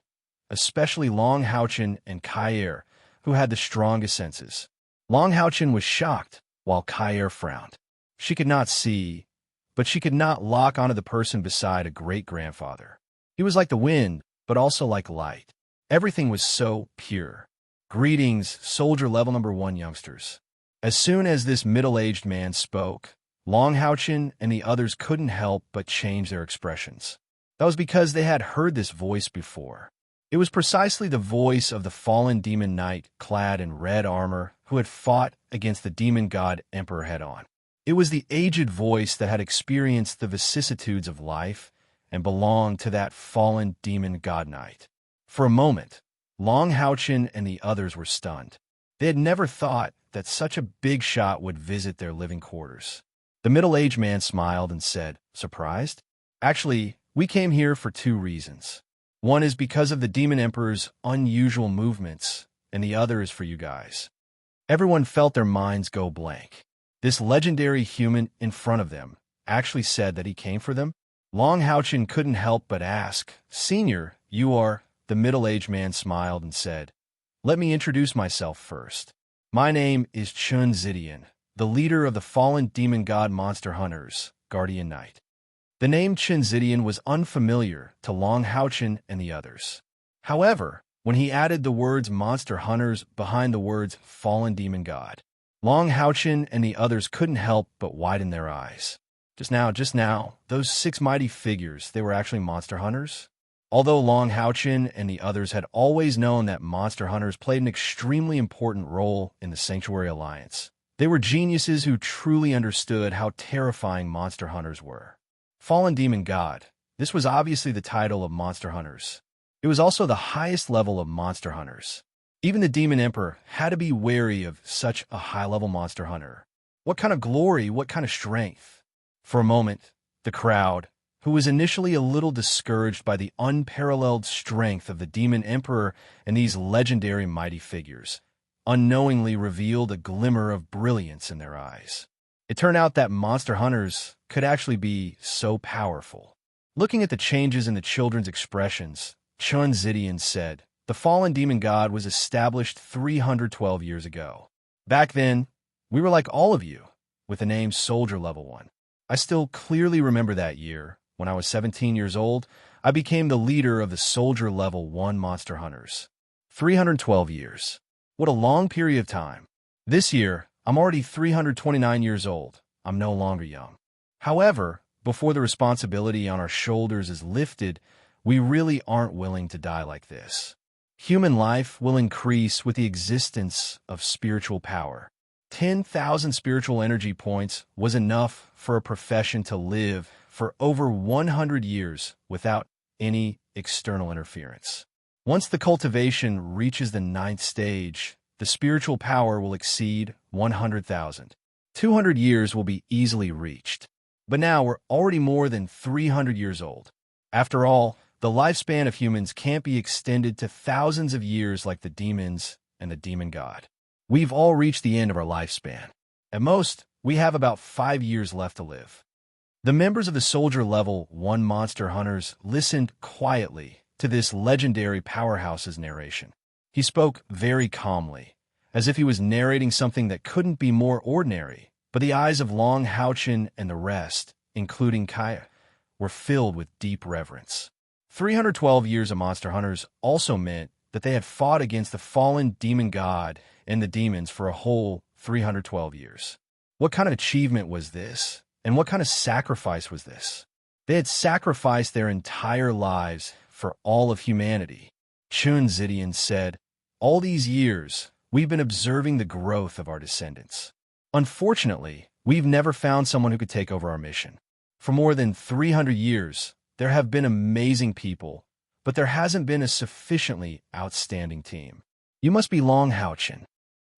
especially Long Haochen and Kaier, who had the strongest senses. Long Haochen was shocked, while Kaier frowned. She could not see, but she could not lock onto the person beside a great-grandfather. He was like the wind, but also like light. Everything was so pure. Greetings, soldier level number 1 youngsters. As soon as this middle-aged man spoke, Long Haochen and the others couldn't help but change their expressions. That was because they had heard this voice before. It was precisely the voice of the fallen demon knight clad in red armor who had fought against the demon god Emperor head-on. It was the aged voice that had experienced the vicissitudes of life and belonged to that fallen demon god knight. For a moment, Long Haochen and the others were stunned. They had never thought that such a big shot would visit their living quarters. The middle-aged man smiled and said, Surprised? Actually, we came here for 2 reasons. One is because of the Demon Emperor's unusual movements, and the other is for you guys. Everyone felt their minds go blank. This legendary human in front of them actually said that he came for them? Long Houchin couldn't help but ask, "Senior, you are—" The middle-aged man smiled and said, "Let me introduce myself first. My name is Chun Zidian, the leader of the fallen demon god monster hunters, Guardian Knight." The name Chun Zidian was unfamiliar to Long Houchin and the others. However, when he added the words monster hunters behind the words fallen demon god, Long Houchin and the others couldn't help but widen their eyes. Just now, those six mighty figures, they were actually monster hunters? Although Long Houchin and the others had always known that monster hunters played an extremely important role in the Sanctuary Alliance, they were geniuses who truly understood how terrifying monster hunters were. Fallen Demon God. This was obviously the title of monster hunters. It was also the highest level of monster hunters. Even the Demon Emperor had to be wary of such a high-level monster hunter. What kind of glory, what kind of strength? For a moment, the crowd, who was initially a little discouraged by the unparalleled strength of the Demon Emperor and these legendary mighty figures, unknowingly revealed a glimmer of brilliance in their eyes. It turned out that monster hunters could actually be so powerful. Looking at the changes in the children's expressions, Chun Zidian said, "The fallen demon god was established 312 years ago. Back then, we were like all of you, with the name Soldier Level 1. I still clearly remember that year. When I was 17 years old, I became the leader of the Soldier Level 1 Monster Hunters. 312 years. What a long period of time. This year, I'm already 329 years old. I'm no longer young. However, before the responsibility on our shoulders is lifted, we really aren't willing to die like this. Human life will increase with the existence of spiritual power. 10,000 spiritual energy points was enough for a profession to live for over 100 years without any external interference. Once the cultivation reaches the 9th stage, the spiritual power will exceed 100,000. 200 years will be easily reached. But now we're already more than 300 years old. After all, the lifespan of humans can't be extended to thousands of years like the demons and the demon god. We've all reached the end of our lifespan. At most, we have about 5 years left to live." The members of the Soldier Level 1 Monster Hunters listened quietly to this legendary powerhouse's narration. He spoke very calmly, as if he was narrating something that couldn't be more ordinary, but the eyes of Long Houchin and the rest, including Kaya, were filled with deep reverence. 312 years of Monster Hunters also meant that they had fought against the fallen demon god and the demons for a whole 312 years. What kind of achievement was this? And what kind of sacrifice was this? They had sacrificed their entire lives for all of humanity. Chun Zidian said, "All these years, we've been observing the growth of our descendants. Unfortunately, we've never found someone who could take over our mission. For more than 300 years, there have been amazing people, but there hasn't been a sufficiently outstanding team. You must be Long Houchin."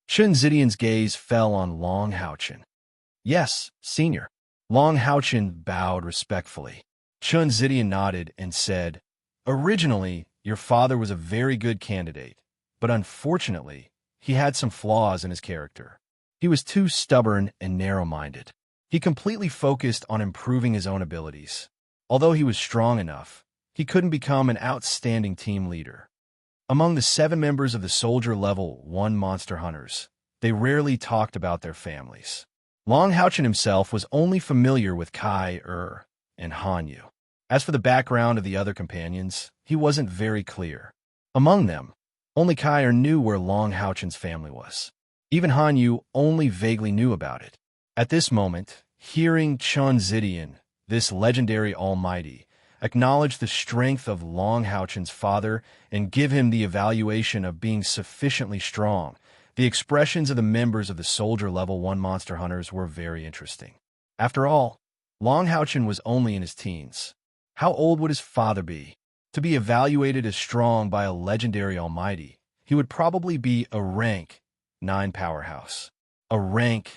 Chun Zidian's gaze fell on Long Houchin. "Yes, Senior." Long Houchin bowed respectfully. Chun Zidian nodded and said, "Originally, your father was a very good candidate, but unfortunately, he had some flaws in his character. He was too stubborn and narrow-minded. He completely focused on improving his own abilities. Although he was strong enough, he couldn't become an outstanding team leader." Among the 7 members of the Soldier Level 1 Monster Hunters, they rarely talked about their families. Long Houchin himself was only familiar with Kai, and Hanyu. As for the background of the other companions, he wasn't very clear. Among them, only Kai knew where Long Houchin's family was. Even Hanyu only vaguely knew about it. At this moment, hearing Chun Zidian, this legendary almighty, acknowledge the strength of Long Houchin's father and give him the evaluation of being sufficiently strong, the expressions of the members of the Soldier Level 1 Monster Hunters were very interesting. After all, Long Houchin was only in his teens. How old would his father be? To be evaluated as strong by a legendary almighty, he would probably be a rank 9 powerhouse. A rank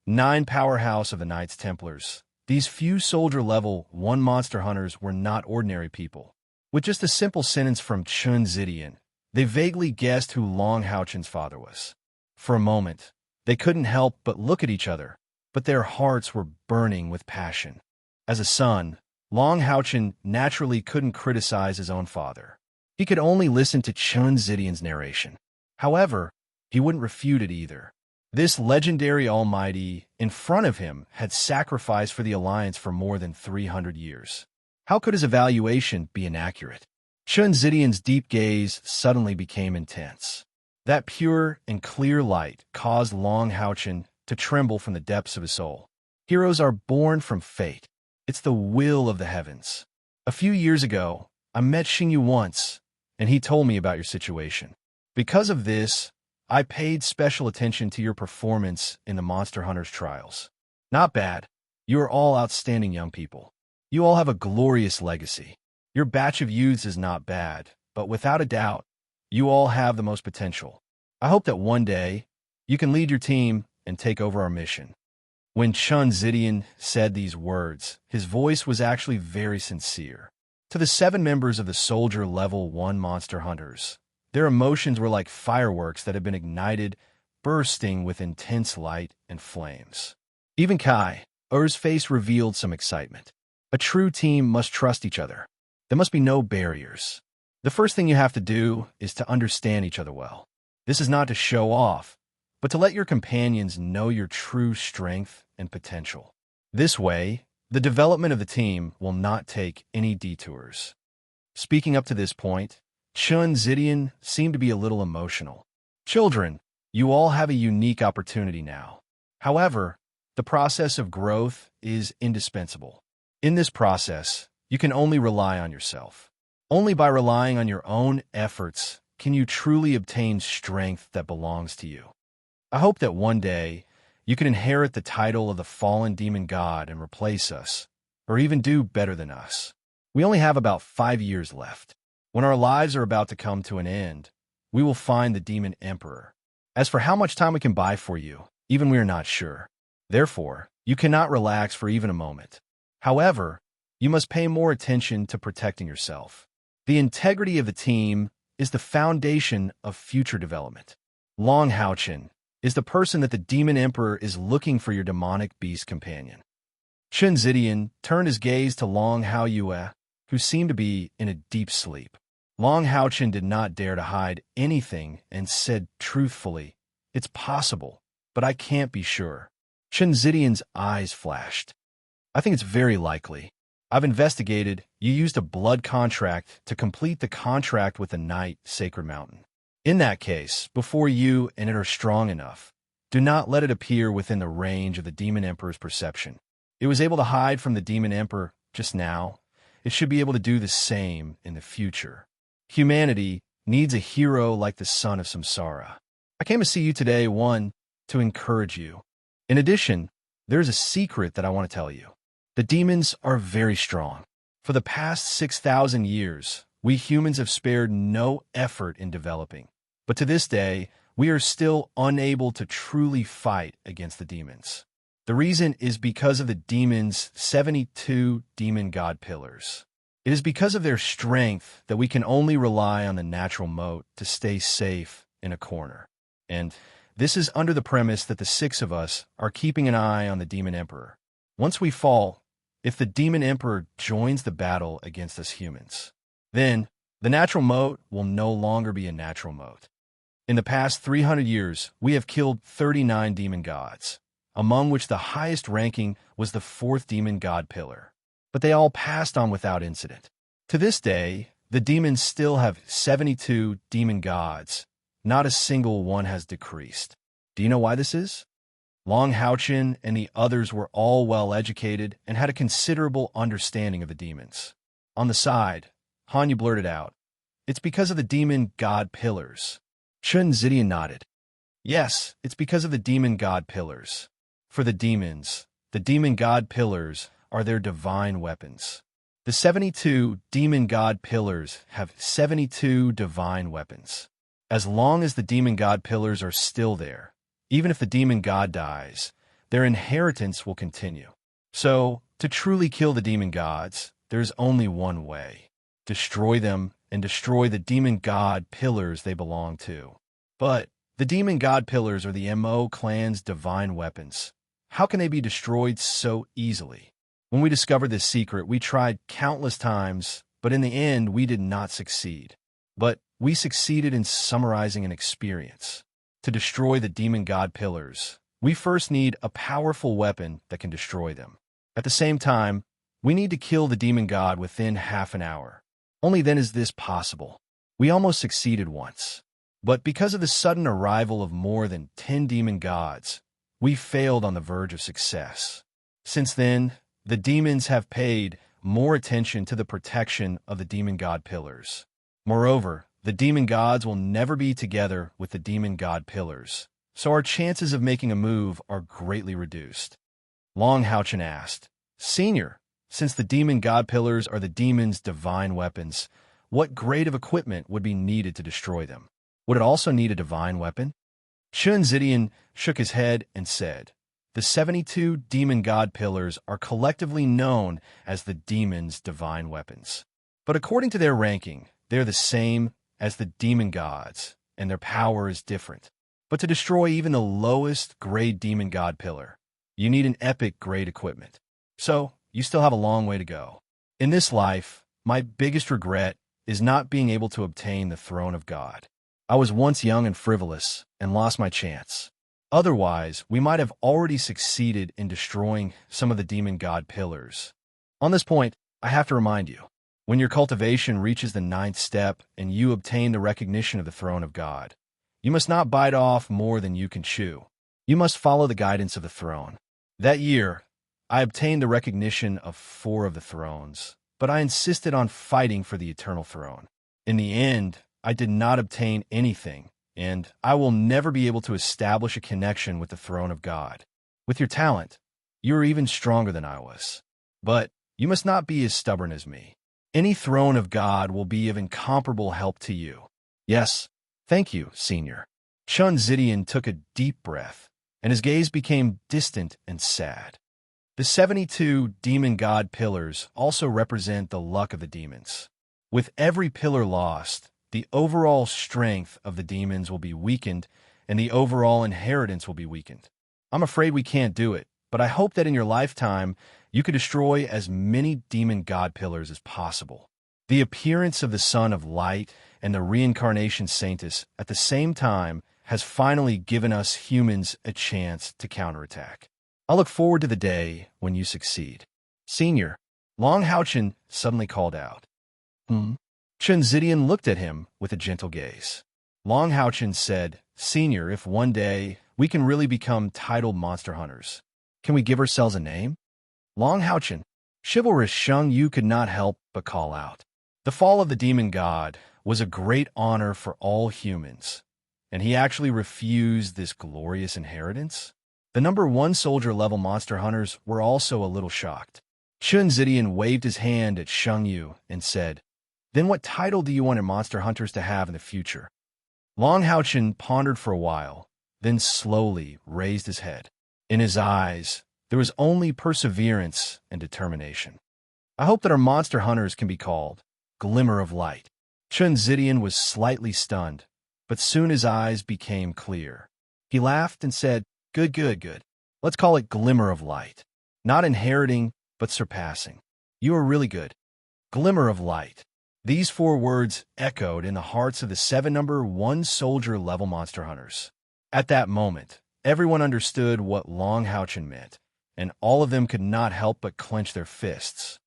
9 powerhouse of the Knights Templars. These few Soldier Level 1 Monster Hunters were not ordinary people. With just a simple sentence from Chun Zidian, they vaguely guessed who Long Houchin's father was. For a moment, They couldn't help but look at each other, but their hearts were burning with passion. As a son, Long Houchin naturally couldn't criticize his own father. He could only listen to Chun Zidian's narration. However, he wouldn't refute it either. This legendary almighty in front of him had sacrificed for the Alliance for more than 300 years. How could his evaluation be inaccurate? Chun Zidian's deep gaze suddenly became intense. That pure and clear light caused Long Houchin to tremble from the depths of his soul. Heroes are born from fate. It's the will of the heavens. A few years ago, I met Xingyu once, and he told me about your situation. Because of this, I paid special attention to your performance in the Monster Hunters trials. Not bad. You are all outstanding young people. You all have a glorious legacy. Your batch of youths is not bad, but without a doubt, you all have the most potential. I hope that one day, you can lead your team and take over our mission. When Chun Zidian said these words, his voice was actually very sincere. To the 7 members of the Soldier Level 1 Monster Hunters, their emotions were like fireworks that had been ignited, bursting with intense light and flames. Even Kai, Er's face revealed some excitement. A true team must trust each other. There must be no barriers. The first thing you have to do is to understand each other well. This is not to show off, but to let your companions know your true strength and potential. This way, the development of the team will not take any detours. Speaking up to this point, Chun Zidian seemed to be a little emotional. Children, you all have a unique opportunity now. However, the process of growth is indispensable. In this process, you can only rely on yourself. Only by relying on your own efforts can you truly obtain strength that belongs to you. I hope that one day, you can inherit the title of the fallen demon god and replace us, or even do better than us. We only have about 5 years left. When our lives are about to come to an end, we will find the demon emperor. As for how much time we can buy for you, even we are not sure. Therefore, you cannot relax for even a moment. However, you must pay more attention to protecting yourself. The integrity of the team is the foundation of future development. Long Houchin is the person that the demon emperor is looking for your demonic beast companion. Chun Zidian turned his gaze to Long Haoyue, who seemed to be in a deep sleep. Long Houchin did not dare to hide anything and said truthfully, "It's possible, but I can't be sure." Chun Zidian's eyes flashed. "I think it's very likely. I've investigated. You used a blood contract to complete the contract with the Knight Sacred Mountain. In that case, before you and it are strong enough, do not let it appear within the range of the Demon Emperor's perception. It was able to hide from the Demon Emperor just now. It should be able to do the same in the future. Humanity needs a hero like the son of Samsara. I came to see you today, one, to encourage you. In addition, there's a secret that I want to tell you. The demons are very strong. For the past 6,000 years, we humans have spared no effort in developing. But to this day, we are still unable to truly fight against the demons. The reason is because of the demons' 72 demon god pillars. It is because of their strength that we can only rely on the natural moat to stay safe in a corner. And this is under the premise that the 6 of us are keeping an eye on the Demon Emperor. Once we fall, if the Demon Emperor joins the battle against us humans, then the natural moat will no longer be a natural moat. In the past 300 years, we have killed 39 demon gods, among which the highest ranking was the 4th demon god pillar. But they all passed on without incident. To this day, the demons still have 72 demon gods. Not a single one has decreased. Do you know why this is? Long Houchin and the others were all well-educated and had a considerable understanding of the demons. On the side, Hanyu blurted out, "It's because of the demon god pillars." Chun Zidian nodded. "Yes, it's because of the demon god pillars. For the demons, the demon god pillars are their divine weapons. The 72 demon god pillars have 72 divine weapons. As long as the demon god pillars are still there, even if the demon god dies, their inheritance will continue. So, to truly kill the demon gods, there's only one way. Destroy them and destroy the demon god pillars they belong to. But The demon god pillars are the Mo clan's divine weapons. How can they be destroyed so easily? When we discovered this secret, we tried countless times, but in the end, we did not succeed. But we succeeded in summarizing an experience. To destroy the demon god pillars, we first need a powerful weapon that can destroy them. At the same time, we need to kill the demon god within half an hour. Only then is this possible. We almost succeeded once. But because of the sudden arrival of more than 10 demon gods, we failed on the verge of success. Since then, the demons have paid more attention to the protection of the demon god pillars. Moreover, the demon gods will never be together with the demon god pillars, so our chances of making a move are greatly reduced. Longhouchen asked, Senior, since the demon god pillars are the demon's divine weapons, what grade of equipment would be needed to destroy them? Would it also need a divine weapon? Chun Zidian shook his head and said, The 72 demon god pillars are collectively known as the demon's divine weapons. But according to their ranking, they're the same as the demon gods, and their power is different. But to destroy even the lowest grade demon god pillar, you need an epic grade equipment. So, you still have a long way to go. In this life, my biggest regret is not being able to obtain the throne of God. I was once young and frivolous and lost my chance. Otherwise, we might have already succeeded in destroying some of the demon god pillars. On this point, I have to remind you, when your cultivation reaches the 9th step and you obtain the recognition of the throne of God, you must not bite off more than you can chew. You must follow the guidance of the throne. That year, I obtained the recognition of 4 of the thrones, but I insisted on fighting for the eternal throne. In the end, I did not obtain anything, and I will never be able to establish a connection with the throne of God. With your talent, you are even stronger than I was. But you must not be as stubborn as me. Any throne of God will be of incomparable help to you. Yes, thank you, Senior. Chun Zidian took a deep breath, and his gaze became distant and sad. The 72 demon god pillars also represent the luck of the demons. With every pillar lost, the overall strength of the demons will be weakened, and the overall inheritance will be weakened. I'm afraid we can't do it, but I hope that in your lifetime, you could destroy as many demon god pillars as possible. The appearance of the Son of Light and the reincarnation Saintus at the same time has finally given us humans a chance to counterattack. I look forward to the day when you succeed. Senior, Longhouchen suddenly called out. Chun Zidian looked at him with a gentle gaze. Longhouchen said, Senior, if one day we can really become titled monster hunters, can we give ourselves a name? Longhouchen, chivalrous Sheng Yu could not help but call out. The fall of the demon god was a great honor for all humans, and he actually refused this glorious inheritance? The number 1 soldier level monster hunters were also a little shocked. Chun Zidian waved his hand at Sheng Yu and said, Then what title do you want your monster hunters to have in the future? Longhouchen pondered for a while, then slowly raised his head. In his eyes, there was only perseverance and determination. I hope that our monster hunters can be called Glimmer of Light. Chun Zidian was slightly stunned, but soon his eyes became clear. He laughed and said, Good. Let's call it Glimmer of Light. Not inheriting, but surpassing. You are really good. Glimmer of Light. These 4 words echoed in the hearts of the 7 number 1 soldier level monster hunters. At that moment, everyone understood what Longhouchen meant, and all of them could not help but clench their fists.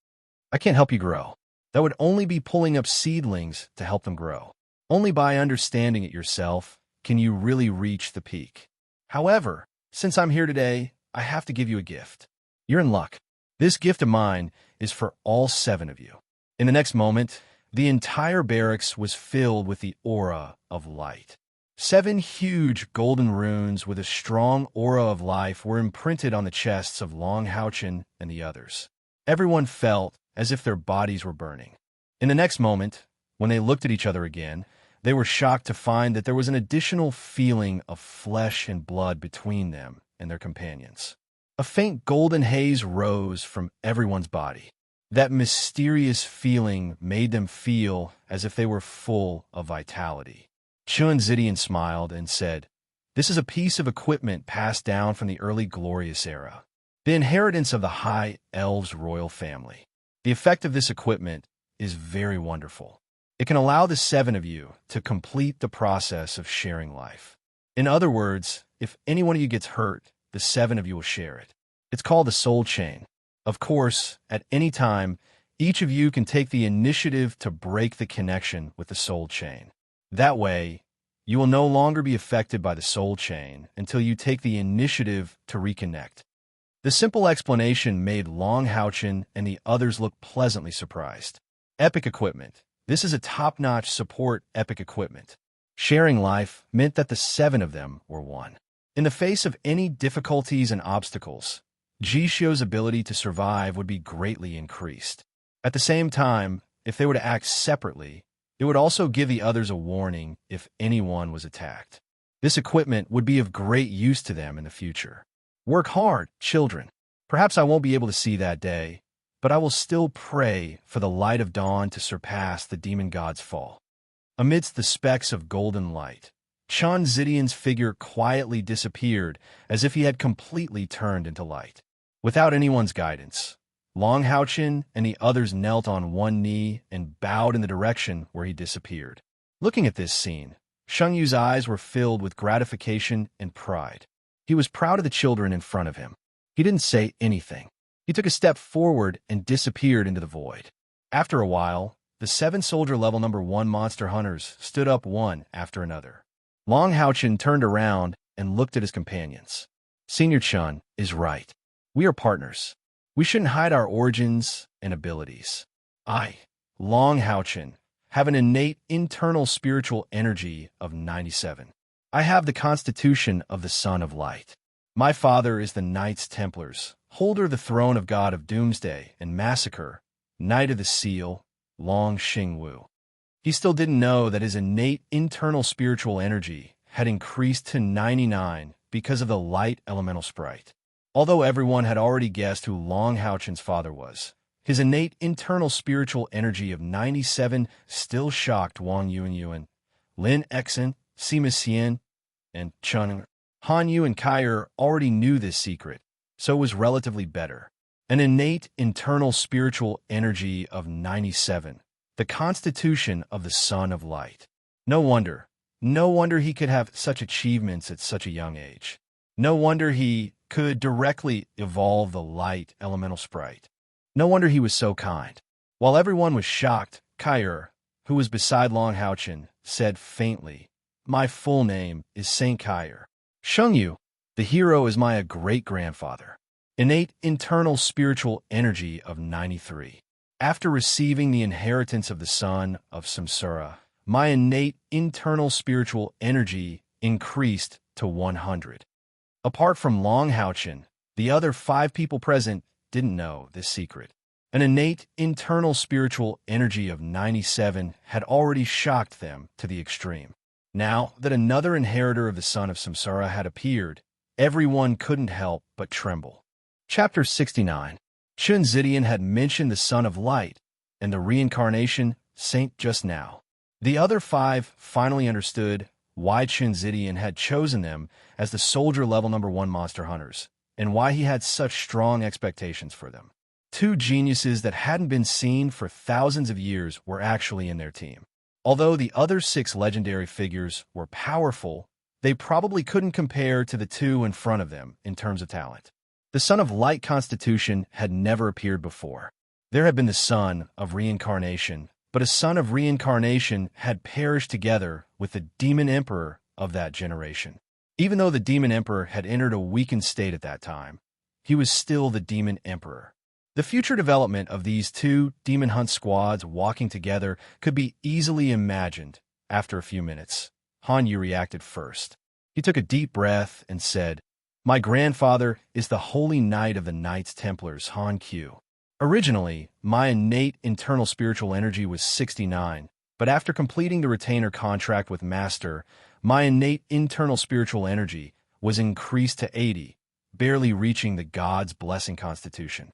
I can't help you grow. That would only be pulling up seedlings to help them grow. Only by understanding it yourself can you really reach the peak. However, since I'm here today, I have to give you a gift. You're in luck. This gift of mine is for all 7 of you. In the next moment, the entire barracks was filled with the aura of light. 7 huge golden runes with a strong aura of life were imprinted on the chests of Longhouchen and the others. Everyone felt as if their bodies were burning. In the next moment, when they looked at each other again, they were shocked to find that there was an additional feeling of flesh and blood between them and their companions. A faint golden haze rose from everyone's body. That mysterious feeling made them feel as if they were full of vitality. Chun Zidian smiled and said, This is a piece of equipment passed down from the early glorious era, the inheritance of the High Elves royal family. The effect of this equipment is very wonderful. It can allow the 7 of you to complete the process of sharing life. In other words, if any one of you gets hurt, the 7 of you will share it. It's called the soul chain. Of course, at any time, each of you can take the initiative to break the connection with the soul chain. That way, you will no longer be affected by the soul chain until you take the initiative to reconnect. The simple explanation made Long Houchin and the others look pleasantly surprised. Epic equipment. This is a top-notch support epic equipment. Sharing life meant that the 7 of them were one. In the face of any difficulties and obstacles, Jishio's ability to survive would be greatly increased. At the same time, if they were to act separately, it would also give the others a warning if anyone was attacked. This equipment would be of great use to them in the future. Work hard, children. Perhaps I won't be able to see that day, but I will still pray for the light of dawn to surpass the demon god's fall. Amidst the specks of golden light, Chun Zidian's figure quietly disappeared as if he had completely turned into light. Without anyone's guidance, Long Houchin and the others knelt on one knee and bowed in the direction where he disappeared. Looking at this scene, Sheng Yu's eyes were filled with gratification and pride. He was proud of the children in front of him. He didn't say anything. He took a step forward and disappeared into the void. After a while, the 7 soldier level number 1 monster hunters stood up one after another. Long Houchin turned around and looked at his companions. Senior Chun is right. We are partners. We shouldn't hide our origins and abilities. I, Long Houchin, have an innate internal spiritual energy of 97. I have the constitution of the Son of Light. My father is the Knights Templars, holder of the throne of God of Doomsday and Massacre, Knight of the Seal, Long Xingwu. He still didn't know that his innate internal spiritual energy had increased to 99 because of the light elemental sprite. Although everyone had already guessed who Long Houchin's father was, his innate internal spiritual energy of 97 still shocked Wang Yuan, Lin Exen, Sima Xian, and Chun. Han Yu and Kaier already knew this secret, so it was relatively better. An innate internal spiritual energy of 97, the constitution of the Son of Light. No wonder he could have such achievements at such a young age. No wonder he could directly evolve the light elemental sprite. No wonder he was so kind. While everyone was shocked, Kaier, who was beside Long Houchin, said faintly, "My full name is Saint Kaier. Sheng Yu, the hero, is my great-grandfather." Innate internal spiritual energy of 93. After receiving the inheritance of the son of Samsara, my innate internal spiritual energy increased to 100. Apart from Long Houchin, the other 5 people present didn't know this secret. An innate internal spiritual energy of 97 had already shocked them to the extreme. Now that another inheritor of the son of Samsara had appeared, everyone couldn't help but tremble. Chapter 69. Chun Zidian had mentioned the Son of Light and the reincarnation saint just now. The other 5 finally understood why Chun Zidian had chosen them as the soldier level number 1 monster hunters, and why he had such strong expectations for them. 2 geniuses that hadn't been seen for thousands of years were actually in their team. Although the other 6 legendary figures were powerful, they probably couldn't compare to the 2 in front of them in terms of talent. The Son of Light constitution had never appeared before. There had been the Son of Reincarnation, but a Son of Reincarnation had perished together with the Demon Emperor of that generation. Even though the Demon Emperor had entered a weakened state at that time, he was still the Demon Emperor. The future development of these 2 demon hunt squads walking together could be easily imagined. After a few minutes, Han Yu reacted first. He took a deep breath and said, "My grandfather is the Holy Knight of the Knights Templars, Han Q. Originally, my innate internal spiritual energy was 69, but after completing the retainer contract with Master, my innate internal spiritual energy was increased to 80, barely reaching the God's blessing constitution."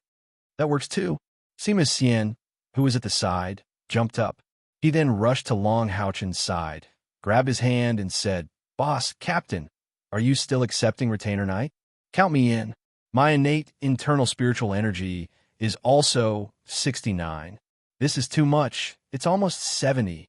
"That works too." Sima Xian, who was at the side, jumped up. He then rushed to Long Houchin's side, grabbed his hand and said, "Boss, Captain, Are you still accepting retainer night? Count me in. My innate internal spiritual energy is also 69. This is too much. It's almost 70.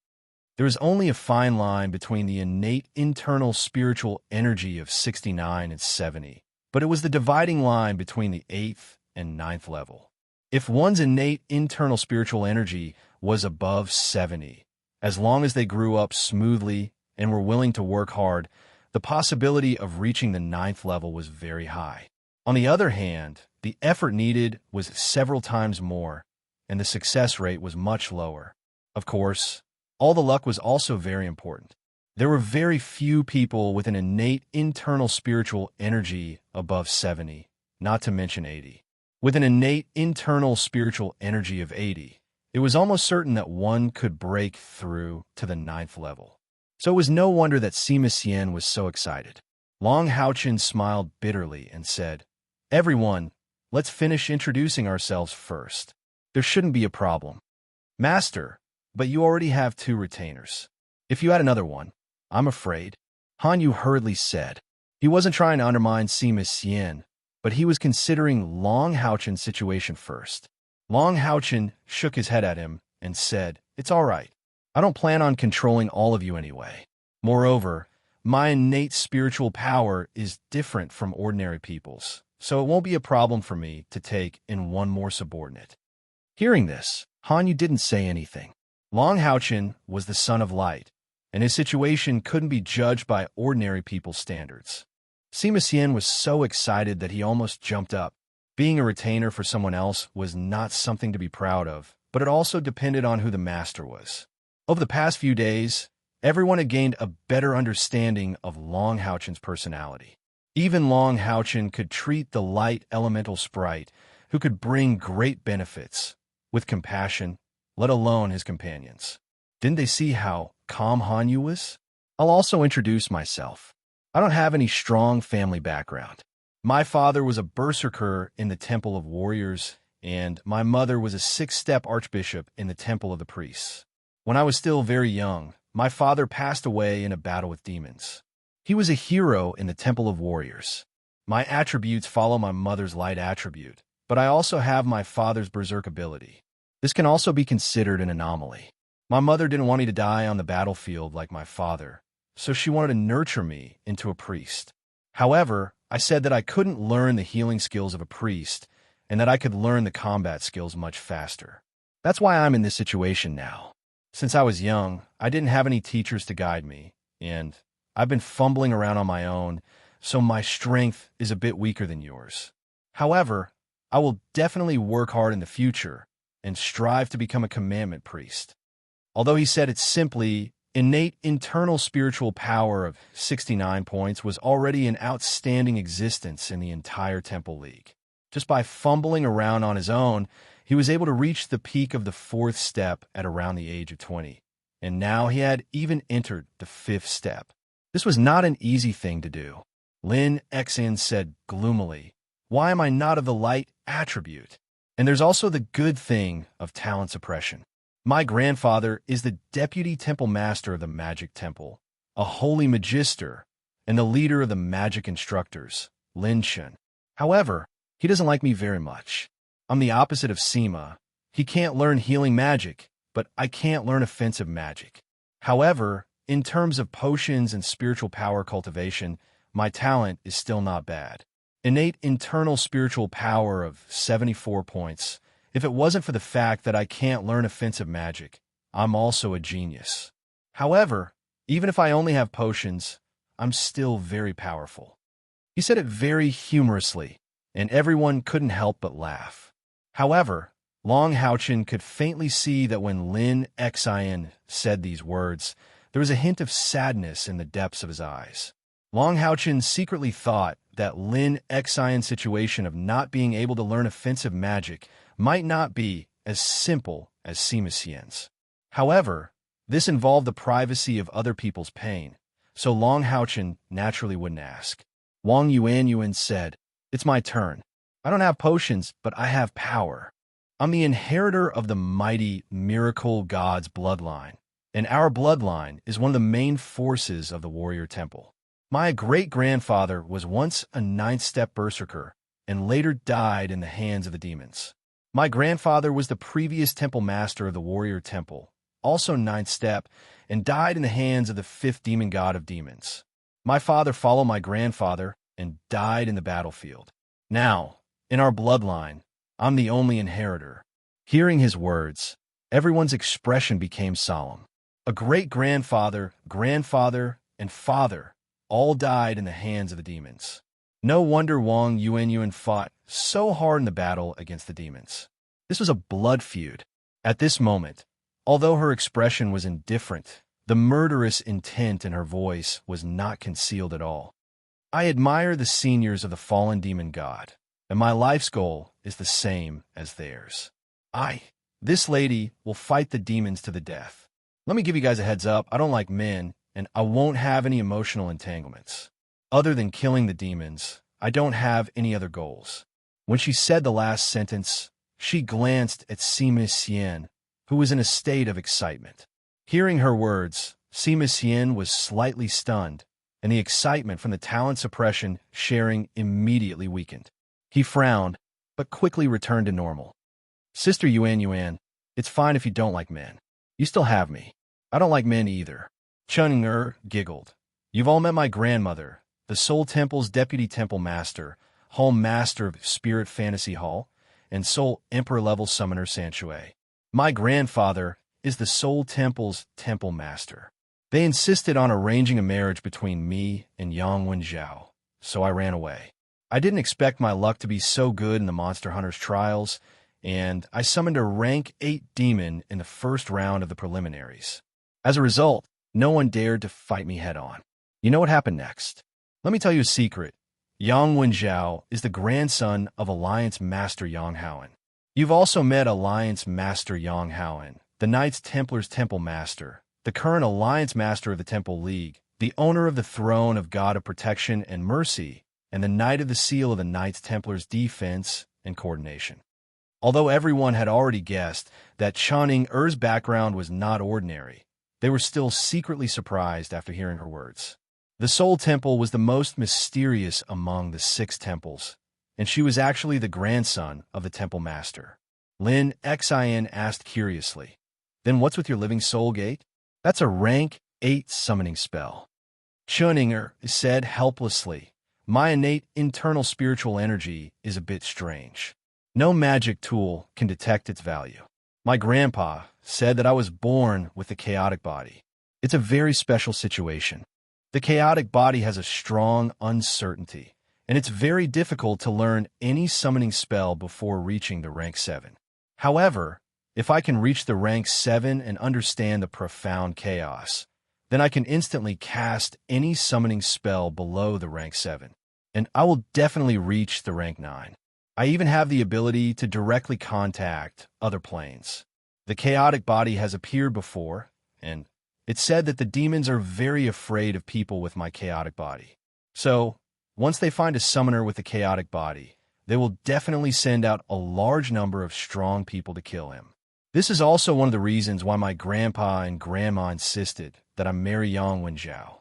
There is only a fine line between the innate internal spiritual energy of 69 and 70, but it was the dividing line between the 8th and ninth level. If one's innate internal spiritual energy was above 70, as long as they grew up smoothly and were willing to work hard, the possibility of reaching the ninth level was very high. On the other hand, the effort needed was several times more, and the success rate was much lower. Of course, all the luck was also very important. There were very few people with an innate internal spiritual energy above 70, not to mention 80. With an innate internal spiritual energy of 80, it was almost certain that one could break through to the ninth level. So it was no wonder that Sima Xian was so excited. Long Haochen smiled bitterly and said, "Everyone, let's finish introducing ourselves first. There shouldn't be a problem. Master, but you already have 2 retainers. If you had another one, I'm afraid," Han Yu hurriedly said. He wasn't trying to undermine Sima Xian, but he was considering Long Haochen's situation first. Long Haochen shook his head at him and said, "It's all right. I don't plan on controlling all of you anyway. Moreover, my innate spiritual power is different from ordinary people's, so it won't be a problem for me to take in one more subordinate." Hearing this, Han Yu didn't say anything. Long Haochen was the son of light, and his situation couldn't be judged by ordinary people's standards. Sima Xian was so excited that he almost jumped up. Being a retainer for someone else was not something to be proud of, but it also depended on who the master was. Over the past few days, everyone had gained a better understanding of Long Haochen's personality. Even Long Haochen could treat the light elemental sprite, who could bring great benefits, with compassion, let alone his companions. Didn't they see how calm Han Yu was? I'll also introduce myself. I don't have any strong family background. My father was a berserker in the Temple of Warriors, and my mother was a 6-step archbishop in the Temple of the Priests. When I was still very young, my father passed away in a battle with demons. He was a hero in the Temple of Warriors. My attributes follow my mother's light attribute, but I also have my father's berserk ability. This can also be considered an anomaly. My mother didn't want me to die on the battlefield like my father, so she wanted to nurture me into a priest. However, I said that I couldn't learn the healing skills of a priest, and that I could learn the combat skills much faster. That's why I'm in this situation now. Since I was young, I didn't have any teachers to guide me, and I've been fumbling around on my own, so my strength is a bit weaker than yours. However, I will definitely work hard in the future and strive to become a commandment priest. Although he said it simply, innate internal spiritual power of 69 points was already an outstanding existence in the entire Temple League. Just by fumbling around on his own, he was able to reach the peak of the 4th step at around the age of 20, and now he had even entered the 5th step. This was not an easy thing to do. Lin Xin said gloomily, "Why am I not of the light attribute?" And there's also the good thing of talent suppression. My grandfather is the deputy temple master of the Magic Temple, a holy magister, and the leader of the magic instructors, Lin Chen. However, he doesn't like me very much. I'm the opposite of Sima. He can't learn healing magic, but I can't learn offensive magic. However, in terms of potions and spiritual power cultivation, my talent is still not bad. Innate internal spiritual power of 74 points. If it wasn't for the fact that I can't learn offensive magic, I'm also a genius. However, even if I only have potions, I'm still very powerful. He said it very humorously, and everyone couldn't help but laugh. However, Long Haochen could faintly see that when Lin Xian said these words, there was a hint of sadness in the depths of his eyes. Long Haochen secretly thought that Lin Xian's situation of not being able to learn offensive magic might not be as simple as Sima Xian's. However, this involved the privacy of other people's pain, so Long Haochen naturally wouldn't ask. Wang Yuanyuan said, "It's my turn. I don't have potions, but I have power. I'm the inheritor of the mighty miracle god's bloodline, and our bloodline is one of the main forces of the warrior temple. My great-grandfather was once a ninth-step berserker and later died in the hands of the demons. My grandfather was the previous temple master of the warrior temple, also ninth step, and died in the hands of the fifth demon god of demons. My father followed my grandfather and died in the battlefield. Now, in our bloodline, I'm the only inheritor. Hearing his words, everyone's expression became solemn. A great-grandfather, grandfather, and father all died in the hands of the demons. No wonder Wang Yuanyuan fought so hard in the battle against the demons. This was a blood feud. At this moment, although her expression was indifferent, the murderous intent in her voice was not concealed at all. I admire the seniors of the fallen demon god, and my life's goal is the same as theirs. This lady, will fight the demons to the death. Let me give you guys a heads up, I don't like men, and I won't have any emotional entanglements. Other than killing the demons, I don't have any other goals. When she said the last sentence, she glanced at Sima Xian, who was in a state of excitement. Hearing her words, Sima Xian was slightly stunned, and the excitement from the talent suppression sharing immediately weakened. He frowned, but quickly returned to normal. Sister Yuan, it's fine if you don't like men. You still have me. I don't like men either. Cheng giggled. You've all met my grandmother, the Soul Temple's deputy temple master, home master of Spirit Fantasy Hall, and Soul Emperor-level summoner Sanshui. My grandfather is the Soul Temple's temple master. They insisted on arranging a marriage between me and Yang Wenjiao, so I ran away. I didn't expect my luck to be so good in the Monster Hunter's trials, and I summoned a rank 8 demon in the first round of the preliminaries. As a result, no one dared to fight me head-on. You know what happened next? Let me tell you a secret. Yang Wenjiao is the grandson of Alliance Master Yang Haoan. You've also met Alliance Master Yang Haoan, the Knights Templar's Temple Master, the current Alliance Master of the Temple League, the owner of the Throne of God of Protection and Mercy, and the Knight of the Seal of the Knights Templar's Defense and Coordination. Although everyone had already guessed that Channing Er's background was not ordinary, they were still secretly surprised after hearing her words. The Soul Temple was the most mysterious among the 6 temples, and she was actually the grandson of the Temple Master. Lin Xin asked curiously, Then what's with your living soul gate? That's a rank 8 summoning spell. Channing said helplessly, My innate internal spiritual energy is a bit strange. No magic tool can detect its value. My grandpa said that I was born with the chaotic body. It's a very special situation. The chaotic body has a strong uncertainty, and it's very difficult to learn any summoning spell before reaching the rank 7. However, if I can reach the rank 7 and understand the profound chaos, then I can instantly cast any summoning spell below the rank 7, and I will definitely reach the rank 9. I even have the ability to directly contact other planes. The chaotic body has appeared before, and it's said that the demons are very afraid of people with my chaotic body. So, once they find a summoner with a chaotic body, they will definitely send out a large number of strong people to kill him. This is also one of the reasons why my grandpa and grandma insisted that I marry Yang Wenjiao.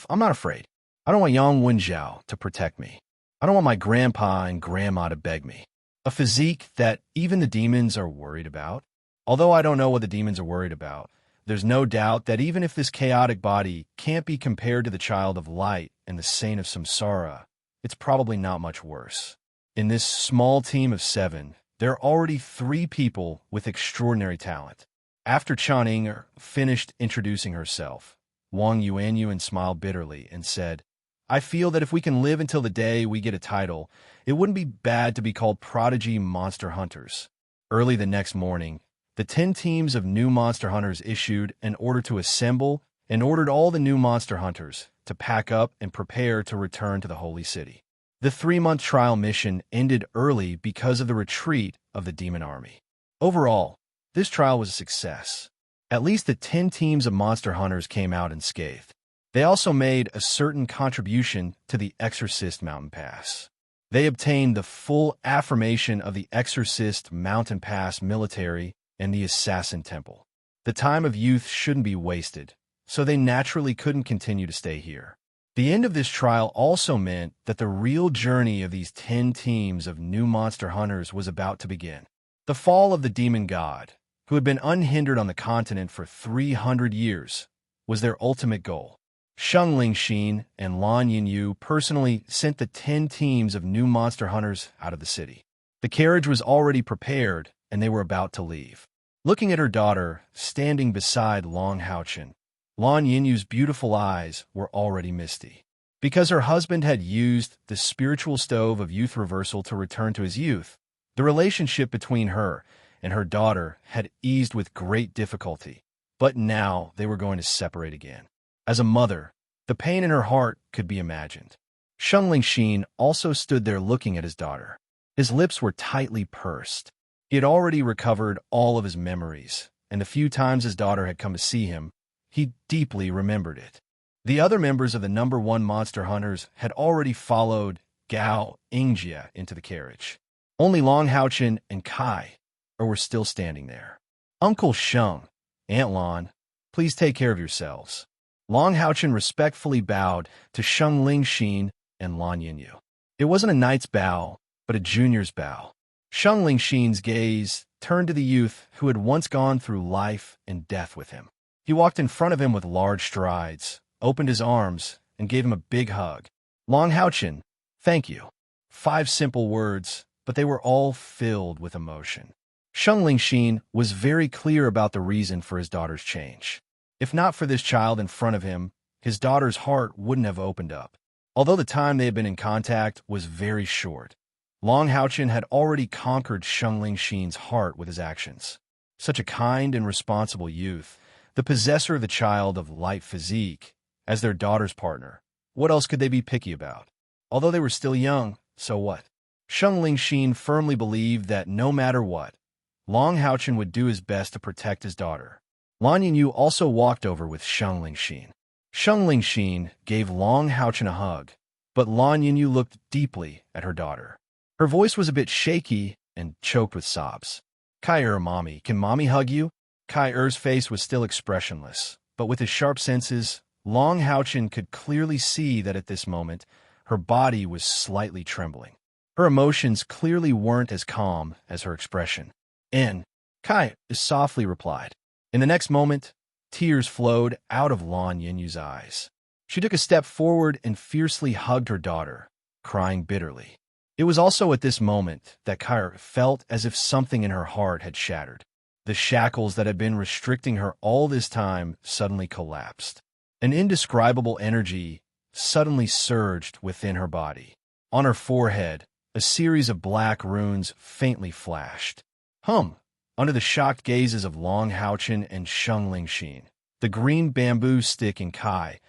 I'm not afraid. I don't want Yang Wenjiao to protect me. I don't want my grandpa and grandma to beg me. A physique that even the demons are worried about. Although I don't know what the demons are worried about, there's no doubt that even if this chaotic body can't be compared to the Child of Light and the Saint of Samsara, it's probably not much worse. In this small team of 7, there are already 3 people with extraordinary talent. After Channing finished introducing herself, Wang Yuanyuan smiled bitterly and said, I feel that if we can live until the day we get a title, it wouldn't be bad to be called Prodigy Monster Hunters. Early the next morning, the 10 teams of new Monster Hunters issued an order to assemble and ordered all the new Monster Hunters to pack up and prepare to return to the Holy City. The 3-month trial mission ended early because of the retreat of the demon army. Overall, this trial was a success. At least the 10 teams of Monster Hunters came out unscathed. They also made a certain contribution to the Exorcist Mountain Pass. They obtained the full affirmation of the Exorcist Mountain Pass military and the Assassin Temple. The time of youth shouldn't be wasted, so they naturally couldn't continue to stay here. The end of this trial also meant that the real journey of these 10 teams of new monster hunters was about to begin. The fall of the demon god, who had been unhindered on the continent for 300 years, was their ultimate goal. Sheng Lingxin and Lan Yinyu personally sent the 10 teams of new monster hunters out of the city. The carriage was already prepared, and they were about to leave. Looking at her daughter, standing beside Long Haochen, Lan Yinyu's beautiful eyes were already misty. Because her husband had used the spiritual stove of youth reversal to return to his youth, the relationship between her and her daughter had eased with great difficulty, but now they were going to separate again. As a mother, the pain in her heart could be imagined. Sheng Lingxin also stood there looking at his daughter. His lips were tightly pursed. He had already recovered all of his memories, and the few times his daughter had come to see him, he deeply remembered it. The other members of the number 1 monster hunters had already followed Gao Ingjia into the carriage. Only Long Haochen and Kai were still standing there. Uncle Sheng, Aunt Lan, please take care of yourselves. Long Haochen respectfully bowed to Sheng Lingxin and Lan Yinyu. It wasn't a knight's bow, but a junior's bow. Sheng Lingxin's gaze turned to the youth who had once gone through life and death with him. He walked in front of him with large strides, opened his arms, and gave him a big hug. Long Haochen, thank you. 5 simple words, but they were all filled with emotion. Sheng Lingxin was very clear about the reason for his daughter's change. If not for this child in front of him, his daughter's heart wouldn't have opened up. Although the time they had been in contact was very short, Long Haochen had already conquered Sheng Lingxin's heart with his actions. Such a kind and responsible youth, the possessor of the child of light physique, as their daughter's partner. What else could they be picky about? Although they were still young, so what? Sheng Lingxin firmly believed that no matter what, Long Haochen would do his best to protect his daughter. Lan Yinyu also walked over with Sheng Lingxin. Sheng Lingxin gave Long Haochen a hug, but Lan Yinyu looked deeply at her daughter. Her voice was a bit shaky and choked with sobs. Kai mommy, can mommy hug you? Kai face was still expressionless, but with his sharp senses, Long Haochen could clearly see that at this moment, her body was slightly trembling. Her emotions clearly weren't as calm as her expression. Kai softly replied. In the next moment, tears flowed out of Lan Yinyu's eyes. She took a step forward and fiercely hugged her daughter, crying bitterly. It was also at this moment that Kai felt as if something in her heart had shattered. The shackles that had been restricting her all this time suddenly collapsed. An indescribable energy suddenly surged within her body. On her forehead, a series of black runes faintly flashed. Under the shocked gazes of Long Haochen and Sheng Lingxin, the green bamboo stick in Kai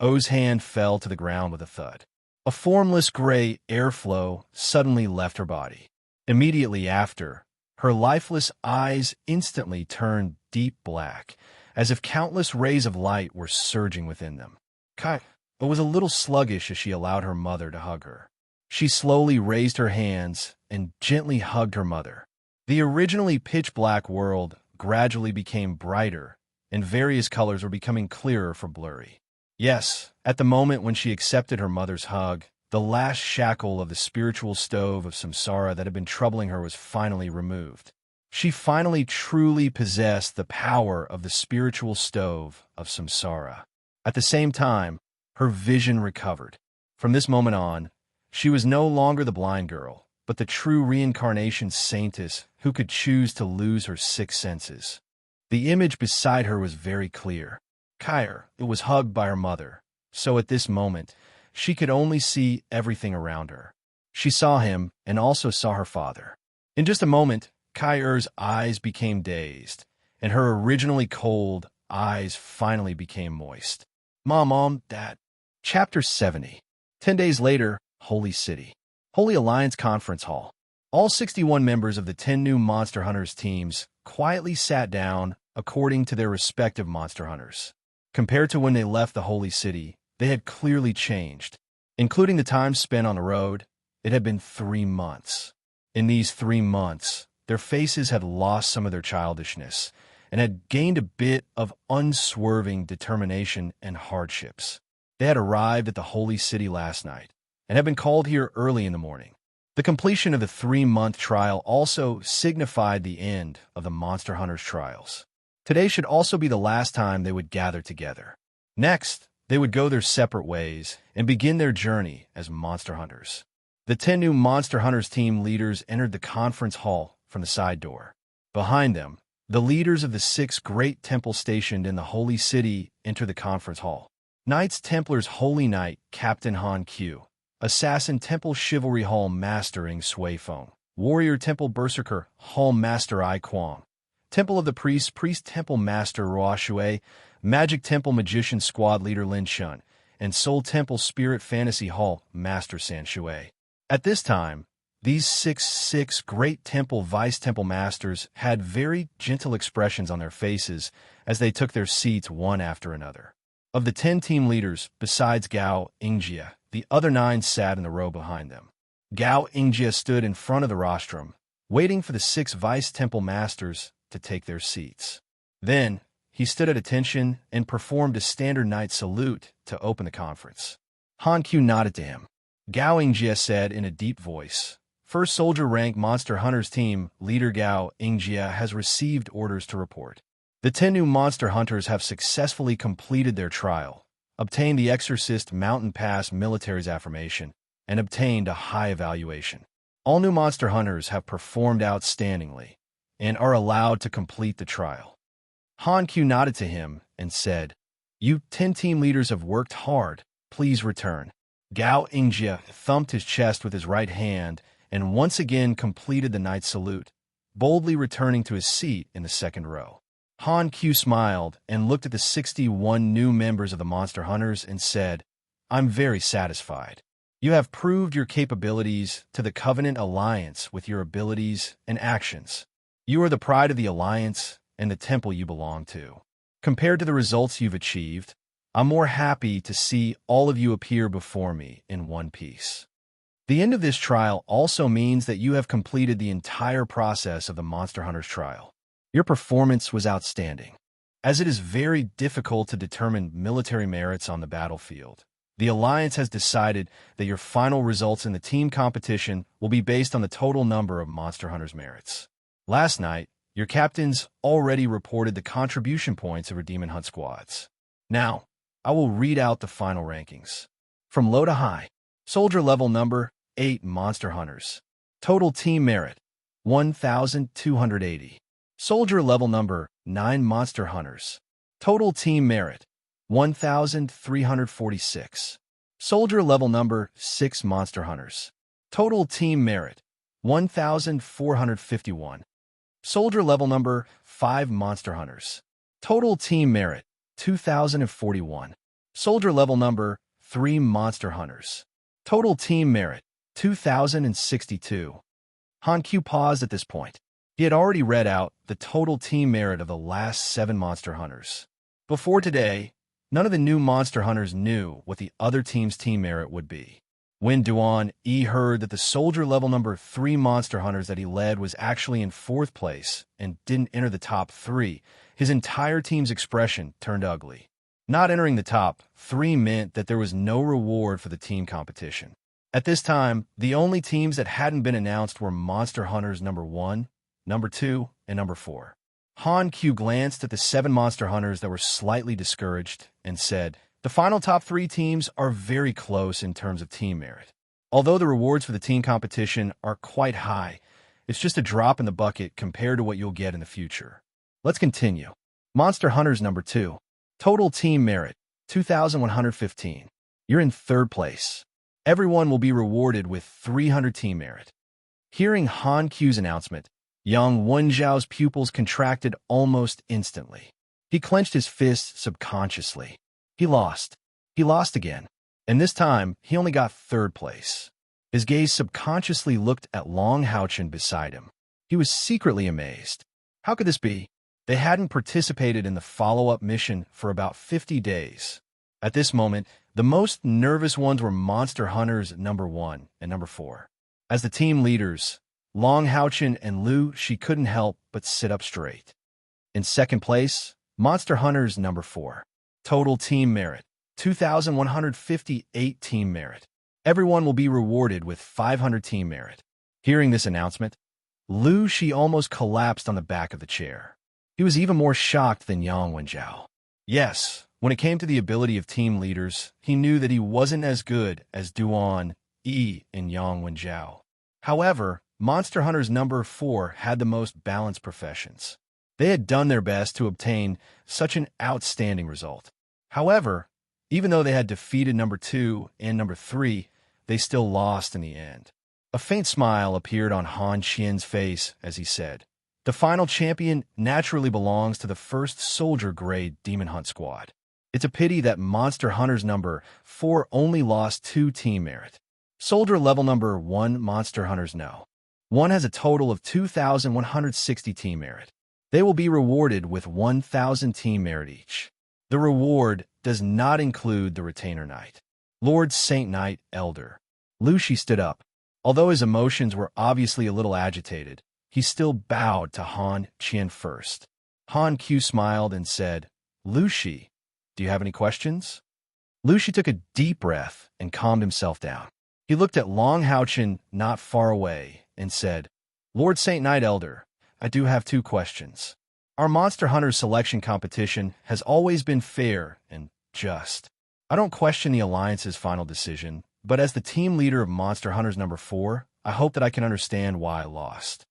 O's hand fell to the ground with a thud. A formless gray airflow suddenly left her body. Immediately after, her lifeless eyes instantly turned deep black, as if countless rays of light were surging within them. Kai was a little sluggish as she allowed her mother to hug her. She slowly raised her hands and gently hugged her mother. The originally pitch-black world gradually became brighter, and various colors were becoming clearer for blurry. Yes, at the moment when she accepted her mother's hug, the last shackle of the spiritual stove of samsara that had been troubling her was finally removed. She finally truly possessed the power of the spiritual stove of samsara. At the same time, her vision recovered. From this moment on, she was no longer the blind girl, but the true reincarnation saintess who could choose to lose her 6 senses. The image beside her was very clear. Kai was hugged by her mother, so at this moment, she could only see everything around her. She saw him and also saw her father. In just a moment, Kai eyes became dazed, and her originally cold eyes finally became moist. Mom, Dad. Chapter 70. 10 days later, Holy City. Holy Alliance Conference Hall. All 61 members of the 10 new Monster Hunters teams quietly sat down according to their respective Monster Hunters. Compared to when they left the Holy City, they had clearly changed. Including the time spent on the road, it had been 3 months. In these 3 months, their faces had lost some of their childishness and had gained a bit of unswerving determination and hardships. They had arrived at the Holy City last night and had been called here early in the morning. The completion of the 3-month trial also signified the end of the Monster Hunters trials. Today should also be the last time they would gather together. Next, they would go their separate ways and begin their journey as Monster Hunters. The 10 new Monster Hunters team leaders entered the conference hall from the side door. Behind them, the leaders of the 6 great temples stationed in the Holy City enter the conference hall. Knights Templars Holy Knight Captain Han Q, Assassin Temple Chivalry Hall Master Ing Sui Feng, Warrior Temple Berserker Hall Master I Kwang, Temple of the Priests Priest Temple Master Ruo Shui, Magic Temple Magician Squad Leader Lin Shun, and Soul Temple Spirit Fantasy Hall Master San Shui. At this time, these six great temple vice temple masters had very gentle expressions on their faces as they took their seats one after another. Of the 10 team leaders, besides Gao Ingjia, the other 9 sat in the row behind them. Gao Ingjia stood in front of the rostrum, waiting for the 6 vice temple masters to take their seats. Then, he stood at attention and performed a standard knight salute to open the conference. Han Q nodded to him. Gao Ingjia said in a deep voice, "First Soldier Rank Monster Hunters Team Leader Gao Ingjia has received orders to report. The 10 new Monster Hunters have successfully completed their trial, obtained the Exorcist Mountain Pass military's affirmation, and obtained a high evaluation. All new Monster Hunters have performed outstandingly and are allowed to complete the trial." Han Q nodded to him and said, "You 10 team leaders have worked hard. Please return." Gao Ingjia thumped his chest with his right hand and once again completed the knight salute, boldly returning to his seat in the second row. Han Q smiled and looked at the 61 new members of the Monster Hunters and said, "I'm very satisfied. You have proved your capabilities to the Covenant Alliance with your abilities and actions. You are the pride of the Alliance and the temple you belong to. Compared to the results you've achieved, I'm more happy to see all of you appear before me in one piece." The end of this trial also means that you have completed the entire process of the Monster Hunters trial. Your performance was outstanding. As it is very difficult to determine military merits on the battlefield, the Alliance has decided that your final results in the team competition will be based on the total number of Monster Hunters merits. Last night, your captains already reported the contribution points of your Demon Hunt squads. Now, I will read out the final rankings. From low to high, Soldier level number 8 Monster Hunters. Total team merit 1,280. Soldier level number 9 Monster Hunters. Total team merit 1,346. Soldier level number 6 Monster Hunters. Total team merit 1,451. Soldier level number 5 Monster Hunters. Total team merit 2,041. Soldier level number 3 Monster Hunters. Total team merit 2,062. Han Q paused at this point. He had already read out the total team merit of the last 7 Monster Hunters. Before today, none of the new Monster Hunters knew what the other team's team merit would be. When Duan Yi heard that the Soldier level number 3 Monster Hunters that he led was actually in 4th place and didn't enter the top 3, his entire team's expression turned ugly. Not entering the top 3 meant that there was no reward for the team competition. At this time, the only teams that hadn't been announced were Monster Hunters number 1, number 2, and number 4. Han Q glanced at the 7 Monster Hunters that were slightly discouraged and said, "The final top 3 teams are very close in terms of team merit. Although the rewards for the team competition are quite high, it's just a drop in the bucket compared to what you'll get in the future. Let's continue. Monster Hunters number 2. Total team merit 2,115. You're in 3rd place. Everyone will be rewarded with 300 team merit." Hearing Han Q's announcement, Yang Wenjiao's pupils contracted almost instantly. He clenched his fists subconsciously. He lost. He lost again. And this time, he only got 3rd place. His gaze subconsciously looked at Long Haochen beside him. He was secretly amazed. How could this be? They hadn't participated in the follow-up mission for about 50 days. At this moment, the most nervous ones were Monster Hunters number 1 and number 4. As the team leaders, Long Haochen and Lu, she couldn't help but sit up straight. In 2nd place, Monster Hunters number 4. Total team merit 2,158 team merit. Everyone will be rewarded with 500 team merit. Hearing this announcement, Lu Shi almost collapsed on the back of the chair. He was even more shocked than Yang Wenjiao. Yes, when it came to the ability of team leaders, he knew that he wasn't as good as Duan, Yi, and Yang Wenjiao. However, Monster Hunters number 4 had the most balanced professions. They had done their best to obtain such an outstanding result. However, even though they had defeated number 2 and number 3, they still lost in the end. A faint smile appeared on Han Qian's face as he said, "The final champion naturally belongs to the first soldier-grade Demon Hunt squad. It's a pity that Monster Hunters number 4 only lost 2 team merit. Soldier level number 1 Monster Hunters No. 1 has a total of 2,160 team merit. They will be rewarded with 1,000 team merit each. The reward does not include the Retainer Knight." Lord Saint Knight Elder. Lu Shi stood up. Although his emotions were obviously a little agitated, he still bowed to Han Qian first. Han Q smiled and said, "Lu Shi, do you have any questions?" Lu Shi took a deep breath and calmed himself down. He looked at Long Haochen not far away and said, "Lord Saint Knight Elder, I do have 2 questions. Our Monster Hunters selection competition has always been fair and just. I don't question the Alliance's final decision, but as the team leader of Monster Hunters number 4, I hope that I can understand why I lost."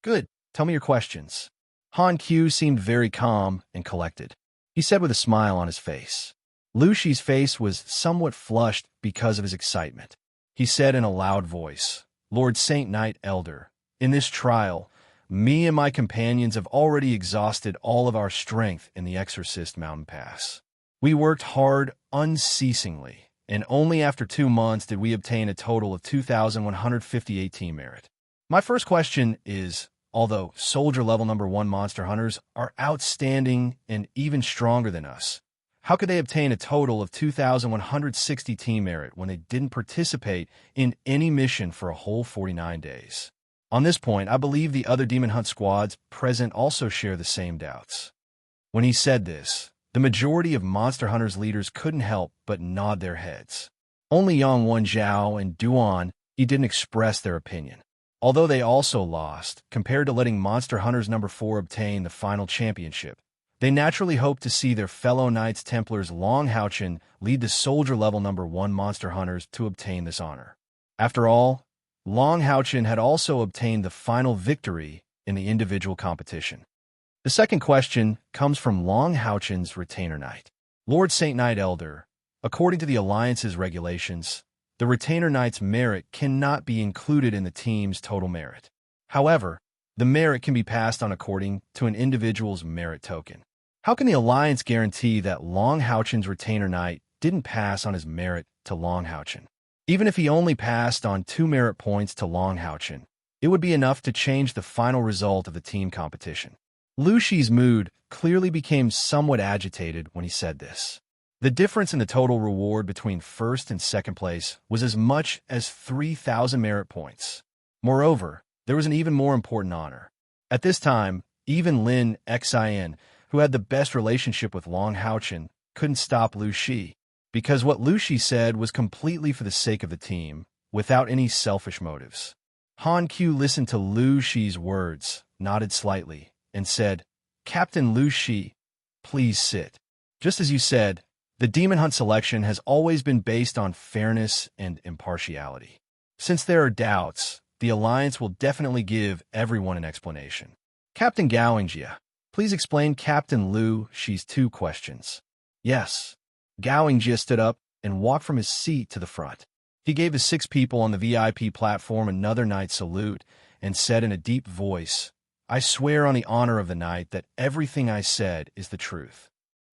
"Good, tell me your questions." Han Q seemed very calm and collected. He said with a smile on his face. Lu Shi's face was somewhat flushed because of his excitement. He said in a loud voice, "Lord Saint Knight Elder, in this trial, me and my companions have already exhausted all of our strength in the Exorcist Mountain Pass. We worked hard unceasingly, and only after 2 months did we obtain a total of 2,158 team merit. My first question is, although soldier level number 1 Monster Hunters are outstanding and even stronger than us, how could they obtain a total of 2,160 team merit when they didn't participate in any mission for a whole 49 days? On this point, I believe the other Demon Hunt squads present also share the same doubts." When he said this, the majority of Monster Hunters leaders couldn't help but nod their heads. Only Yang Wenjiao and Duan Yi didn't express their opinion. Although they also lost, compared to letting Monster Hunters number 4 obtain the final championship, they naturally hoped to see their fellow Knights Templars Long Haochen lead the soldier level number 1 Monster Hunters to obtain this honor. After all, Long Haochen had also obtained the final victory in the individual competition. The second question comes from Long Haochen's Retainer Knight. "Lord Saint Knight Elder, according to the Alliance's regulations, the Retainer Knight's merit cannot be included in the team's total merit. However, the merit can be passed on according to an individual's merit token. How can the Alliance guarantee that Long Haochen's Retainer Knight didn't pass on his merit to Long Haochen? Even if he only passed on 2 merit points to Long Haochen, it would be enough to change the final result of the team competition." Lu Shi's mood clearly became somewhat agitated when he said this. The difference in the total reward between first and second place was as much as 3,000 merit points. Moreover, there was an even more important honor. At this time, even Lin Xin, who had the best relationship with Long Haochen, couldn't stop Lu Shi, because what Lu Shi said was completely for the sake of the team, without any selfish motives. Han Q listened to Lu Shi's words, nodded slightly, and said, "Captain Lu Shi, please sit. Just as you said, the Demon Hunt selection has always been based on fairness and impartiality. Since there are doubts, the Alliance will definitely give everyone an explanation. Captain Gao Ingjia, please explain Captain Lu Shi's 2 questions." "Yes." Gao Ingjia stood up and walked from his seat to the front. He gave the 6 people on the VIP platform another night salute and said in a deep voice, "I swear on the honor of the night that everything I said is the truth."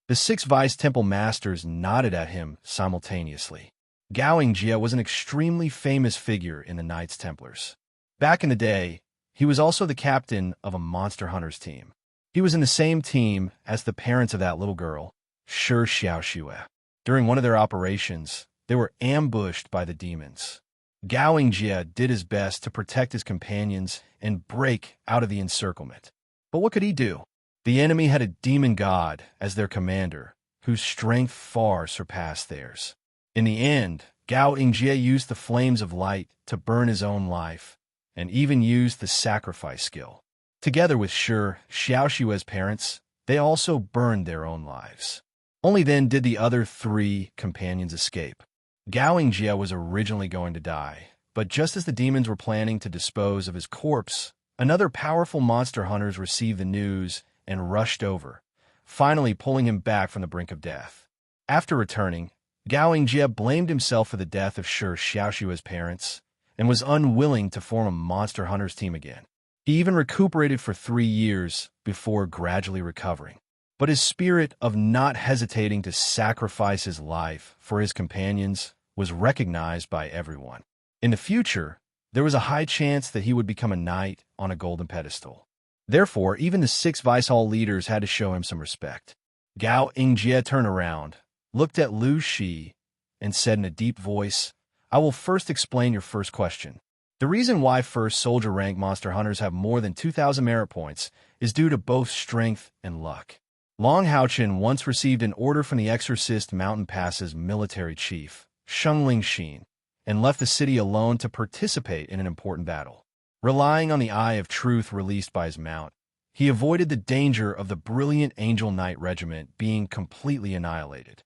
The 6 Vice Temple Masters nodded at him simultaneously. Gao Ingjia was an extremely famous figure in the Knights Templars. Back in the day, he was also the captain of a Monster Hunters team. He was in the same team as the parents of that little girl, Shi Xiaoxue. During one of their operations, they were ambushed by the demons. Gao Ingjia did his best to protect his companions and break out of the encirclement. But what could he do? The enemy had a demon god as their commander, whose strength far surpassed theirs. In the end, Gao Yingjie used the flames of light to burn his own life, and even used the sacrifice skill. Together with Xiaoxue's parents, they also burned their own lives. Only then did the other three companions escape. Gao Yingjie was originally going to die, but just as the demons were planning to dispose of his corpse, another powerful monster hunters received the news and rushed over, finally pulling him back from the brink of death. After returning, Gao Yingjie blamed himself for the death of Xiaoxue's parents and was unwilling to form a monster hunters team again. He even recuperated for 3 years before gradually recovering. But his spirit of not hesitating to sacrifice his life for his companions was recognized by everyone. In the future, there was a high chance that he would become a knight on a golden pedestal. Therefore, even the 6 Vice Hall leaders had to show him some respect. Gao Yingjie turned around, looked at Lu Shi, and said in a deep voice, "I will first explain your first question. The reason why first soldier rank monster hunters have more than 2,000 merit points is due to both strength and luck. Long Haochen once received an order from the Exorcist Mountain Pass's military chief, Sheng Lingxin, and left the city alone to participate in an important battle. Relying on the Eye of Truth released by his mount, he avoided the danger of the brilliant Angel Knight regiment being completely annihilated.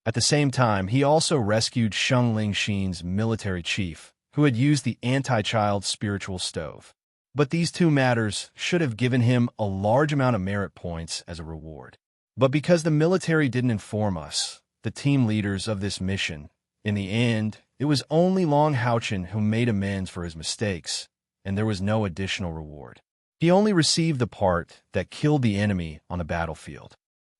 At the same time, he also rescued Sheng Lingxin's military chief, who had used the anti-child spiritual stove. But these 2 matters should have given him a large amount of merit points as a reward. But because the military didn't inform us, the team leaders of this mission, in the end, it was only Long Haochen who made amends for his mistakes, and there was no additional reward. He only received the part that killed the enemy on the battlefield.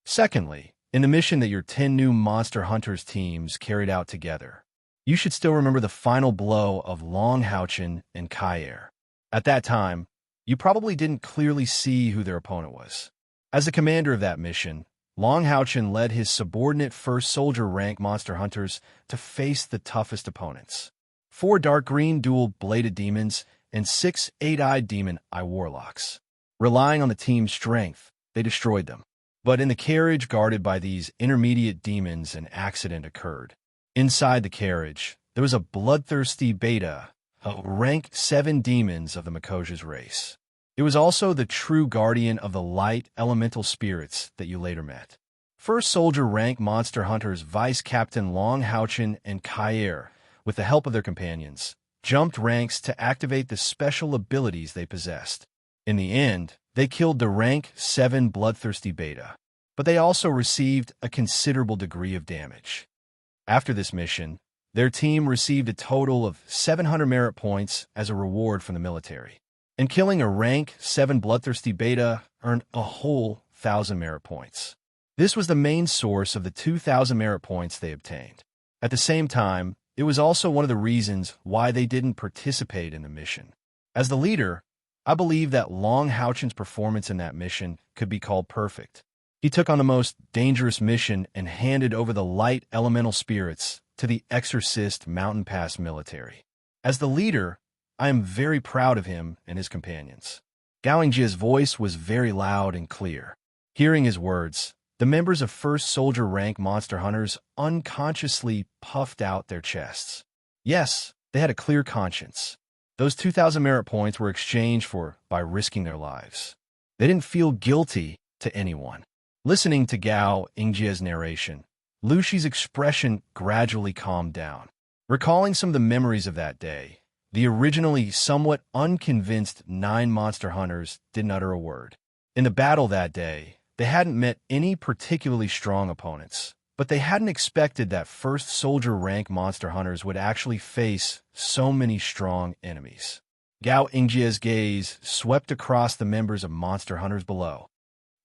Secondly, in the mission that your 10 new Monster Hunters teams carried out together, you should still remember the final blow of Long Haochen and Kair. At that time, you probably didn't clearly see who their opponent was. As the commander of that mission, Long Haochen led his subordinate first soldier rank monster hunters to face the toughest opponents. 4 dark green dual-bladed demons and 6 eight-eyed demon eye warlocks. Relying on the team's strength, they destroyed them. But in the carriage guarded by these intermediate demons, an accident occurred. Inside the carriage, there was a bloodthirsty beta, a rank 7 demons of the Makoja's race. It was also the true guardian of the light elemental spirits that you later met. First soldier rank monster hunters Vice Captain Long Haochen and Kair, with the help of their companions, jumped ranks to activate the special abilities they possessed. In the end, they killed the rank 7 bloodthirsty beta, but they also received a considerable degree of damage. After this mission, their team received a total of 700 merit points as a reward from the military, and killing a rank 7 bloodthirsty beta earned a whole 1,000 merit points. This was the main source of the 2,000 merit points they obtained. At the same time, it was also one of the reasons why they didn't participate in the mission. As the leader, I believe that Long Haochen's performance in that mission could be called perfect. He took on the most dangerous mission and handed over the light elemental spirits to the Exorcist Mountain Pass military. As the leader, I am very proud of him and his companions. Gao Yingjie's voice was very loud and clear. Hearing his words, the members of First Soldier Rank Monster Hunters unconsciously puffed out their chests. Yes, they had a clear conscience. Those 2,000 merit points were exchanged by risking their lives. They didn't feel guilty to anyone. Listening to Gao Yingjie's narration, Lu Shi's expression gradually calmed down. Recalling some of the memories of that day, the originally somewhat unconvinced 9 monster hunters didn't utter a word. In the battle that day, they hadn't met any particularly strong opponents, but they hadn't expected that first soldier rank monster hunters would actually face so many strong enemies. Gao Yingjie's gaze swept across the members of monster hunters below.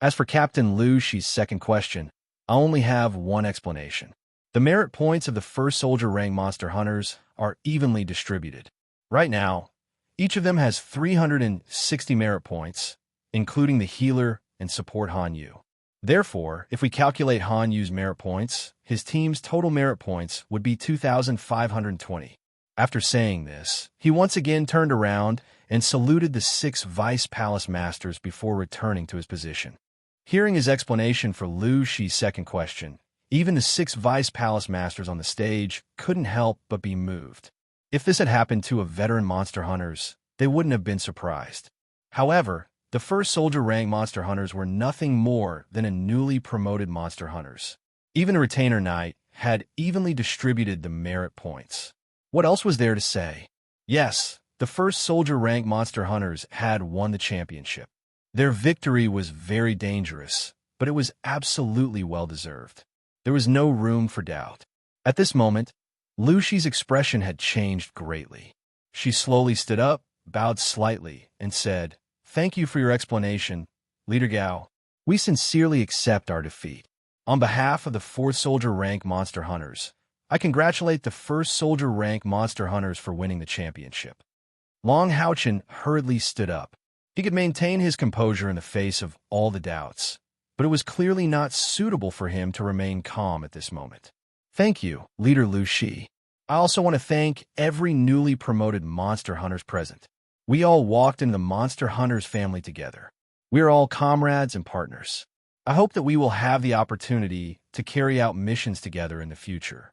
As for Captain Lu Shi's second question, I only have one explanation. The merit points of the first soldier rank monster hunters are evenly distributed. Right now, each of them has 360 merit points, including the healer and support Han Yu. Therefore, if we calculate Han Yu's merit points, his team's total merit points would be 2,520. After saying this, he once again turned around and saluted the 6 Vice Palace Masters before returning to his position. Hearing his explanation for Lu Shi's second question, Even the 6 vice palace masters on the stage couldn't help but be moved. If this had happened to a veteran monster hunters, they wouldn't have been surprised. However, the first soldier rank monster hunters were nothing more than a newly promoted monster hunters. Even the retainer knight had evenly distributed the merit points. What else was there to say? Yes, the first soldier rank monster hunters had won the championship. Their victory was very dangerous, but it was absolutely well-deserved. There was no room for doubt. At this moment, Lucy's expression had changed greatly. She slowly stood up, bowed slightly, and said, "Thank you for your explanation, Leader Gao. We sincerely accept our defeat. On behalf of the 4th soldier rank monster hunters, I congratulate the 1st soldier rank monster hunters for winning the championship." Long Haochen hurriedly stood up. He could maintain his composure in the face of all the doubts, but it was clearly not suitable for him to remain calm at this moment. "Thank you, Leader Lu Shi. I also want to thank every newly promoted monster hunters present. We all walked into the monster hunters family together. We are all comrades and partners. I hope that we will have the opportunity to carry out missions together in the future."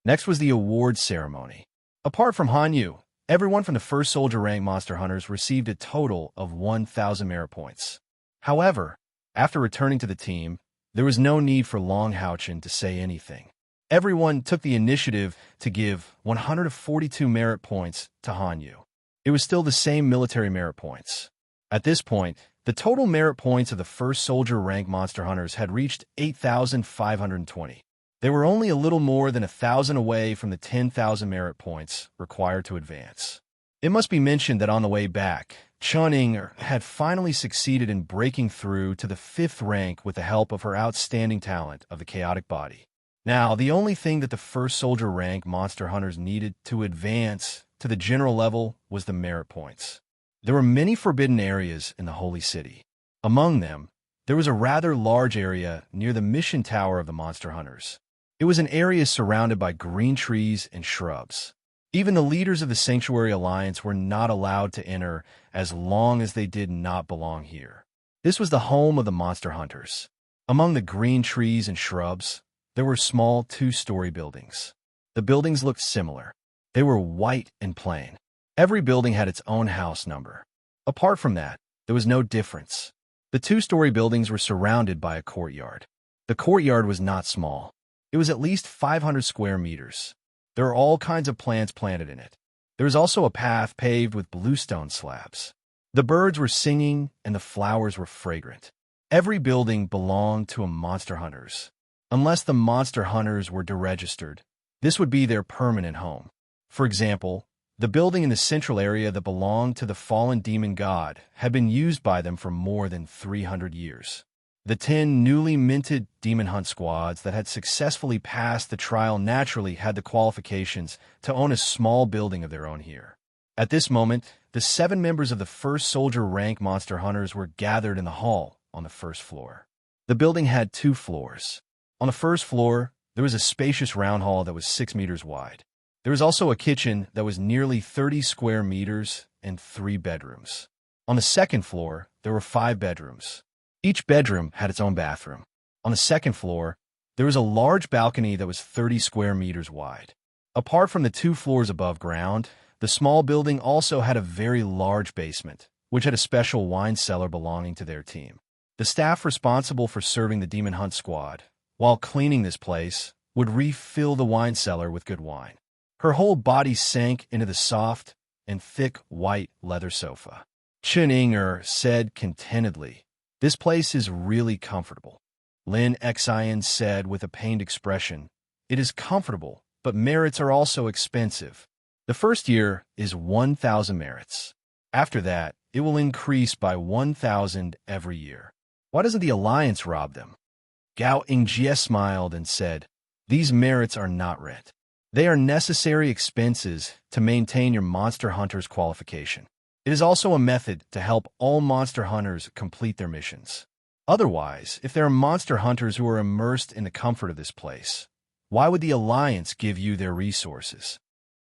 Next was the awards ceremony. Apart from Han Yu, everyone from the 1st soldier rank monster hunters received a total of 1,000 merit points. However, after returning to the team, there was no need for Long Haochen to say anything. Everyone took the initiative to give 142 merit points to Han Yu. It was still the same military merit points. At this point, the total merit points of the 1st soldier rank monster hunters had reached 8,520. They were only a little more than 1,000 away from the 10,000 merit points required to advance. It must be mentioned that on the way back, Chun Inger had finally succeeded in breaking through to the 5th rank with the help of her outstanding talent of the chaotic body. Now, the only thing that the 1st soldier rank monster hunters needed to advance to the general level was the merit points. There were many forbidden areas in the Holy City. Among them, there was a rather large area near the mission tower of the monster hunters. It was an area surrounded by green trees and shrubs. Even the leaders of the Sanctuary Alliance were not allowed to enter as long as they did not belong here. This was the home of the monster hunters. Among the green trees and shrubs, there were small 2-story buildings. The buildings looked similar. They were white and plain. Every building had its own house number. Apart from that, there was no difference. The 2-story buildings were surrounded by a courtyard. The courtyard was not small. It was at least 500 square meters. There are all kinds of plants planted in it. There was also a path paved with bluestone slabs. The birds were singing and the flowers were fragrant. Every building belonged to a monster hunters. Unless the monster hunters were deregistered, this would be their permanent home. For example, the building in the central area that belonged to the fallen demon god had been used by them for more than 300 years. The 10 newly minted demon hunt squads that had successfully passed the trial naturally had the qualifications to own a small building of their own here. At this moment, the 7 members of the 1st soldier rank monster hunters were gathered in the hall on the 1st floor. The building had 2 floors. On the 1st floor, there was a spacious round hall that was 6 meters wide. There was also a kitchen that was nearly 30 square meters and 3 bedrooms. On the 2nd floor, there were 5 bedrooms. Each bedroom had its own bathroom. On the 2nd floor, there was a large balcony that was 30 square meters wide. Apart from the 2 floors above ground, the small building also had a very large basement, which had a special wine cellar belonging to their team. The staff responsible for serving the Demon Hunt squad, while cleaning this place, would refill the wine cellar with good wine. Her whole body sank into the soft and thick white leather sofa. Chun Inger said contentedly, "This place is really comfortable." Lin Xian said with a pained expression, "It is comfortable, but merits are also expensive. The first year is 1,000 merits. After that, it will increase by 1,000 every year. Why doesn't the Alliance rob them?" Gao Yingjie smiled and said, "These merits are not rent. They are necessary expenses to maintain your monster hunter's qualification. It is also a method to help all monster hunters complete their missions. Otherwise, if there are monster hunters who are immersed in the comfort of this place, why would the Alliance give you their resources?"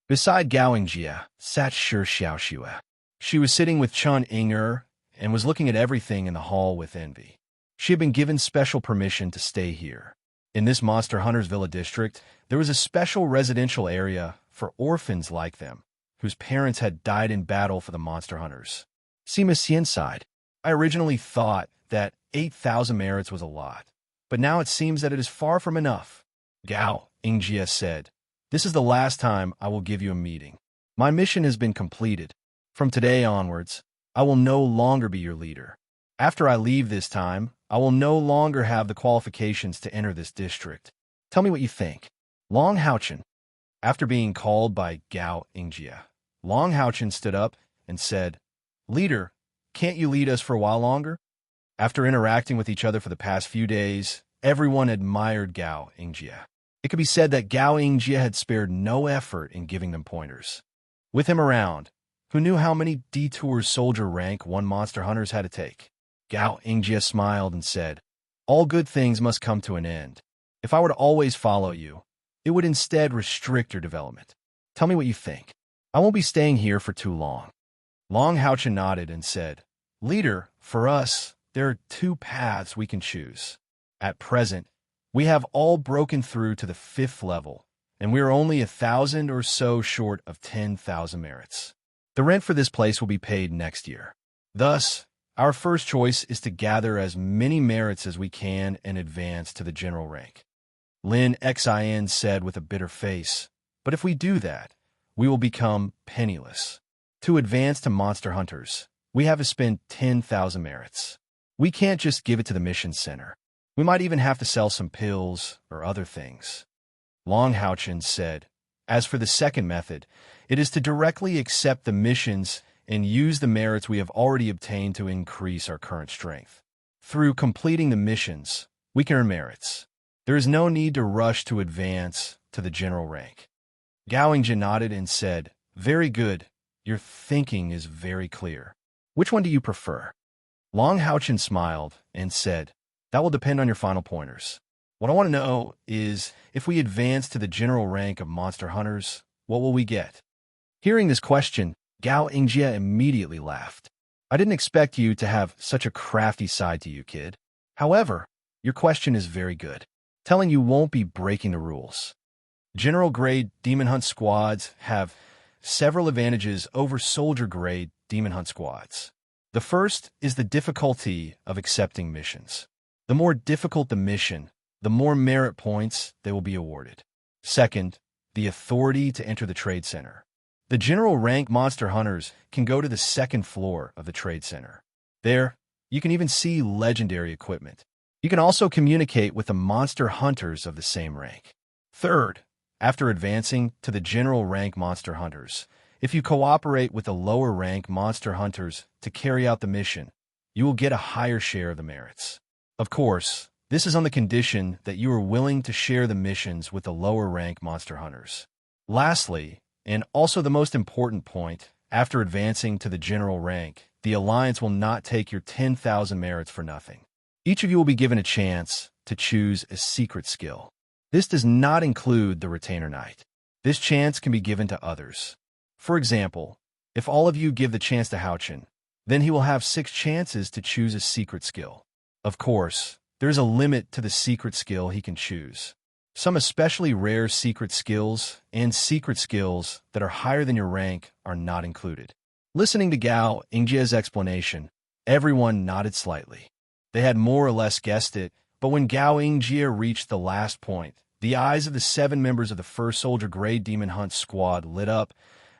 Beside Gao Yingjie sat Shi Xiaoxue. She was sitting with Chun Inger and was looking at everything in the hall with envy. She had been given special permission to stay here. In this Monster Hunters Villa district, there was a special residential area for orphans like them, whose parents had died in battle for the Monster Hunters. See Missy side. I originally thought that 8,000 merits was a lot, but now it seems that it is far from enough. Gao, Ingjie said, "This is the last time I will give you a meeting. My mission has been completed. From today onwards, I will no longer be your leader. After I leave this time, I will no longer have the qualifications to enter this district. Tell me what you think." Long Houchen. After being called by Gao Ingjie, Long Houchen stood up and said, "Leader, can't you lead us for a while longer?" After interacting with each other for the past few days, everyone admired Gao Ingjie. It could be said that Gao Ingjie had spared no effort in giving them pointers. With him around, who knew how many detours soldier rank 1 Monster Hunters had to take? Gao Ingjie smiled and said, "All good things must come to an end. If I were to always follow you, it would instead restrict your development. Tell me what you think. I won't be staying here for too long." Long Houchen nodded and said, "Leader, for us, there are 2 paths we can choose. At present, we have all broken through to the 5th level, and we are only 1,000 or so short of 10,000 merits. The rent for this place will be paid next year. Thus, our first choice is to gather as many merits as we can and advance to the general rank." Lin Xin said with a bitter face, "But if we do that, we will become penniless. To advance to Monster Hunters, we have to spend 10,000 merits. We can't just give it to the mission center. We might even have to sell some pills or other things." Long Houchen said, "As for the second method, it is to directly accept the missions and use the merits we have already obtained to increase our current strength. Through completing the missions, we can earn merits. There is no need to rush to advance to the general rank." Gao Ingjie nodded and said, "Very good. Your thinking is very clear. Which one do you prefer?" Long Houchen smiled and said, "That will depend on your final pointers. What I want to know is, if we advance to the general rank of Monster Hunters, what will we get?" Hearing this question, Gao Ingjie immediately laughed. "I didn't expect you to have such a crafty side to you, kid. However, your question is very good. Telling you won't be breaking the rules. General-grade Demon Hunt squads have several advantages over soldier-grade Demon Hunt squads. The first is the difficulty of accepting missions. The more difficult the mission, the more merit points they will be awarded. Second, the authority to enter the trade center. The general rank Monster Hunters can go to the 2nd floor of the trade center. There, you can even see legendary equipment. You can also communicate with the Monster Hunters of the same rank. Third, after advancing to the general rank Monster Hunters, if you cooperate with the lower rank Monster Hunters to carry out the mission, you will get a higher share of the merits. Of course, this is on the condition that you are willing to share the missions with the lower rank Monster Hunters. Lastly, and also the most important point, after advancing to the general rank, the Alliance will not take your 10,000 merits for nothing. Each of you will be given a chance to choose a secret skill. This does not include the Retainer Knight. This chance can be given to others. For example, if all of you give the chance to Houchen, then he will have 6 chances to choose a secret skill. Of course, there is a limit to the secret skill he can choose. Some especially rare secret skills and secret skills that are higher than your rank are not included. Listening to Gao Ingjie's explanation, everyone nodded slightly. They had more or less guessed it, but when Gao Ingjie reached the last point, the eyes of the 7 members of the 1st Soldier-grade Demon Hunt squad lit up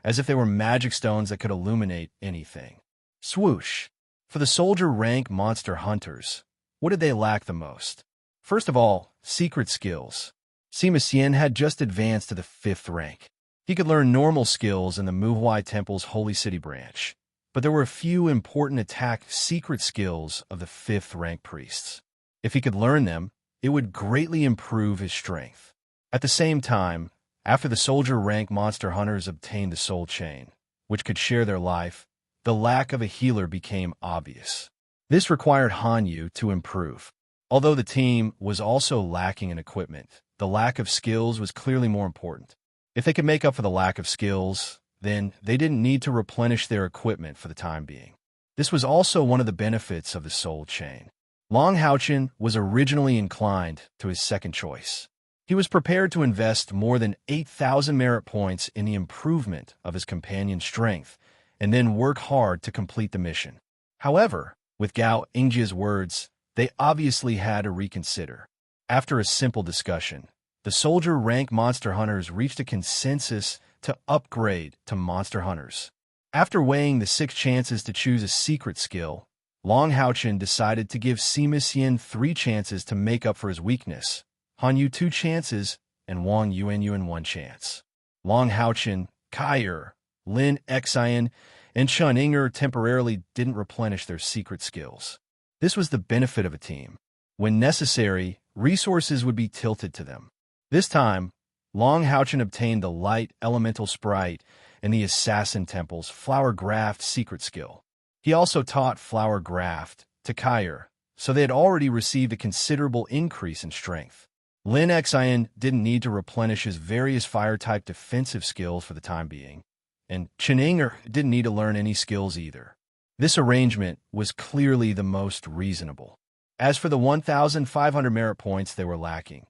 as if they were magic stones that could illuminate anything. Swoosh! For the Soldier rank Monster Hunters, what did they lack the most? First of all, secret skills. Sima Xian had just advanced to the 5th rank. He could learn normal skills in the Muhuai Temple's Holy City branch, but there were a few important attack secret skills of the 5th rank priests. If he could learn them, it would greatly improve his strength. At the same time, after the Soldier rank Monster Hunters obtained the Soul Chain, which could share their life, the lack of a healer became obvious. This required Hanyu to improve. Although the team was also lacking in equipment, the lack of skills was clearly more important. If they could make up for the lack of skills, then they didn't need to replenish their equipment for the time being. This was also one of the benefits of the Soul Chain. Long Haochen was originally inclined to his second choice. He was prepared to invest more than 8,000 merit points in the improvement of his companion's strength, and then work hard to complete the mission. However, with Gao Ingjia's words, they obviously had to reconsider. After a simple discussion, the soldier rank monster hunters reached a consensus to upgrade to monster hunters. After weighing the 6 chances to choose a secret skill, Long Haochen decided to give Sima Xian 3 chances to make up for his weakness, Han Yu 2 chances, and Wang Yuanyuan 1 chance. Long Haochen, Kai Er, Lin Xian, and Chun Inger temporarily didn't replenish their secret skills. This was the benefit of a team. When necessary, resources would be tilted to them. This time, Long Haochen obtained the light elemental sprite and the assassin temple's flower graft secret skill. He also taught flower graft to Kai Er, so they had already received a considerable increase in strength. Lin Xian didn't need to replenish his various fire-type defensive skills for the time being, and Chun Inger didn't need to learn any skills either. This arrangement was clearly the most reasonable. As for the 1,500 merit points they were lacking,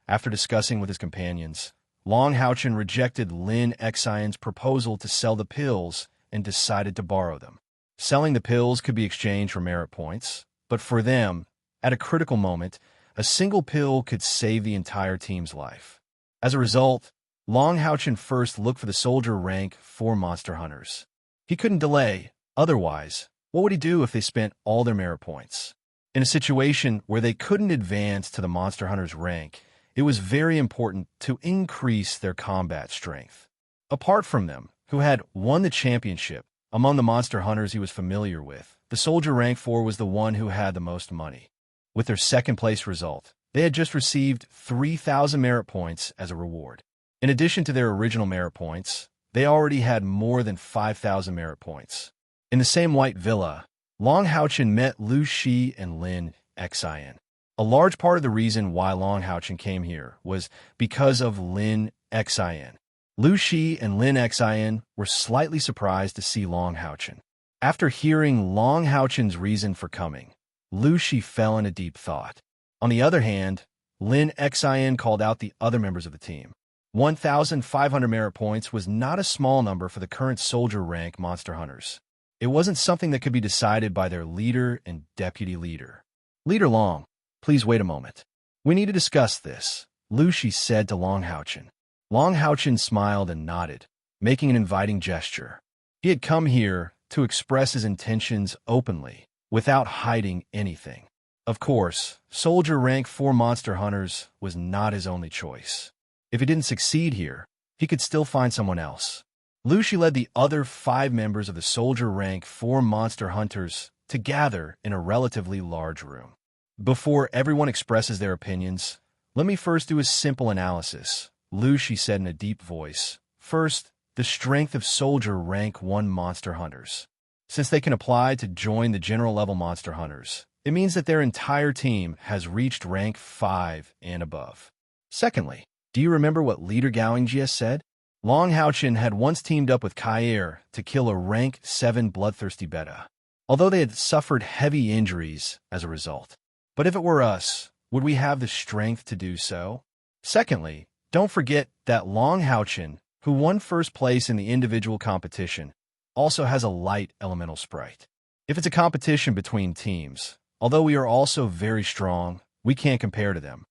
after discussing with his companions, Long Haochen rejected Lin Xian's proposal to sell the pills and decided to borrow them. Selling the pills could be exchanged for merit points, but for them, at a critical moment, a single pill could save the entire team's life. As a result, Long Haochen first looked for the soldier rank 4 monster hunters. He couldn't delay. Otherwise, what would he do if they spent all their merit points? In a situation where they couldn't advance to the monster hunter's rank, it was very important to increase their combat strength. Apart from them, who had won the championship, among the monster hunters he was familiar with, the soldier rank 4 was the one who had the most money. With their second-place result, they had just received 3,000 merit points as a reward. In addition to their original merit points, they already had more than 5,000 merit points. In the same white villa, Long Haochen met Lu Shi and Lin Xian. A large part of the reason why Long Haochen came here was because of Lin Xian. Lu Shi and Lin Xian were slightly surprised to see Long Haochen. After hearing Long Haochen's reason for coming, Lu Shi fell into deep thought. On the other hand, Lin Xian called out the other members of the team. 1,500 merit points was not a small number for the current soldier rank monster hunters. It wasn't something that could be decided by their leader and deputy leader. Leader Long, please wait a moment. We need to discuss this, Lu Shi said to Long Haochen. Long Haochen smiled and nodded, making an inviting gesture. He had come here to express his intentions openly, without hiding anything. Of course, soldier rank 4 monster hunters was not his only choice. If he didn't succeed here, he could still find someone else. Lu Shi led the other 5 members of the soldier rank 4 monster hunters to gather in a relatively large room. Before everyone expresses their opinions, let me first do a simple analysis, Lu Shi said in a deep voice. First, the strength of soldier rank 1 monster hunters. Since they can apply to join the general level monster hunters, it means that their entire team has reached rank 5 and above. Secondly, do you remember what Leader Gao Ingjie said? Long Haochen had once teamed up with Kai Er to kill a rank 7 bloodthirsty beta, although they had suffered heavy injuries as a result. But if it were us, would we have the strength to do so? Secondly, don't forget that Long Haochen, who won first place in the individual competition, also has a light elemental sprite. If it's a competition between teams, although we are also very strong, we can't compare to them.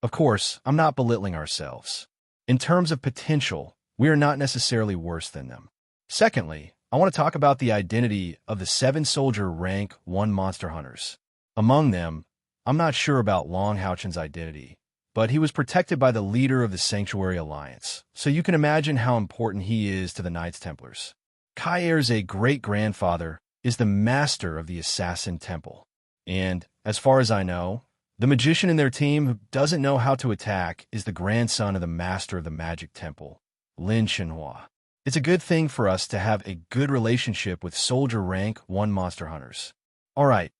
Of course, I'm not belittling ourselves. In terms of potential, we are not necessarily worse than them. Secondly, I want to talk about the identity of the 7 soldier rank 1 monster hunters. Among them, I'm not sure about Long Haochen's identity, but he was protected by the leader of the Sanctuary Alliance, so you can imagine how important he is to the Knights Templars. Kai Er's great-grandfather is the master of the Assassin Temple, and, as far as I know, the magician in their team who doesn't know how to attack is the grandson of the master of the Magic Temple, Lin Shenhua. It's a good thing for us to have a good relationship with soldier rank 1 monster hunters. All right,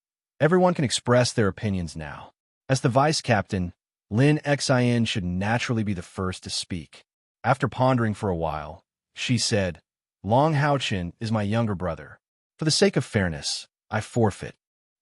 everyone can express their opinions now. As the vice captain, Lin Xian should naturally be the first to speak. After pondering for a while, she said, Long Haochen is my younger brother. For the sake of fairness, I forfeit.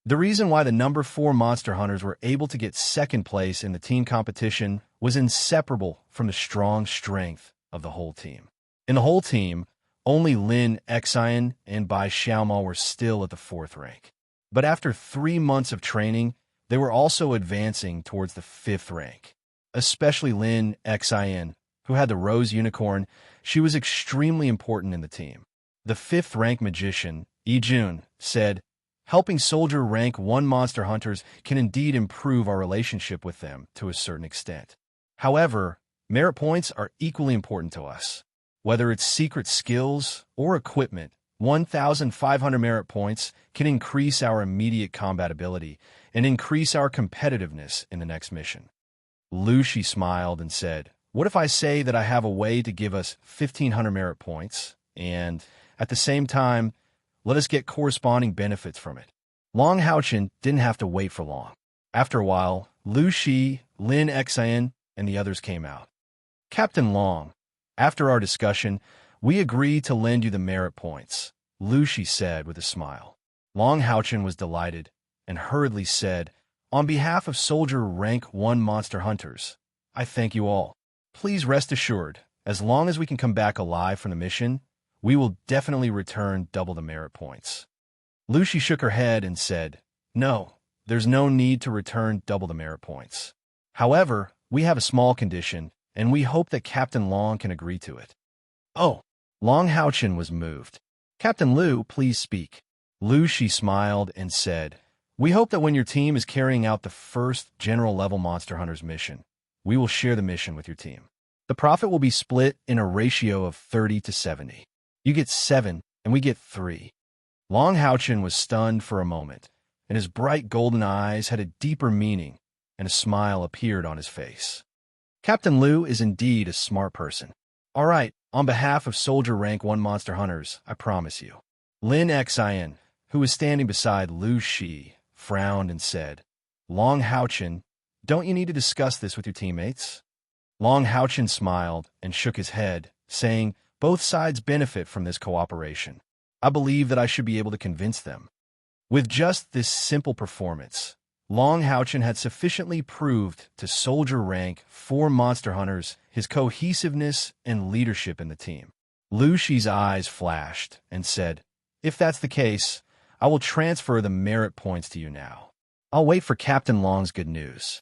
The reason why the number 4 Monster Hunters were able to get second place in the team competition was inseparable from the strong strength of the whole team. In the whole team, only Lin Xian and Bai Xiaomao were still at the 4th rank. But after 3 months of training, they were also advancing towards the 5th rank. Especially Lin Xian, who had the Rose Unicorn, she was extremely important in the team. The 5th rank magician, Yi Jun, said, "Helping soldier rank 1 monster hunters can indeed improve our relationship with them to a certain extent. However, merit points are equally important to us. Whether it's secret skills or equipment, 1,500 merit points can increase our immediate combat ability and increase our competitiveness in the next mission." Lu Shi smiled and said, "What if I say that I have a way to give us 1,500 merit points, and at the same time, let us get corresponding benefits from it?" Long Haochen didn't have to wait for long. After a while, Lu Shi, Lin Xian, and the others came out. "Captain Long, after our discussion, we agree to lend you the merit points," Lu Shi said with a smile. Long Haochen was delighted and hurriedly said, "On behalf of soldier rank 1 monster hunters, I thank you all. Please rest assured, as long as we can come back alive from the mission, we will definitely return double the merit points." Lu Shi shook her head and said, "No, there's no need to return double the merit points. However, we have a small condition, and we hope that Captain Long can agree to it." "Oh." Long Haochen was moved. "Captain Lu, please speak." Lu Shi smiled and said, "We hope that when your team is carrying out the first general-level Monster Hunters mission, we will share the mission with your team. The profit will be split in a ratio of 30 to 70. You get 7, and we get 3. Long Haochen was stunned for a moment, and his bright golden eyes had a deeper meaning, and a smile appeared on his face. Captain Lu is indeed a smart person. "All right, on behalf of Soldier Rank 1 Monster Hunters, I promise you." Lin Xian, who was standing beside Lu Shi, frowned and said, "Long Haochen, don't you need to discuss this with your teammates?" Long Haochen smiled and shook his head, saying, "Both sides benefit from this cooperation. I believe that I should be able to convince them." With just this simple performance, Long Haochen had sufficiently proved to Soldier Rank 4 Monster Hunters his cohesiveness and leadership in the team. Lu Shi's eyes flashed and said, "If that's the case, I will transfer the merit points to you now. I'll wait for Captain Long's good news."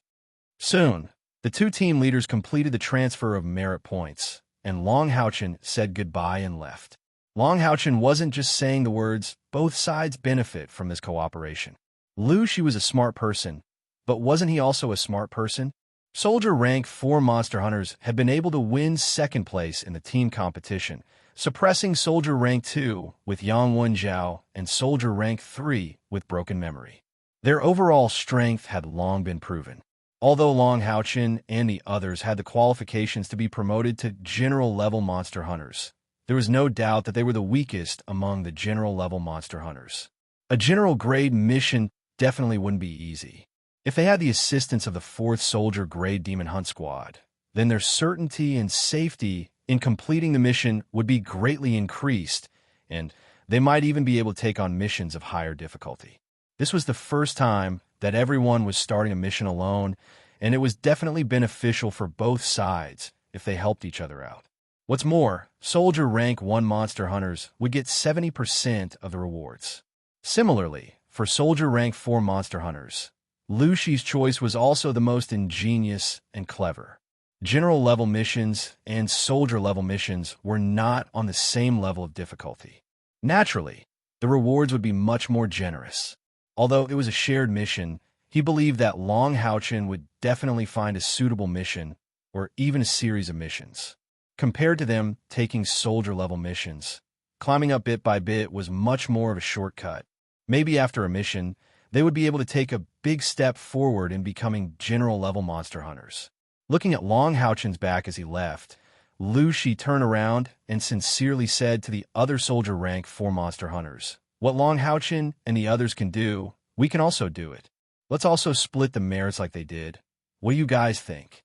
Soon, the 2 team leaders completed the transfer of merit points, and Long Haochen said goodbye and left. Long Haochen wasn't just saying the words, "Both sides benefit from this cooperation." Lu Shi was a smart person, but wasn't he also a smart person? Soldier Rank 4 Monster Hunters had been able to win second place in the team competition, suppressing Soldier Rank 2 with Yang Wenjiao and Soldier Rank 3 with Broken Memory. Their overall strength had long been proven. Although Long Haochen and the others had the qualifications to be promoted to general-level Monster Hunters, there was no doubt that they were the weakest among the general-level Monster Hunters. A general-grade mission definitely wouldn't be easy. If they had the assistance of the 4th Soldier Grade Demon Hunt Squad, then their certainty and safety in completing the mission would be greatly increased, and they might even be able to take on missions of higher difficulty. This was the first time that everyone was starting a mission alone, and it was definitely beneficial for both sides if they helped each other out. What's more, Soldier Rank 1 Monster Hunters would get 70% of the rewards. Similarly, for Soldier Rank 4 Monster Hunters, Lu Shi's choice was also the most ingenious and clever. General-level missions and soldier-level missions were not on the same level of difficulty. Naturally, the rewards would be much more generous. Although it was a shared mission, he believed that Long Haochen would definitely find a suitable mission or even a series of missions. Compared to them taking soldier-level missions, climbing up bit by bit was much more of a shortcut. Maybe after a mission, they would be able to take a big step forward in becoming general-level Monster Hunters. Looking at Long Haochen's back as he left, Lu Shi turned around and sincerely said to the other Soldier Rank 4 Monster Hunters, "What Long Haochen and the others can do, we can also do it. Let's also split the merits like they did. What do you guys think?"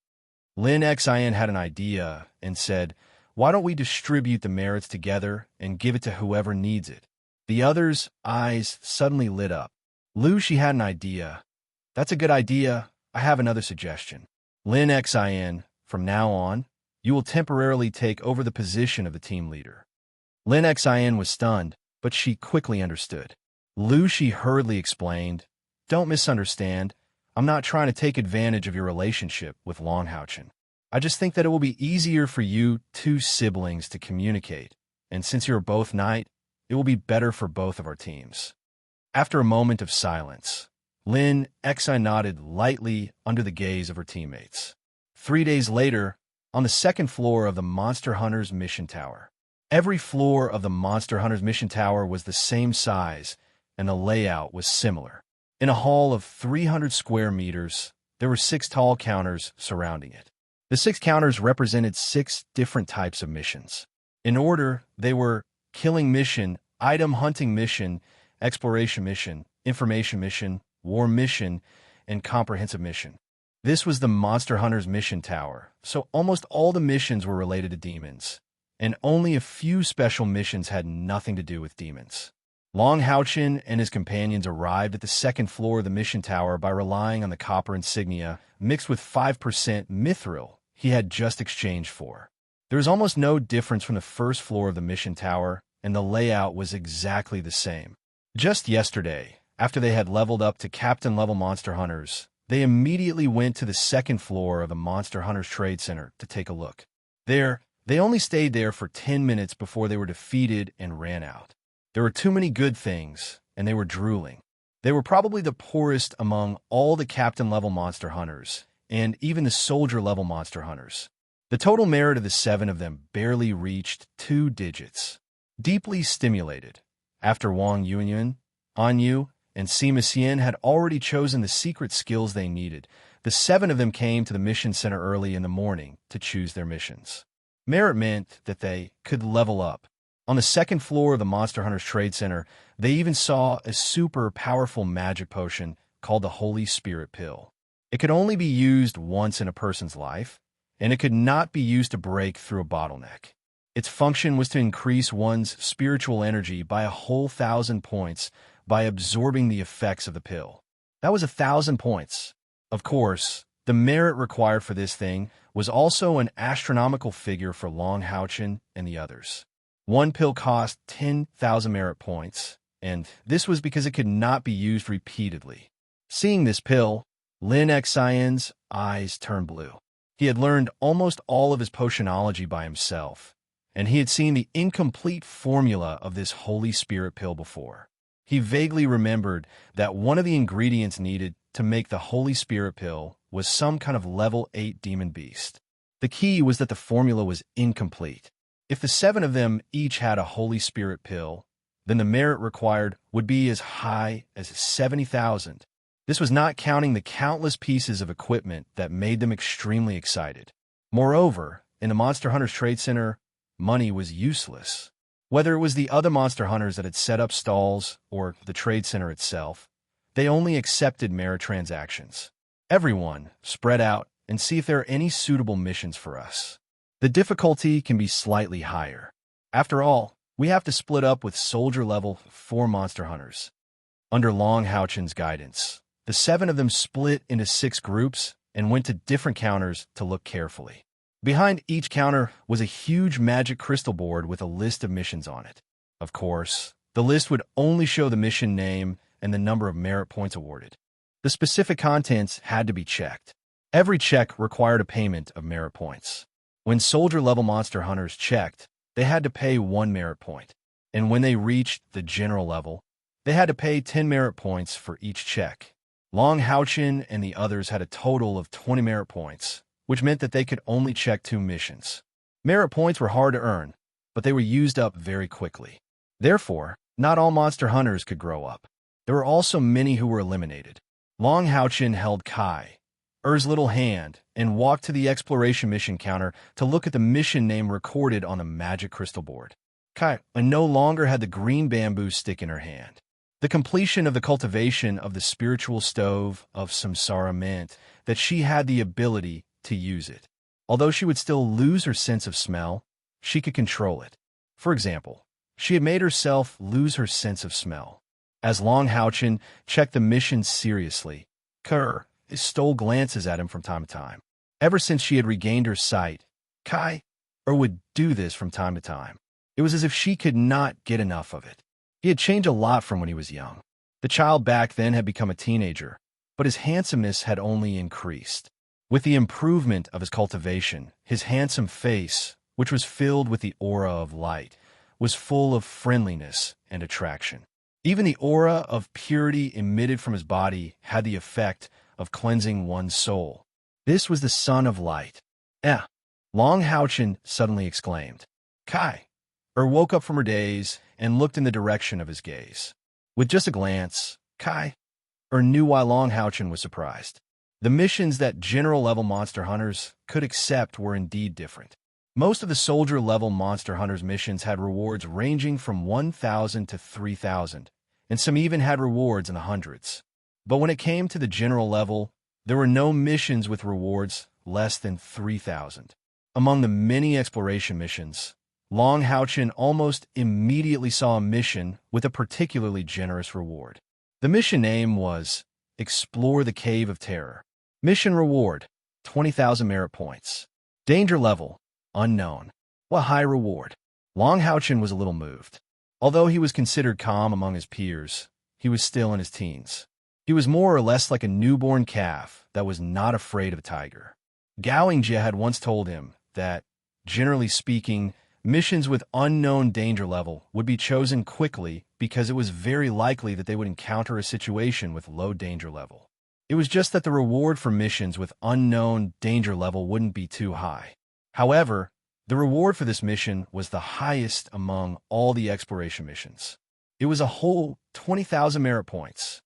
Lin Xian had an idea and said, "Why don't we distribute the merits together and give it to whoever needs it?" The others' eyes suddenly lit up. Lu, she had an idea. That's a good idea. I have another suggestion. Lin Xin, from now on, you will temporarily take over the position of the team leader. Lin Xin was stunned, but she quickly understood. Lu, she hurriedly explained, don't misunderstand. I'm not trying to take advantage of your relationship with Long Haochen. I just think that it will be easier for you two siblings to communicate, and since you're both knight, it will be better for both of our teams. After a moment of silence, Lin Xi nodded lightly under the gaze of her teammates. 3 days later, on the second floor of the Monster Hunter's Mission Tower. Every floor of the Monster Hunter's Mission Tower was the same size, and the layout was similar. In a hall of 300 square meters, there were 6 tall counters surrounding it. The 6 counters represented 6 different types of missions. In order, they were killing mission, item hunting mission, exploration mission, information mission, war mission, and comprehensive mission. This was the Monster Hunter's Mission Tower, so almost all the missions were related to demons, and only a few special missions had nothing to do with demons. Long Haochen and his companions arrived at the second floor of the mission tower by relying on the copper insignia mixed with 5% mithril he had just exchanged for. There was almost no difference from the first floor of the mission tower, and the layout was exactly the same. Just yesterday, after they had leveled up to captain-level monster hunters, they immediately went to the second floor of the Monster Hunters Trade Center to take a look. There, they only stayed there for 10 minutes before they were defeated and ran out. There were too many good things, and they were drooling. They were probably the poorest among all the captain-level monster hunters, and even the soldier-level monster hunters. The total merit of the 7 of them barely reached 2 digits. Deeply stimulated, after Wang Yunyun, An Yu, and Sima Xian had already chosen the secret skills they needed, the 7 of them came to the mission center early in the morning to choose their missions. Merit meant that they could level up. On the second floor of the Monster Hunters Trade Center, they even saw a super powerful magic potion called the Holy Spirit Pill. It could only be used once in a person's life, and it could not be used to break through a bottleneck. Its function was to increase one's spiritual energy by a whole 1,000 points by absorbing the effects of the pill. That was 1,000 points. Of course, the merit required for this thing was also an astronomical figure for Long Haochen and the others. One pill cost 10,000 merit points, and this was because it could not be used repeatedly. Seeing this pill, Lin Xian's eyes turned blue. He had learned almost all of his potionology by himself, and he had seen the incomplete formula of this Holy Spirit Pill before. He vaguely remembered that one of the ingredients needed to make the Holy Spirit Pill was some kind of level 8 demon beast. The key was that the formula was incomplete. If the 7 of them each had a Holy Spirit Pill, then the merit required would be as high as 70,000. This was not counting the countless pieces of equipment that made them extremely excited. Moreover, in the Monster Hunters Trade Center, money was useless. Whether it was the other monster hunters that had set up stalls or the trade center itself, they only accepted merit transactions. Everyone, spread out and see if there are any suitable missions for us. The difficulty can be slightly higher. After all, we have to split up with soldier level 4 monster hunters. Under Long Haochen's guidance, the 7 of them split into 6 groups and went to different counters to look carefully. Behind each counter was a huge magic crystal board with a list of missions on it. Of course, the list would only show the mission name and the number of merit points awarded. The specific contents had to be checked. Every check required a payment of merit points. When soldier-level monster hunters checked, they had to pay 1 merit point, and when they reached the general level, they had to pay 10 merit points for each check. Long Haochen and the others had a total of 20 merit points, which meant that they could only check 2 missions. Merit points were hard to earn, but they were used up very quickly. Therefore, not all monster hunters could grow up. There were also many who were eliminated. Long Haochen held Kai, Er's little hand, and walked to the exploration mission counter to look at the mission name recorded on the magic crystal board. Kai no longer had the green bamboo stick in her hand. The completion of the cultivation of the spiritual stove of samsara meant that she had the ability to use it. Although she would still lose her sense of smell, she could control it. For example, she had made herself lose her sense of smell. As Long Houchin checked the mission seriously, Kerr stole glances at him from time to time. Ever since she had regained her sight, Kai would do this from time to time. It was as if she could not get enough of it. He had changed a lot from when he was young. The child back then had become a teenager, but his handsomeness had only increased. With the improvement of his cultivation, his handsome face, which was filled with the aura of light, was full of friendliness and attraction. Even the aura of purity emitted from his body had the effect of cleansing one's soul. This was the son of light. Long Houchin suddenly exclaimed. Kai woke up from her daze and looked in the direction of his gaze. With just a glance, Kai knew why Long Houchin was surprised. The missions that general-level monster hunters could accept were indeed different. Most of the soldier-level monster hunters' missions had rewards ranging from 1,000 to 3,000, and some even had rewards in the hundreds. But when it came to the general level, there were no missions with rewards less than 3,000. Among the many exploration missions, Long Houchin almost immediately saw a mission with a particularly generous reward. The mission name was Explore the Cave of Terror. Mission reward, 20,000 merit points. Danger level, unknown. What high reward. Long Houchin was a little moved. Although he was considered calm among his peers, he was still in his teens. He was more or less like a newborn calf that was not afraid of a tiger. Gao Yingjie had once told him that, generally speaking, missions with unknown danger level would be chosen quickly because it was very likely that they would encounter a situation with low danger level. It was just that the reward for missions with unknown danger level wouldn't be too high. However, the reward for this mission was the highest among all the exploration missions. It was a whole 20,000 merit points.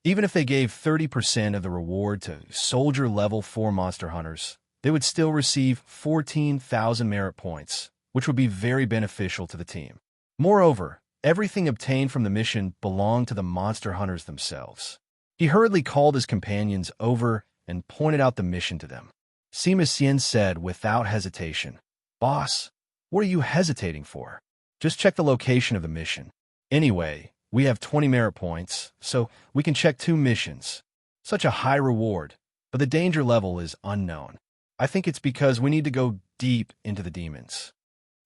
Even if they gave 30% of the reward to soldier level 4 monster hunters, they would still receive 14,000 merit points, which would be very beneficial to the team. Moreover, everything obtained from the mission belonged to the monster hunters themselves. He hurriedly called his companions over and pointed out the mission to them. Sima Xian said without hesitation, "Boss, what are you hesitating for? Just check the location of the mission. Anyway, we have 20 merit points, so we can check 2 missions. Such a high reward, but the danger level is unknown. I think it's because we need to go deep into the demons."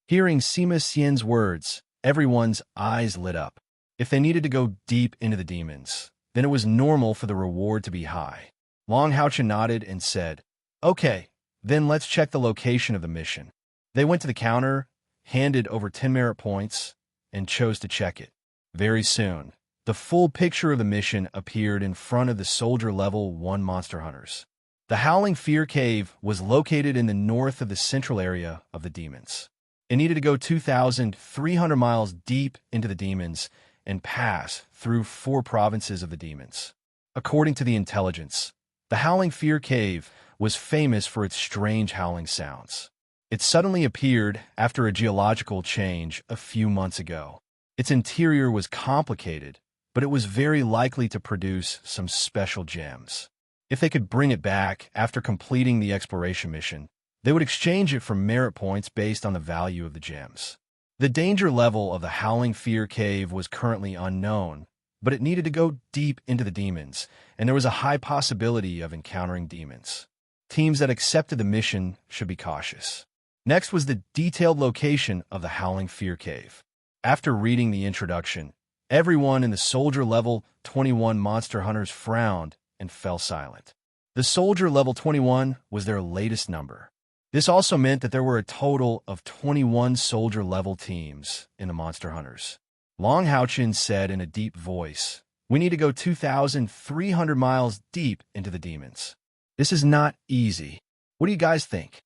Hearing Sima Xian's words, everyone's eyes lit up. If they needed to go deep into the demons, then it was normal for the reward to be high. Long Houchin nodded and said, "Okay, then let's check the location of the mission." They went to the counter, handed over 10 merit points, and chose to check it. Very soon, the full picture of the mission appeared in front of the soldier level 1 monster hunters. The Howling Fear Cave was located in the north of the central area of the demons. It needed to go 2,300 miles deep into the demons and pass through 4 provinces of the demons. According to the intelligence, the Howling Fear Cave was famous for its strange howling sounds. It suddenly appeared after a geological change a few months ago. Its interior was complicated, but it was very likely to produce some special gems. If they could bring it back after completing the exploration mission, they would exchange it for merit points based on the value of the gems. The danger level of the Howling Fear Cave was currently unknown, but it needed to go deep into the demons, and there was a high possibility of encountering demons. Teams that accepted the mission should be cautious. Next was the detailed location of the Howling Fear Cave. After reading the introduction, everyone in the soldier level 21 monster hunters frowned and fell silent. The soldier level 21 was their latest number. This also meant that there were a total of 21 soldier-level teams in the Monster Hunters. Long Houchin said in a deep voice, "We need to go 2,300 miles deep into the demons. This is not easy. What do you guys think?"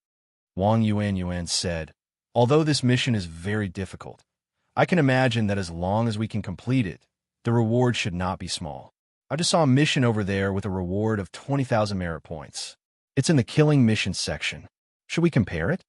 Wang Yuan said, "Although this mission is very difficult, I can imagine that as long as we can complete it, the reward should not be small. I just saw a mission over there with a reward of 20,000 merit points. It's in the killing missions section. Should we compare it?"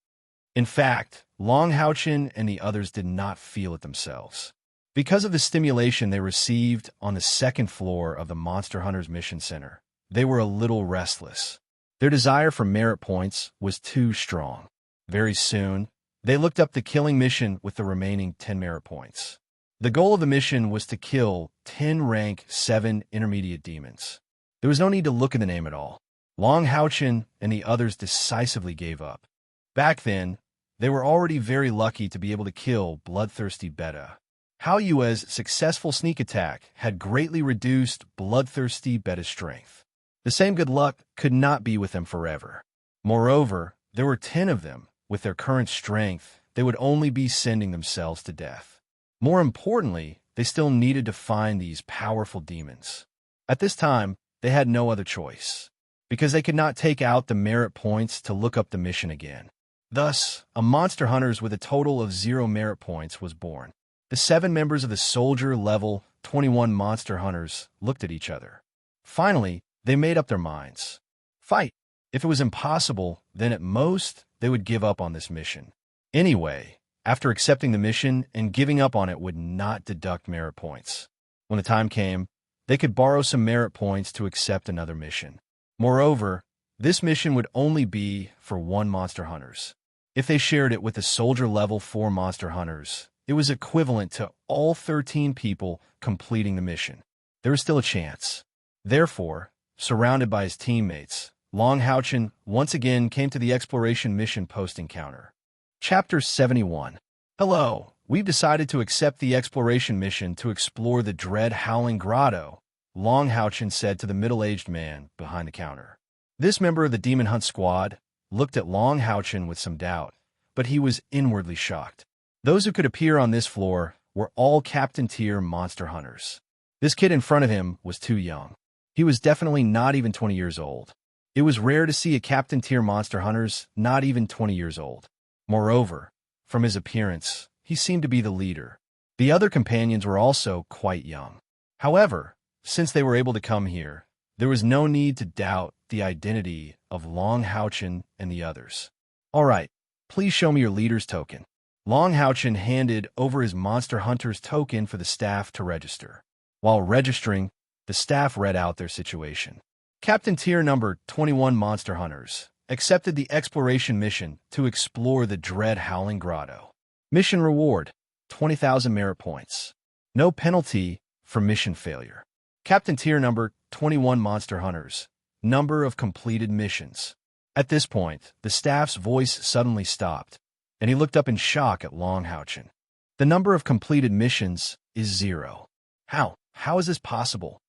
In fact, Long Houchin and the others did not feel it themselves. Because of the stimulation they received on the 2nd floor of the Monster Hunters Mission Center, they were a little restless. Their desire for merit points was too strong. Very soon, they looked up the killing mission with the remaining 10 merit points. The goal of the mission was to kill 10 rank 7 intermediate demons. There was no need to look at the name at all. Long Haochen and the others decisively gave up. Back then, they were already very lucky to be able to kill bloodthirsty Beta. Hao Yue's successful sneak attack had greatly reduced bloodthirsty Beta's strength. The same good luck could not be with them forever. Moreover, there were 10 of them. With their current strength, they would only be sending themselves to death. More importantly, they still needed to find these powerful demons. At this time, they had no other choice, because they could not take out the merit points to look up the mission again. Thus, a Monster Hunters with a total of 0 merit points was born. The 7 members of the Soldier Level 21 Monster Hunters looked at each other. Finally, they made up their minds. Fight! If it was impossible, then at most, they would give up on this mission. Anyway, after accepting the mission and giving up on it would not deduct merit points. When the time came, they could borrow some merit points to accept another mission. Moreover, this mission would only be for 1 Monster Hunters. If they shared it with the Soldier Level 4 Monster Hunters, it was equivalent to all 13 people completing the mission. There was still a chance. Therefore, surrounded by his teammates, Long Haochen once again came to the exploration mission post encounter. Chapter 71. Hello, we've decided to accept the exploration mission to explore the dread Howling Grotto, Long Haochen said to the middle-aged man behind the counter. This member of the Demon Hunt squad looked at Long Haochen with some doubt, but he was inwardly shocked. Those who could appear on this floor were all Captain-tier Monster Hunters. This kid in front of him was too young. He was definitely not even 20 years old. It was rare to see a Captain-tier Monster Hunters not even 20 years old. Moreover, from his appearance, he seemed to be the leader. The other companions were also quite young. However, since they were able to come here, there was no need to doubt the identity of Long Haochen and the others. All right, please show me your leader's token. Long Haochen handed over his Monster Hunter's token for the staff to register. While registering, the staff read out their situation. Captain Tier Number 21 Monster Hunters accepted the exploration mission to explore the dread Howling Grotto. Mission reward, 20,000 merit points. No penalty for mission failure. Captain Tier Number 21 Monster Hunters. Number of completed missions. At this point, the staff's voice suddenly stopped, and he looked up in shock at Long Haochen. The number of completed missions is 0. How is this possible?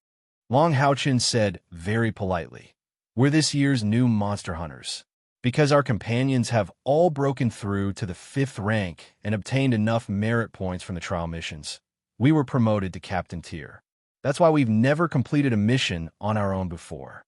Long Haochen said very politely, "We're this year's new Monster Hunters. Because our companions have all broken through to the 5th rank and obtained enough merit points from the trial missions, we were promoted to Captain Tier. That's why we've never completed a mission on our own before."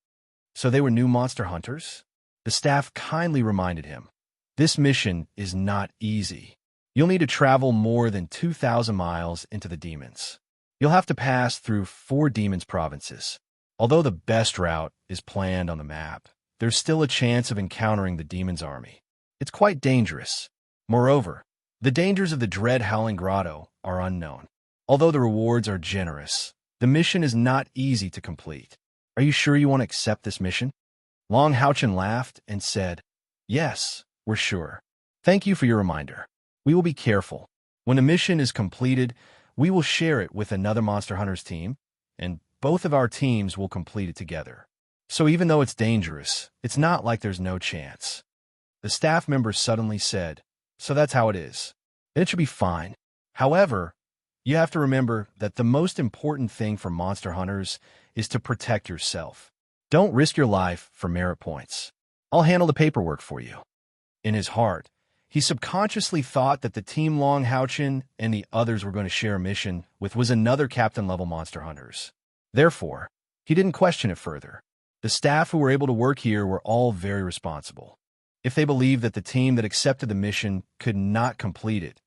So they were new Monster Hunters? The staff kindly reminded him, "This mission is not easy. You'll need to travel more than 2,000 miles into the demons. You'll have to pass through 4 demons provinces. Although the best route is planned on the map, there's still a chance of encountering the demon's army. It's quite dangerous. Moreover, the dangers of the dread Howling Grotto are unknown. Although the rewards are generous, the mission is not easy to complete. Are you sure you want to accept this mission?" Long Haochen laughed and said, "Yes, we're sure. Thank you for your reminder. We will be careful. When a mission is completed, we will share it with another Monster Hunters team, and both of our teams will complete it together. So even though it's dangerous, it's not like there's no chance." The staff member suddenly said, "So that's how it is. And it should be fine. However, you have to remember that the most important thing for Monster Hunters is to protect yourself. Don't risk your life for merit points. I'll handle the paperwork for you." In his heart, he subconsciously thought that the team Long Haochen and the others were going to share a mission with was another captain-level Monster Hunters. Therefore, he didn't question it further. The staff who were able to work here were all very responsible. If they believed that the team that accepted the mission could not complete it,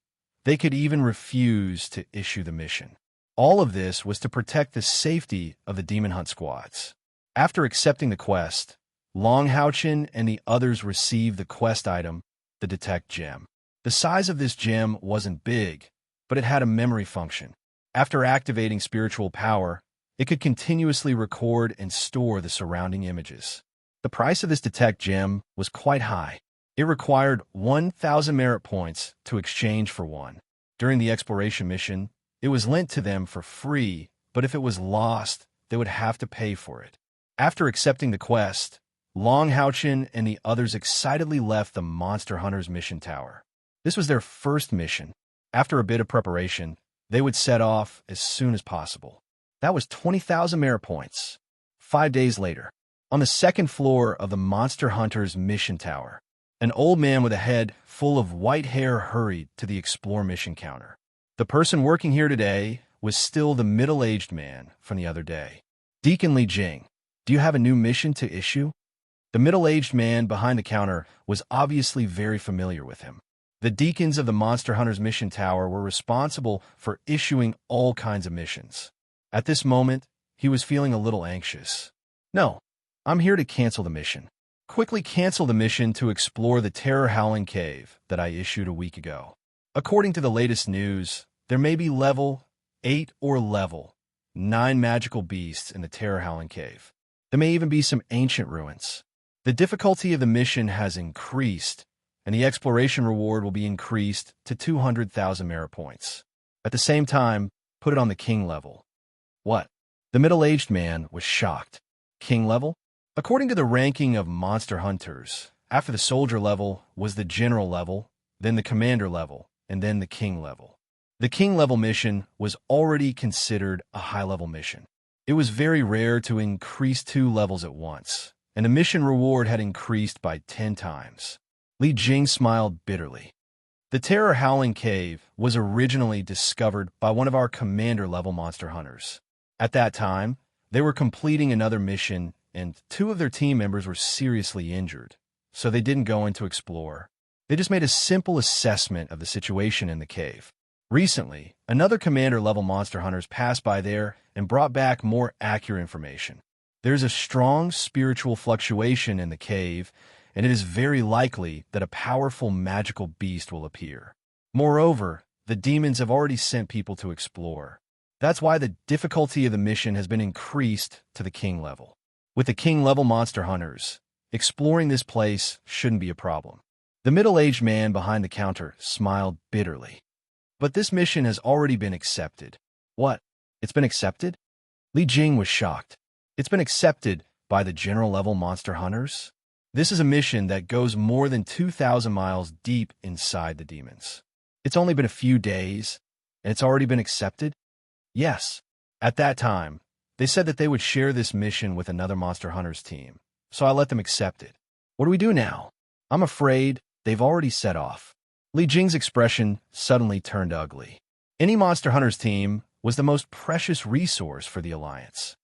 they could even refuse to issue the mission. All of this was to protect the safety of the Demon Hunt squads. After accepting the quest, Long Haochen and the others received the quest item, the Detect Gem. The size of this gem wasn't big, but it had a memory function. After activating spiritual power, it could continuously record and store the surrounding images. The price of this Detect Gem was quite high. It required 1,000 merit points to exchange for one. During the exploration mission, It was lent to them for free, but if it was lost, they would have to pay for it. After accepting the quest, Long Houchin and the others excitedly left the Monster Hunter's mission tower. This was their first mission. After a bit of preparation, they would set off as soon as possible. That was 20,000 merit points. 5 days later, on the second floor of the Monster Hunter's mission tower, an old man with a head full of white hair hurried to the Explore mission counter. The person working here today was still the middle-aged man from the other day. Deacon Li Jing, do you have a new mission to issue? The middle-aged man behind the counter was obviously very familiar with him. The deacons of the Monster Hunter's mission tower were responsible for issuing all kinds of missions. At this moment, he was feeling a little anxious. No, I'm here to cancel the mission. Quickly cancel the mission to explore the terror-howling cave that I issued a week ago. According to the latest news, there may be level 8 or level 9 magical beasts in the terror-howling cave. There may even be some ancient ruins. The difficulty of the mission has increased, and the exploration reward will be increased to 200,000 merit points. At the same time, put it on the king level. What? The middle-aged man was shocked. King level? According to the ranking of monster hunters, after the soldier level was the general level, then the commander level, and then the king level. The king level mission was already considered a high-level mission. It was very rare to increase 2 levels at once, and the mission reward had increased by 10 times. Li Jing smiled bitterly. The terror-howling cave was originally discovered by one of our commander-level monster hunters. At that time, they were completing another mission, and 2 of their team members were seriously injured, so they didn't go in to explore. They just made a simple assessment of the situation in the cave. Recently, another commander-level monster hunters passed by there and brought back more accurate information. There's a strong spiritual fluctuation in the cave, and it is very likely that a powerful magical beast will appear. Moreover, the demons have already sent people to explore. That's why the difficulty of the mission has been increased to the king level. With the king level monster hunters, exploring this place shouldn't be a problem. The middle-aged man behind the counter smiled bitterly. But this mission has already been accepted. What? It's been accepted? Li Jing was shocked. It's been accepted by the general level monster hunters? This is a mission that goes more than 2,000 miles deep inside the demons. It's only been a few days, and it's already been accepted? Yes. At that time, they said that they would share this mission with another monster hunters team, so I let them accept it. What do we do now? I'm afraid they've already set off. Li Jing's expression suddenly turned ugly. Any monster hunters team was the most precious resource for the Alliance.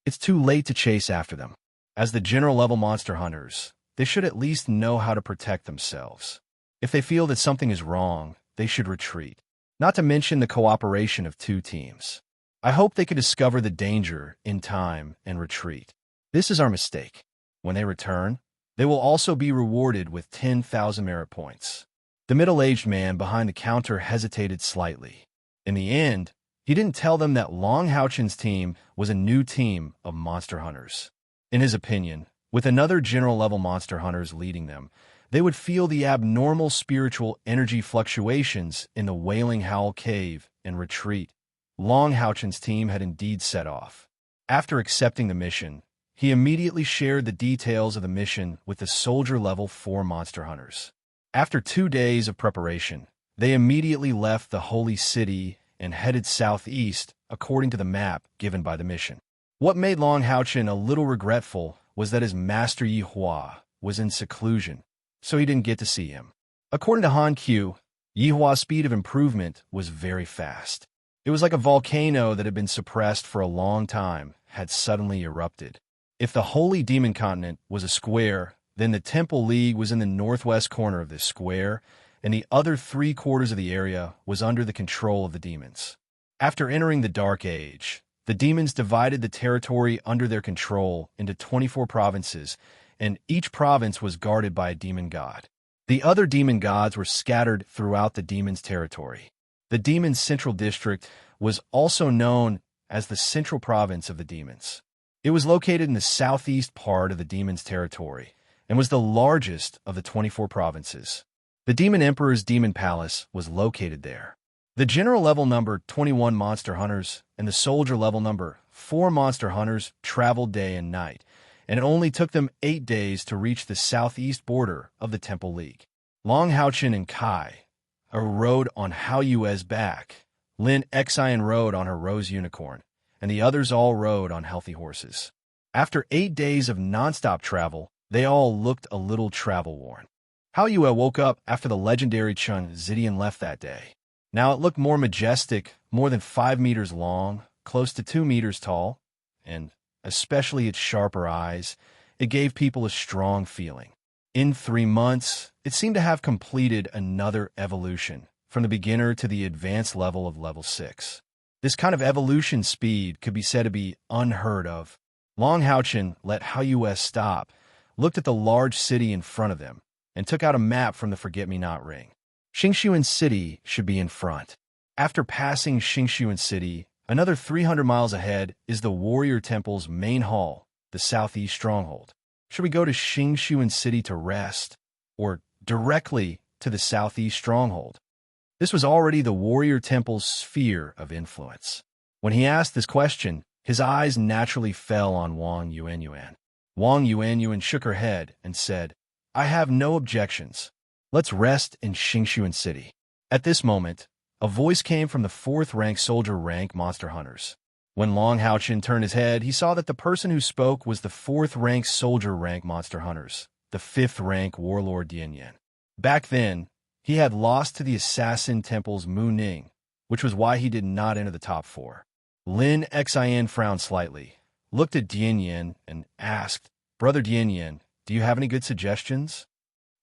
It's too late to chase after them. As the general-level monster hunters, they should at least know how to protect themselves. If they feel that something is wrong, they should retreat. Not to mention the cooperation of 2 teams. I hope they can discover the danger in time and retreat. This is our mistake. When they return, they will also be rewarded with 10,000 merit points. The middle-aged man behind the counter hesitated slightly. In the end, he didn't tell them that Long Houchin's team was a new team of monster hunters. In his opinion, with another general-level monster hunters leading them, they would feel the abnormal spiritual energy fluctuations in the Wailing Howl Cave and retreat. Long Houchin's team had indeed set off. After accepting the mission, he immediately shared the details of the mission with the soldier level 4 monster hunters. After 2 days of preparation, they immediately left the holy city and headed southeast according to the map given by the mission. What made Long Houchin a little regretful was that his master Yi Hua was in seclusion, so he didn't get to see him. According to Han Q, Yi Hua's speed of improvement was very fast. It was like a volcano that had been suppressed for a long time had suddenly erupted. If the Holy Demon Continent was a square, then the Temple League was in the northwest corner of this square, and the other 3/4 of the area was under the control of the demons. After entering the Dark Age, the demons divided the territory under their control into 24 provinces, and each province was guarded by a demon god. The other demon gods were scattered throughout the demons' territory. The demons' central district was also known as the Central Province of the Demons. It was located in the southeast part of the demons' territory and was the largest of the 24 provinces. The Demon Emperor's Demon Palace was located there. The general level number 21 monster hunters and the soldier level number 4 monster hunters traveled day and night, and it only took them 8 days to reach the southeast border of the Temple League. Long Haochin and Kai rode on Hao Yue's back. Lin Xian rode on her rose unicorn, and the others all rode on healthy horses. After 8 days of nonstop travel, they all looked a little travel-worn. Hao Yue woke up after the legendary Chun Zidian left that day. Now it looked more majestic, more than 5 meters long, close to 2 meters tall, and, especially its sharper eyes, it gave people a strong feeling. In 3 months, it seemed to have completed another evolution, from the beginner to the advanced level of level 6. This kind of evolution speed could be said to be unheard of. Long Haochin let Hao Yue stop, looked at the large city in front of them, and took out a map from the Forget-Me-Not ring. Xingshuan City should be in front. After passing Xingshuan City, another 300 miles ahead is the Warrior Temple's main hall, the Southeast Stronghold. Should we go to Xingshuan City to rest, or directly to the Southeast Stronghold? This was already the Warrior Temple's sphere of influence. When he asked this question, his eyes naturally fell on Wang Yuanyuan. Wang Yuanyuan shook her head and said, "I have no objections. Let's rest in Xingshuan City." At this moment, a voice came from the 4th rank soldier rank monster hunters. When Long Haochin turned his head, he saw that the person who spoke was the 4th rank soldier rank monster hunters, the 5th rank warlord Dianyan. Back then, he had lost to the Assassin Temple's Mu Ning, which was why he did not enter the top 4. Lin Xian frowned slightly, looked at Dianyan, and asked, "Brother Dianyan, do you have any good suggestions?"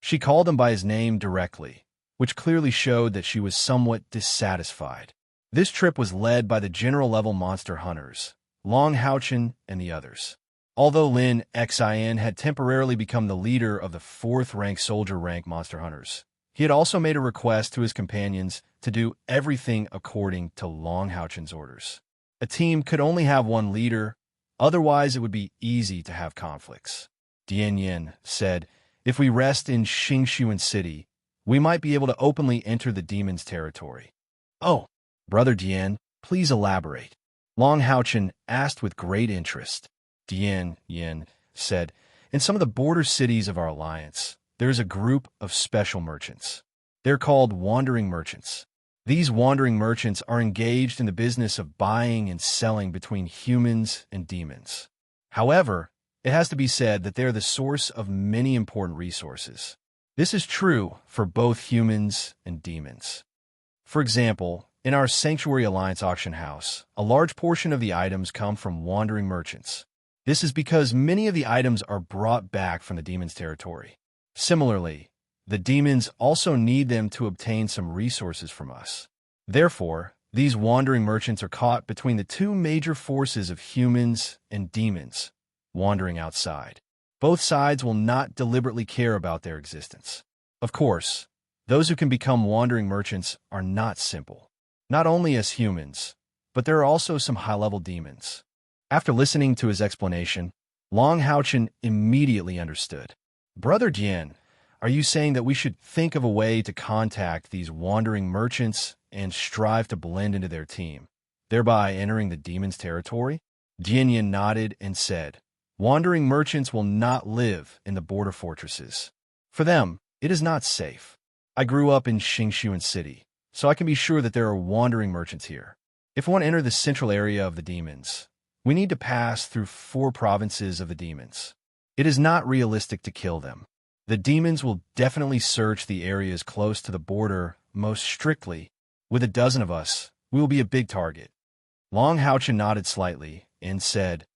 She called him by his name directly, which clearly showed that she was somewhat dissatisfied. This trip was led by the general-level monster hunters, Long Haochin and the others. Although Lin Xian had temporarily become the leader of the 4th rank soldier rank monster hunters, he had also made a request to his companions to do everything according to Long Haochin's orders. A team could only have one leader, otherwise it would be easy to have conflicts. Dianyan said, "If we rest in Xingshuan City, we might be able to openly enter the demon's territory." "Oh, Brother Dian, please elaborate," Long Haochin asked with great interest. Dianyan said, "In some of the border cities of our alliance, there is a group of special merchants. They're called wandering merchants. These wandering merchants are engaged in the business of buying and selling between humans and demons. However, it has to be said that they are the source of many important resources. This is true for both humans and demons. For example, in our Sanctuary Alliance auction house, a large portion of the items come from wandering merchants. This is because many of the items are brought back from the demon's territory. Similarly, the demons also need them to obtain some resources from us. Therefore, these wandering merchants are caught between the 2 major forces of humans and demons, wandering outside. Both sides will not deliberately care about their existence. Of course, those who can become wandering merchants are not simple, not only as humans, but there are also some high-level demons. After listening to his explanation, Long Haochin immediately understood. "Brother Dian, are you saying that we should think of a way to contact these wandering merchants and strive to blend into their team, thereby entering the demon's territory?" Dianyan nodded and said, "Wandering merchants will not live in the border fortresses. For them, it is not safe. I grew up in Xingshuan City, so I can be sure that there are wandering merchants here. If we want to enter the central area of the demons, we need to pass through 4 provinces of the demons. It is not realistic to kill them. The demons will definitely search the areas close to the border most strictly. With a dozen of us, we will be a big target." Long Haochin nodded slightly and said,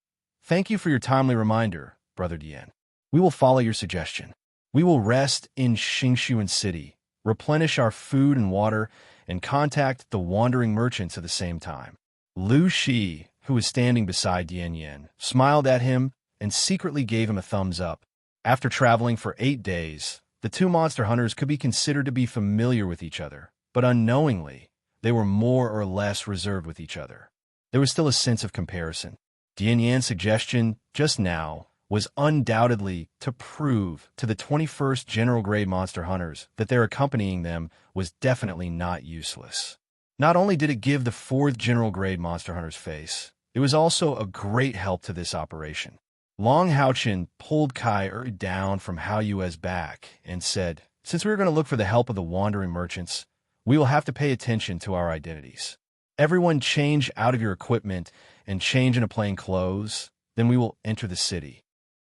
"Thank you for your timely reminder, Brother Dian. We will follow your suggestion. We will rest in Xingshuan City, replenish our food and water, and contact the wandering merchants at the same time." Lu Shi, who was standing beside Dianyan, smiled at him and secretly gave him a thumbs up. After traveling for 8 days, the 2 monster hunters could be considered to be familiar with each other, but unknowingly, they were more or less reserved with each other. There was still a sense of comparison. Dianyan's suggestion, just now, was undoubtedly to prove to the 21st General Grade Monster Hunters that their accompanying them was definitely not useless. Not only did it give the 4th general grade monster hunter's face, it was also a great help to this operation. Long Houchin pulled Kai down from Hao Yue's back and said, "Since we are going to look for the help of the wandering merchants, we will have to pay attention to our identities. Everyone change out of your equipment and change into plain clothes, then we will enter the city."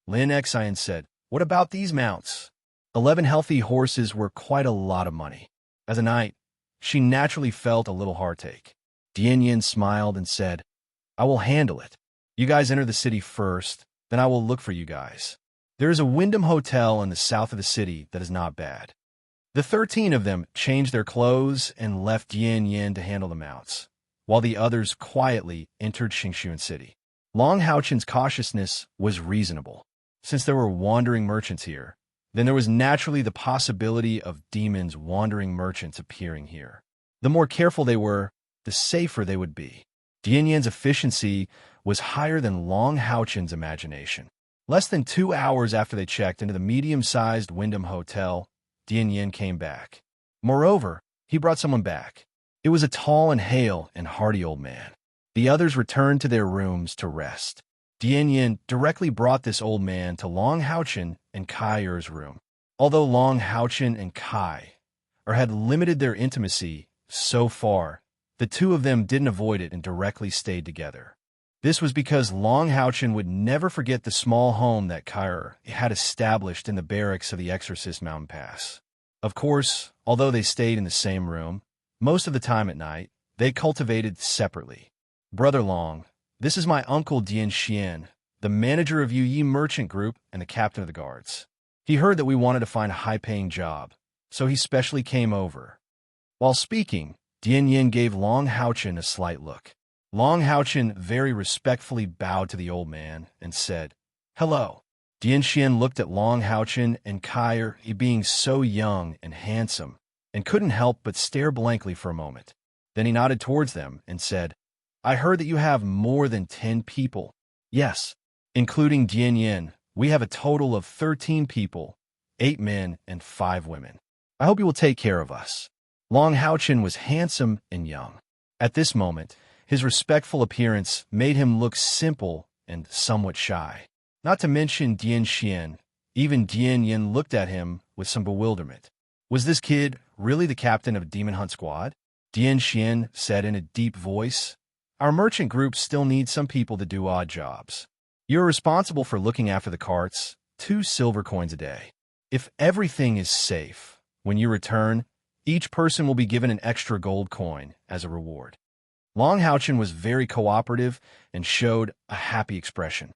Lin Xian said, "What about these mounts?" 11 healthy horses were quite a lot of money. As a knight, she naturally felt a little heartache. Dian Yin smiled and said, "I will handle it. You guys enter the city first, then I will look for you guys. There is a Wyndham Hotel in the south of the city that is not bad." The 13 of them changed their clothes and left Dian Yin to handle the mounts, while the others quietly entered Xingxuan City. Long Houchin's cautiousness was reasonable. Since there were wandering merchants here, then there was naturally the possibility of demons wandering merchants appearing here. The more careful they were, the safer they would be. Dian Yin's efficiency was higher than Long Houchin's imagination. Less than 2 hours after they checked into the medium-sized Wyndham Hotel, Dian Yin came back. Moreover, he brought someone back. It was a tall and hale and hearty old man. The others returned to their rooms to rest. Dian Yin directly brought this old man to Long Houchin and Kai Er's room. Although Long Houchin and Kai had limited their intimacy so far, the two of them didn't avoid it and directly stayed together. This was because Long Houchin would never forget the small home that Kai had established in the barracks of the Exorcist Mountain Pass. Of course, although they stayed in the same room, most of the time at night, they cultivated separately. "Brother Long, this is my uncle Dian Xian, the manager of Yu Yi Merchant Group and the captain of the guards. He heard that we wanted to find a high-paying job, so he specially came over." While speaking, Dian Yin gave Long Houchin a slight look. Long Houchin very respectfully bowed to the old man and said, "Hello." Dian Xian looked at Long Houchin and Kai, he being so young and handsome, and couldn't help but stare blankly for a moment. Then he nodded towards them and said, "I heard that you have more than 10 people." "Yes, including Dian Yin, we have a total of 13 people, 8 men and 5 women. I hope you will take care of us." Long Houchin was handsome and young. At this moment, his respectful appearance made him look simple and somewhat shy. Not to mention Dian Xian, even Dian Yin looked at him with some bewilderment. Was this kid really the captain of a demon hunt squad? Dian Xian said in a deep voice, "Our merchant group still needs some people to do odd jobs. You're responsible for looking after the carts, 2 silver coins a day. If everything is safe, when you return, each person will be given an extra gold coin as a reward." Long Houchin was very cooperative and showed a happy expression.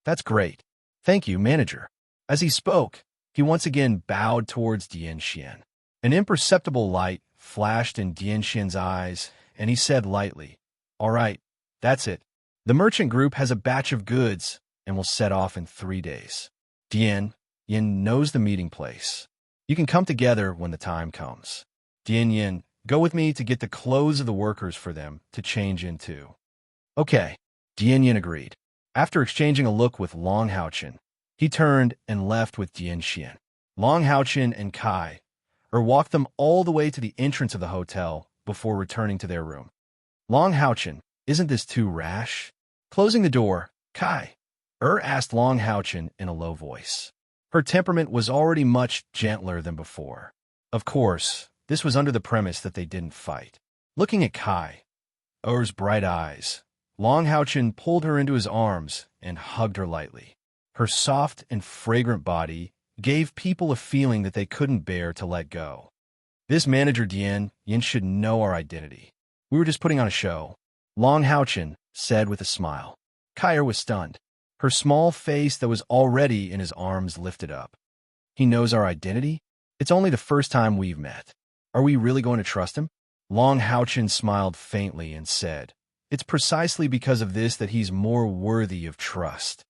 "That's great. Thank you, manager." As he spoke, he once again bowed towards Dian Xian. An imperceptible light flashed in Dian Xian's eyes, and he said lightly, "All right, that's it. The merchant group has a batch of goods and will set off in 3 days. Dian Yin knows the meeting place. You can come together when the time comes. Dian Yin, go with me to get the clothes of the workers for them to change into." "Okay," Dian Yin agreed. After exchanging a look with Long Houchin, he turned and left with Dian Xian. Long Houchin and Kai walked them all the way to the entrance of the hotel before returning to their room. "Long Houchin, isn't this too rash?" Closing the door, Kai asked Long Houchin in a low voice. Her temperament was already much gentler than before. Of course, this was under the premise that they didn't fight. Looking at Kai Er's bright eyes, Long Houchin pulled her into his arms and hugged her lightly. Her soft and fragrant body gave people a feeling that they couldn't bear to let go. "This manager Dian Yin should know our identity. We were just putting on a show," Long Houchin said with a smile. Kai was stunned. Her small face that was already in his arms lifted up. "He knows our identity? It's only the first time we've met. Are we really going to trust him?" Long Houchin smiled faintly and said, "It's precisely because of this that he's more worthy of trust.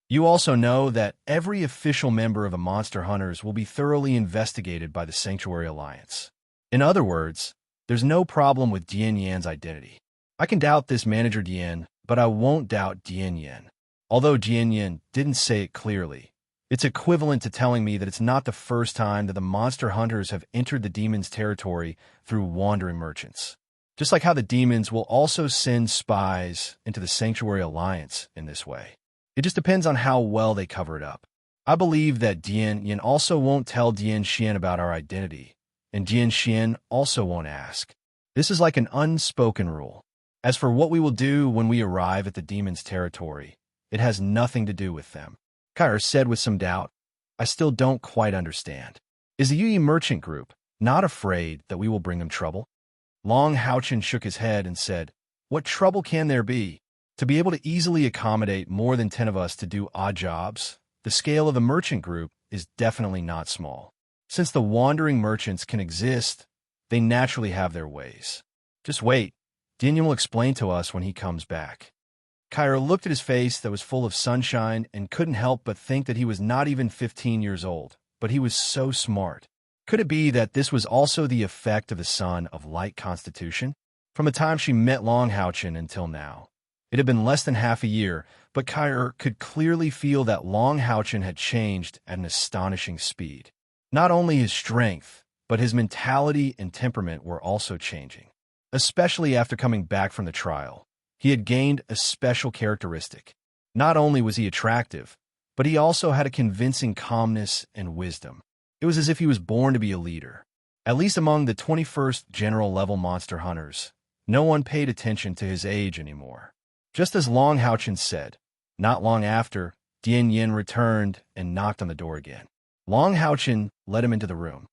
You also know that every official member of the Monster Hunters will be thoroughly investigated by the Sanctuary Alliance. In other words, there's no problem with Dian Yan's identity. I can doubt this manager Dian, but I won't doubt Dian Yan. Although Dian Yan didn't say it clearly, it's equivalent to telling me that it's not the first time that the Monster Hunters have entered the demon's territory through wandering merchants. Just like how the demons will also send spies into the Sanctuary Alliance in this way. It just depends on how well they cover it up. I believe that Dian Yin also won't tell Dian Xian about our identity, and Dian Xian also won't ask. This is like an unspoken rule. As for what we will do when we arrive at the demons' territory, it has nothing to do with them. Kair said with some doubt, I still don't quite understand. Is the Yi merchant group not afraid that we will bring them trouble? Long Haochen shook his head and said, what trouble can there be? To be able to easily accommodate more than 10 of us to do odd jobs, the scale of the merchant group is definitely not small. Since the wandering merchants can exist, they naturally have their ways. Just wait. Daniel will explain to us when he comes back. Kair looked at his face that was full of sunshine and couldn't help but think that he was not even 15 years old, but he was so smart. Could it be that this was also the effect of the son of light constitution? From the time she met Long Haochen until now, it had been less than half a year, but Kair could clearly feel that Long Haochen had changed at an astonishing speed. Not only his strength, but his mentality and temperament were also changing. Especially after coming back from the trial, he had gained a special characteristic. Not only was he attractive, but he also had a convincing calmness and wisdom. It was as if he was born to be a leader. At least among the 21st general-level monster hunters, no one paid attention to his age anymore. Just as Long Haochen said, not long after, Dian Yin returned and knocked on the door again. Long Haochen led him into the room.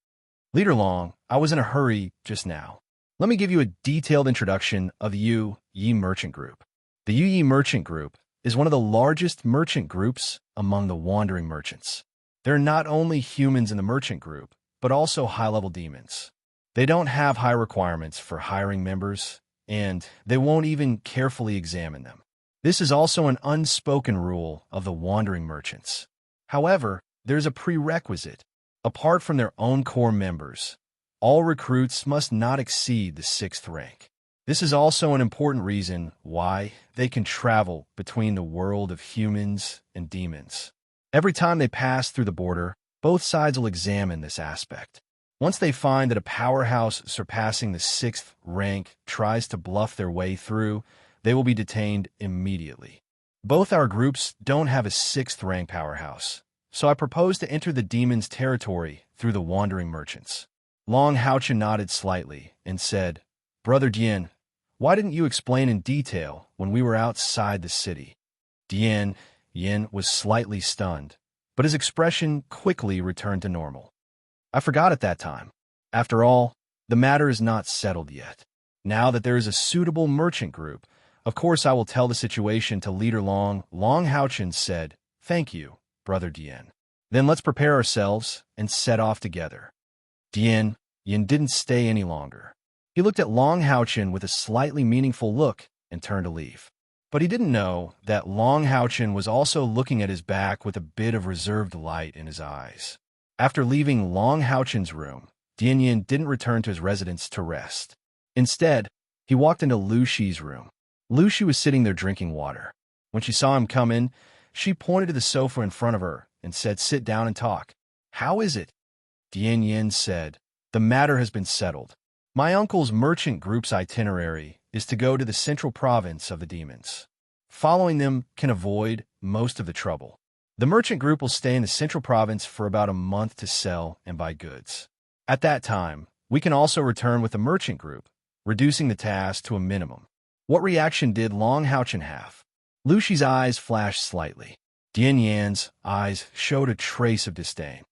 Leader Long, I was in a hurry just now. Let me give you a detailed introduction of the Yi Merchant Group. The Yi Merchant Group is one of the largest merchant groups among the wandering merchants. There are not only humans in the merchant group, but also high-level demons. They don't have high requirements for hiring members, and they won't even carefully examine them. This is also an unspoken rule of the wandering merchants. However, there's a prerequisite. Apart from their own core members, all recruits must not exceed the 6th rank. This is also an important reason why they can travel between the world of humans and demons. Every time they pass through the border, both sides will examine this aspect. Once they find that a powerhouse surpassing the 6th rank tries to bluff their way through, they will be detained immediately. Both our groups don't have a 6th rank powerhouse, so I propose to enter the demon's territory through the wandering merchants. Long Haochen nodded slightly and said, Brother Dian, why didn't you explain in detail when we were outside the city? Dian Yin was slightly stunned, but his expression quickly returned to normal. I forgot at that time. After all, the matter is not settled yet. Now that there is a suitable merchant group, of course I will tell the situation to Leader Long. Long Haochen said, Thank you, Brother Dian. Then let's prepare ourselves and set off together. Dian Yin didn't stay any longer. He looked at Long Haochen with a slightly meaningful look and turned to leave. But he didn't know that Long Haochen was also looking at his back with a bit of reserved light in his eyes. After leaving Long Haochen's room, Dian Yin didn't return to his residence to rest. Instead, he walked into Lu Shi's room. Lu Shi was sitting there drinking water. When she saw him come in, she pointed to the sofa in front of her and said, Sit down and talk. How is it? Dian Yin said, The matter has been settled. My uncle's merchant group's itinerary is to go to the central province of the demons. Following them can avoid most of the trouble. The merchant group will stay in the central province for about a month to sell and buy goods. At that time, we can also return with the merchant group, reducing the task to a minimum. What reaction did Long Haochen have? Lu Shi's eyes flashed slightly. Dian Yan's eyes showed a trace of disdain.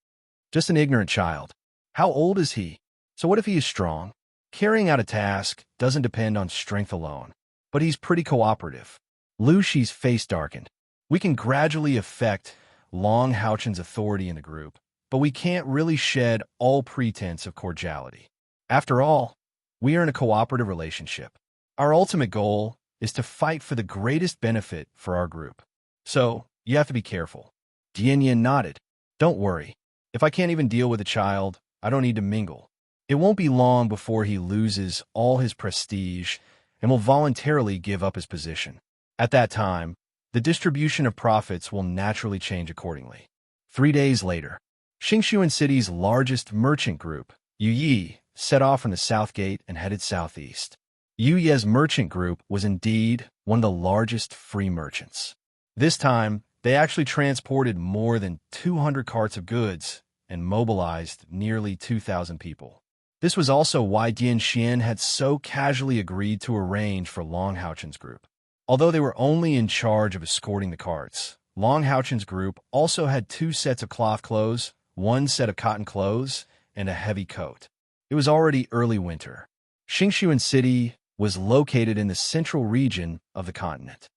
Just an ignorant child. How old is he? So what if he is strong? Carrying out a task doesn't depend on strength alone, but he's pretty cooperative. Lu Shi's face darkened. We can gradually affect Long Haochen's authority in the group, but we can't really shed all pretense of cordiality. After all, we are in a cooperative relationship. Our ultimate goal is to fight for the greatest benefit for our group. So, you have to be careful. Dian Yin nodded. Don't worry. If I can't even deal with a child, I don't need to mingle. It won't be long before he loses all his prestige and will voluntarily give up his position. At that time, the distribution of profits will naturally change accordingly. 3 days later, Xingshuan City's largest merchant group, Yu Yi, set off from the south gate and headed southeast. Yu Ye's merchant group was indeed one of the largest free merchants. This time, they actually transported more than 200 carts of goods and mobilized nearly 2,000 people. This was also why Dian Xian had so casually agreed to arrange for Long Haochen's group. Although they were only in charge of escorting the carts, Long Haochen's group also had 2 sets of cloth clothes, 1 set of cotton clothes, and a heavy coat. It was already early winter. Xingshuan City was located in the central region of the continent.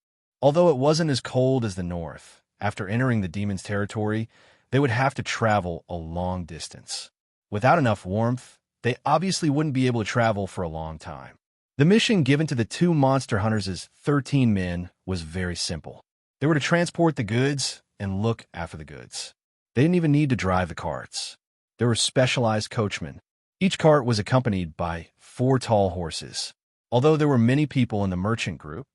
Although it wasn't as cold as the north, after entering the demon's territory, they would have to travel a long distance. Without enough warmth, they obviously wouldn't be able to travel for a long time. The mission given to the 2 monster hunters' 13 men was very simple. They were to transport the goods and look after the goods. They didn't even need to drive the carts. There were specialized coachmen. Each cart was accompanied by 4 tall horses. Although there were many people in the merchant group,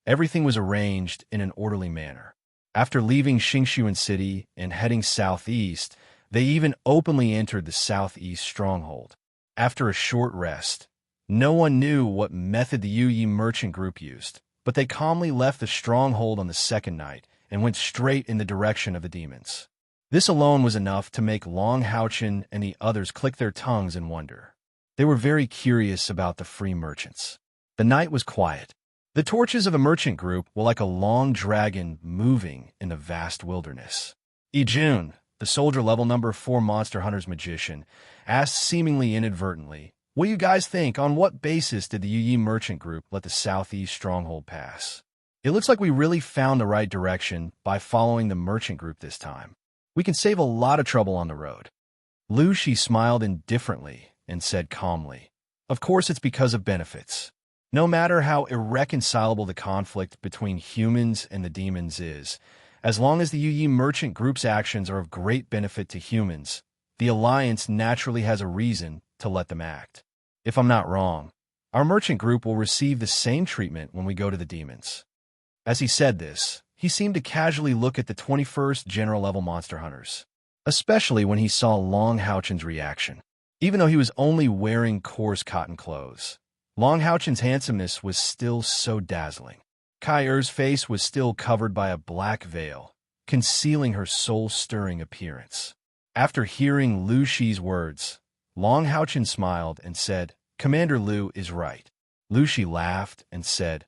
everything was arranged in an orderly manner. After leaving Xingshuan City and heading southeast, they even openly entered the southeast stronghold. After a short rest, no one knew what method the Yu Yi merchant group used, but they calmly left the stronghold on the second night and went straight in the direction of the demons. This alone was enough to make Long Haochen and the others click their tongues in wonder. They were very curious about the free merchants. The night was quiet. The torches of the merchant group were like a long dragon moving in the vast wilderness. Jun, the soldier level number 4 monster hunter's magician, asked seemingly inadvertently, "What do you guys think? On what basis did the Yu Yi merchant group let the southeast stronghold pass? It looks like we really found the right direction by following the merchant group this time. We can save a lot of trouble on the road." Lu Shi smiled indifferently and said calmly, "Of course it's because of benefits. No matter how irreconcilable the conflict between humans and the demons is, as long as the Yu Yi merchant group's actions are of great benefit to humans, the Alliance naturally has a reason to let them act. If I'm not wrong, our merchant group will receive the same treatment when we go to the demons." As he said this, he seemed to casually look at the 21st general level monster hunters, especially when he saw Long Haochen's reaction. Even though he was only wearing coarse cotton clothes, Long Haochen's handsomeness was still so dazzling. Kai Er's face was still covered by a black veil, concealing her soul-stirring appearance. After hearing Lu Shi's words, Long Haochen smiled and said, "Commander Lu is right." Lu Shi laughed and said,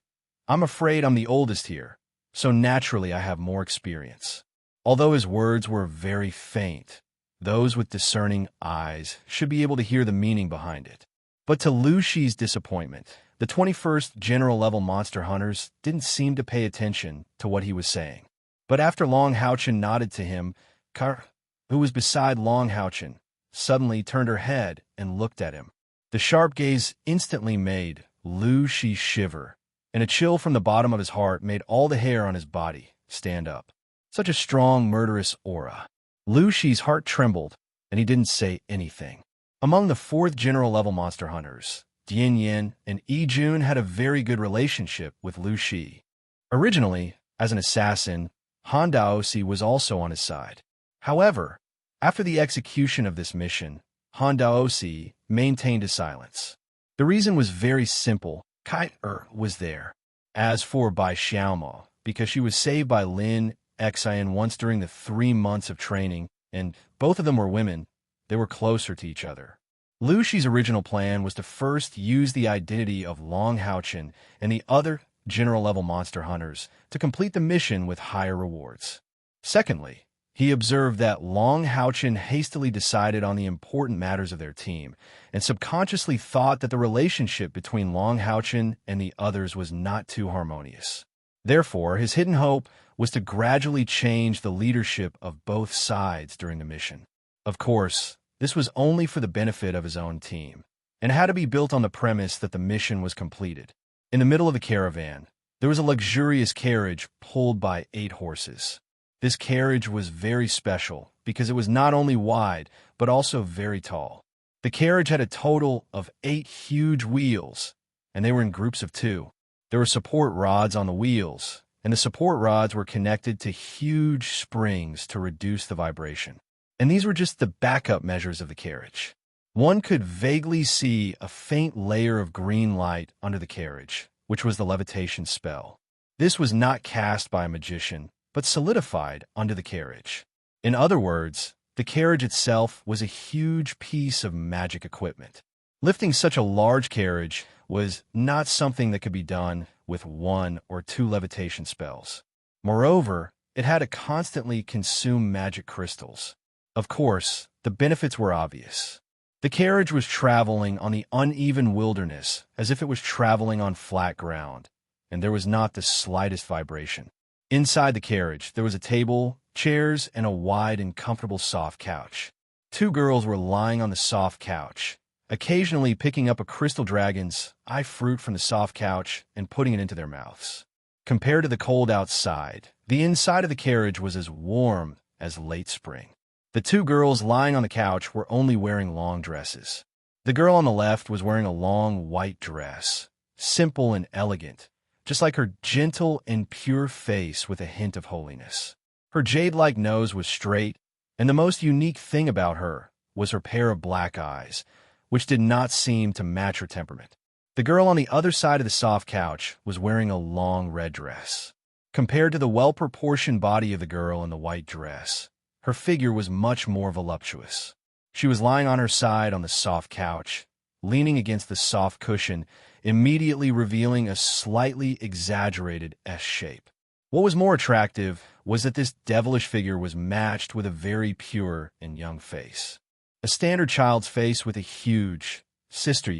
"I'm afraid I'm the oldest here, so naturally I have more experience." Although his words were very faint, those with discerning eyes should be able to hear the meaning behind it. But to Lu Shi's disappointment, the 21st general-level monster hunters didn't seem to pay attention to what he was saying. But after Long Haochen nodded to him, Kar, who was beside Long Haochen, suddenly turned her head and looked at him. The sharp gaze instantly made Lu Shi shiver, and a chill from the bottom of his heart made all the hair on his body stand up. Such a strong, murderous aura. Lu Shi's heart trembled, and he didn't say anything. Among the 4th general-level monster hunters, Dian Yin and Jun had a very good relationship with Lu Shi. Originally, as an assassin, Han Daosi was also on his side. However, after the execution of this mission, Han Daosi maintained his silence. The reason was very simple. Kai was there. As for Bai Xiaomo, because she was saved by Lin Xian once during the 3 months of training, and both of them were women, they were closer to each other. Lu Shi's original plan was to first use the identity of Long Haochen and the other general-level monster hunters to complete the mission with higher rewards. Secondly, he observed that Long Haochen hastily decided on the important matters of their team and subconsciously thought that the relationship between Long Haochen and the others was not too harmonious. Therefore, his hidden hope was to gradually change the leadership of both sides during the mission. Of course, this was only for the benefit of his own team, and had to be built on the premise that the mission was completed. In the middle of the caravan, there was a luxurious carriage pulled by 8 horses. This carriage was very special because it was not only wide, but also very tall. The carriage had a total of 8 huge wheels, and they were in groups of 2. There were support rods on the wheels, and the support rods were connected to huge springs to reduce the vibration. And these were just the backup measures of the carriage. One could vaguely see a faint layer of green light under the carriage, which was the levitation spell. This was not cast by a magician, but solidified under the carriage. In other words, the carriage itself was a huge piece of magic equipment. Lifting such a large carriage was not something that could be done with 1 or 2 levitation spells. Moreover, it had to constantly consume magic crystals. Of course, the benefits were obvious. The carriage was traveling on the uneven wilderness as if it was traveling on flat ground, and there was not the slightest vibration. Inside the carriage, there was a table, chairs, and a wide and comfortable soft couch. 2 girls were lying on the soft couch, occasionally picking up a crystal dragon's eye fruit from the soft couch and putting it into their mouths. Compared to the cold outside, the inside of the carriage was as warm as late spring. The 2 girls lying on the couch were only wearing long dresses. The girl on the left was wearing a long white dress, simple and elegant, just like her gentle and pure face with a hint of holiness. Her jade-like nose was straight, and the most unique thing about her was her pair of black eyes, which did not seem to match her temperament. The girl on the other side of the soft couch was wearing a long red dress. Compared to the well-proportioned body of the girl in the white dress, her figure was much more voluptuous. She was lying on her side on the soft couch, leaning against the soft cushion, immediately revealing a slightly exaggerated S shape. What was more attractive was that this devilish figure was matched with a very pure and young face. A standard child's face with a huge, "Sister,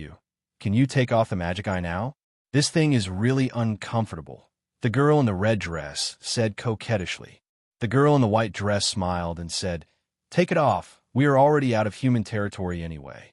can you take off the magic eye now? This thing is really uncomfortable," the girl in the red dress said coquettishly. The girl in the white dress smiled and said, "Take it off. We are already out of human territory anyway."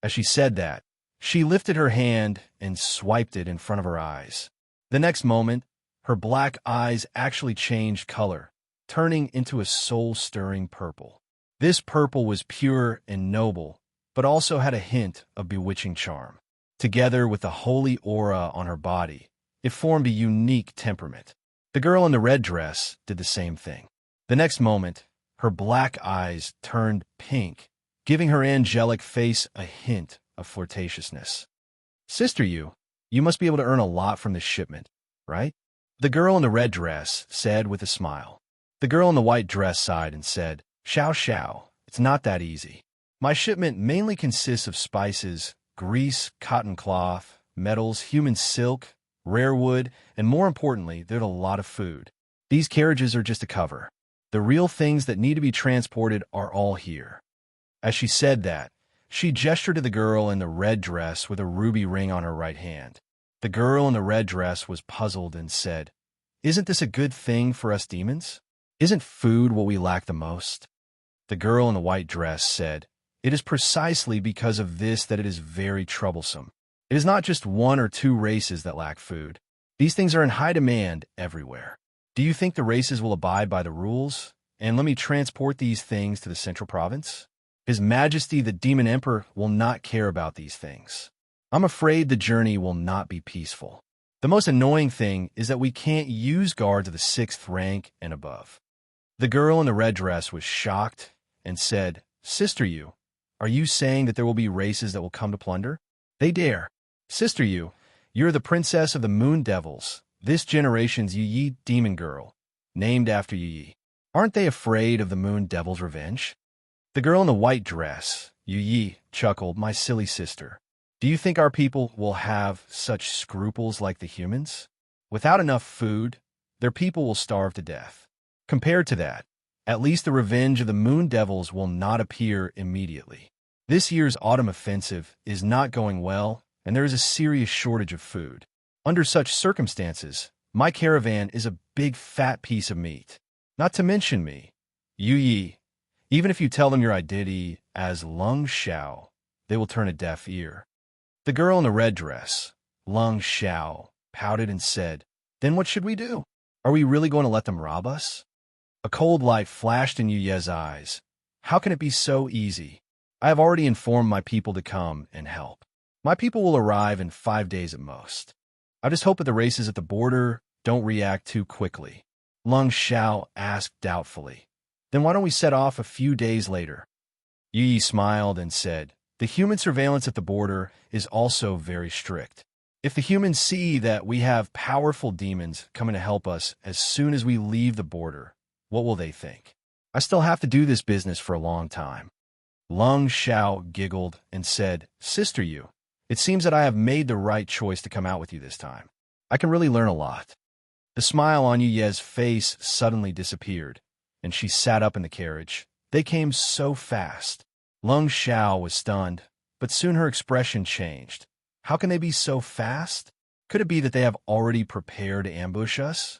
As she said that, she lifted her hand and swiped it in front of her eyes. The next moment, her black eyes actually changed color, turning into a soul-stirring purple. This purple was pure and noble, but also had a hint of bewitching charm. Together with the holy aura on her body, it formed a unique temperament. The girl in the red dress did the same thing. The next moment, her black eyes turned pink, giving her angelic face a hint of flirtatiousness. "Sister, you must be able to earn a lot from this shipment, right?" the girl in the red dress said with a smile. The girl in the white dress sighed and said, Shao, it's not that easy. My shipment mainly consists of spices, grease, cotton cloth, metals, human silk, rare wood, and more importantly, there's a lot of food. These carriages are just a cover. The real things that need to be transported are all here." As she said that, she gestured to the girl in the red dress with a ruby ring on her right hand. The girl in the red dress was puzzled and said, "Isn't this a good thing for us demons? Isn't food what we lack the most?" The girl in the white dress said, "It is precisely because of this that it is very troublesome. It is not just 1 or 2 races that lack food. These things are in high demand everywhere. Do you think the races will abide by the rules and let me transport these things to the central province? His Majesty the Demon Emperor will not care about these things. I'm afraid the journey will not be peaceful. The most annoying thing is that we can't use guards of the 6th rank and above." The girl in the red dress was shocked and said, "Sister, are you saying that there will be races that will come to plunder? They dare. Sister, you're the princess of the Moon Devils, this generation's Yi demon girl, named after Yi. Aren't they afraid of the Moon Devil's revenge?" The girl in the white dress, Yi, chuckled, "My silly sister. Do you think our people will have such scruples like the humans? Without enough food, their people will starve to death. Compared to that, at least the revenge of the Moon Devils will not appear immediately. This year's autumn offensive is not going well, and there is a serious shortage of food. Under such circumstances, my caravan is a big fat piece of meat. Not to mention me, Yi. Even if you tell them your identity as Lung Xiao, they will turn a deaf ear." The girl in the red dress, Lung Xiao, pouted and said, "Then what should we do? Are we really going to let them rob us?" A cold light flashed in Yuye's eyes. "How can it be so easy? I have already informed my people to come and help. My people will arrive in 5 days at most. I just hope that the races at the border don't react too quickly." Lung Xiao asked doubtfully, "Then why don't we set off a few days later?" Yi smiled and said, The human surveillance at the border is also very strict. If the humans see that we have powerful demons coming to help us as soon as we leave the border, what will they think? I still have to do this business for a long time. Lung Xiao giggled and said, Sister Yu, it seems that I have made the right choice to come out with you this time. I can really learn a lot. The smile on Yu Ye's face suddenly disappeared, and she sat up in the carriage. They came so fast. Lung Xiao was stunned, but soon her expression changed. How can they be so fast? Could it be that they have already prepared to ambush us?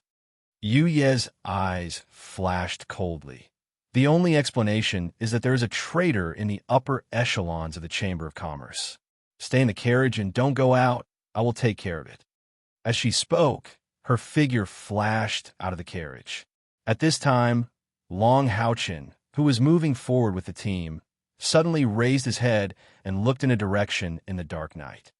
Yu Ye's eyes flashed coldly. The only explanation is that there is a traitor in the upper echelons of the Chamber of Commerce. Stay in the carriage and don't go out. I will take care of it. As she spoke, her figure flashed out of the carriage. At this time, Long Haochen, who was moving forward with the team, suddenly raised his head and looked in a direction in the dark night.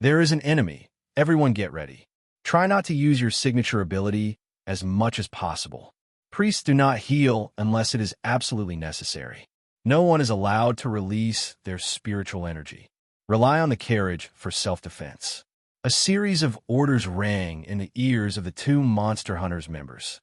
There is an enemy. Everyone get ready. Try not to use your signature ability as much as possible. Priests do not heal unless it is absolutely necessary. No one is allowed to release their spiritual energy. Rely on the carriage for self-defense. A series of orders rang in the ears of the two Monster Hunters members.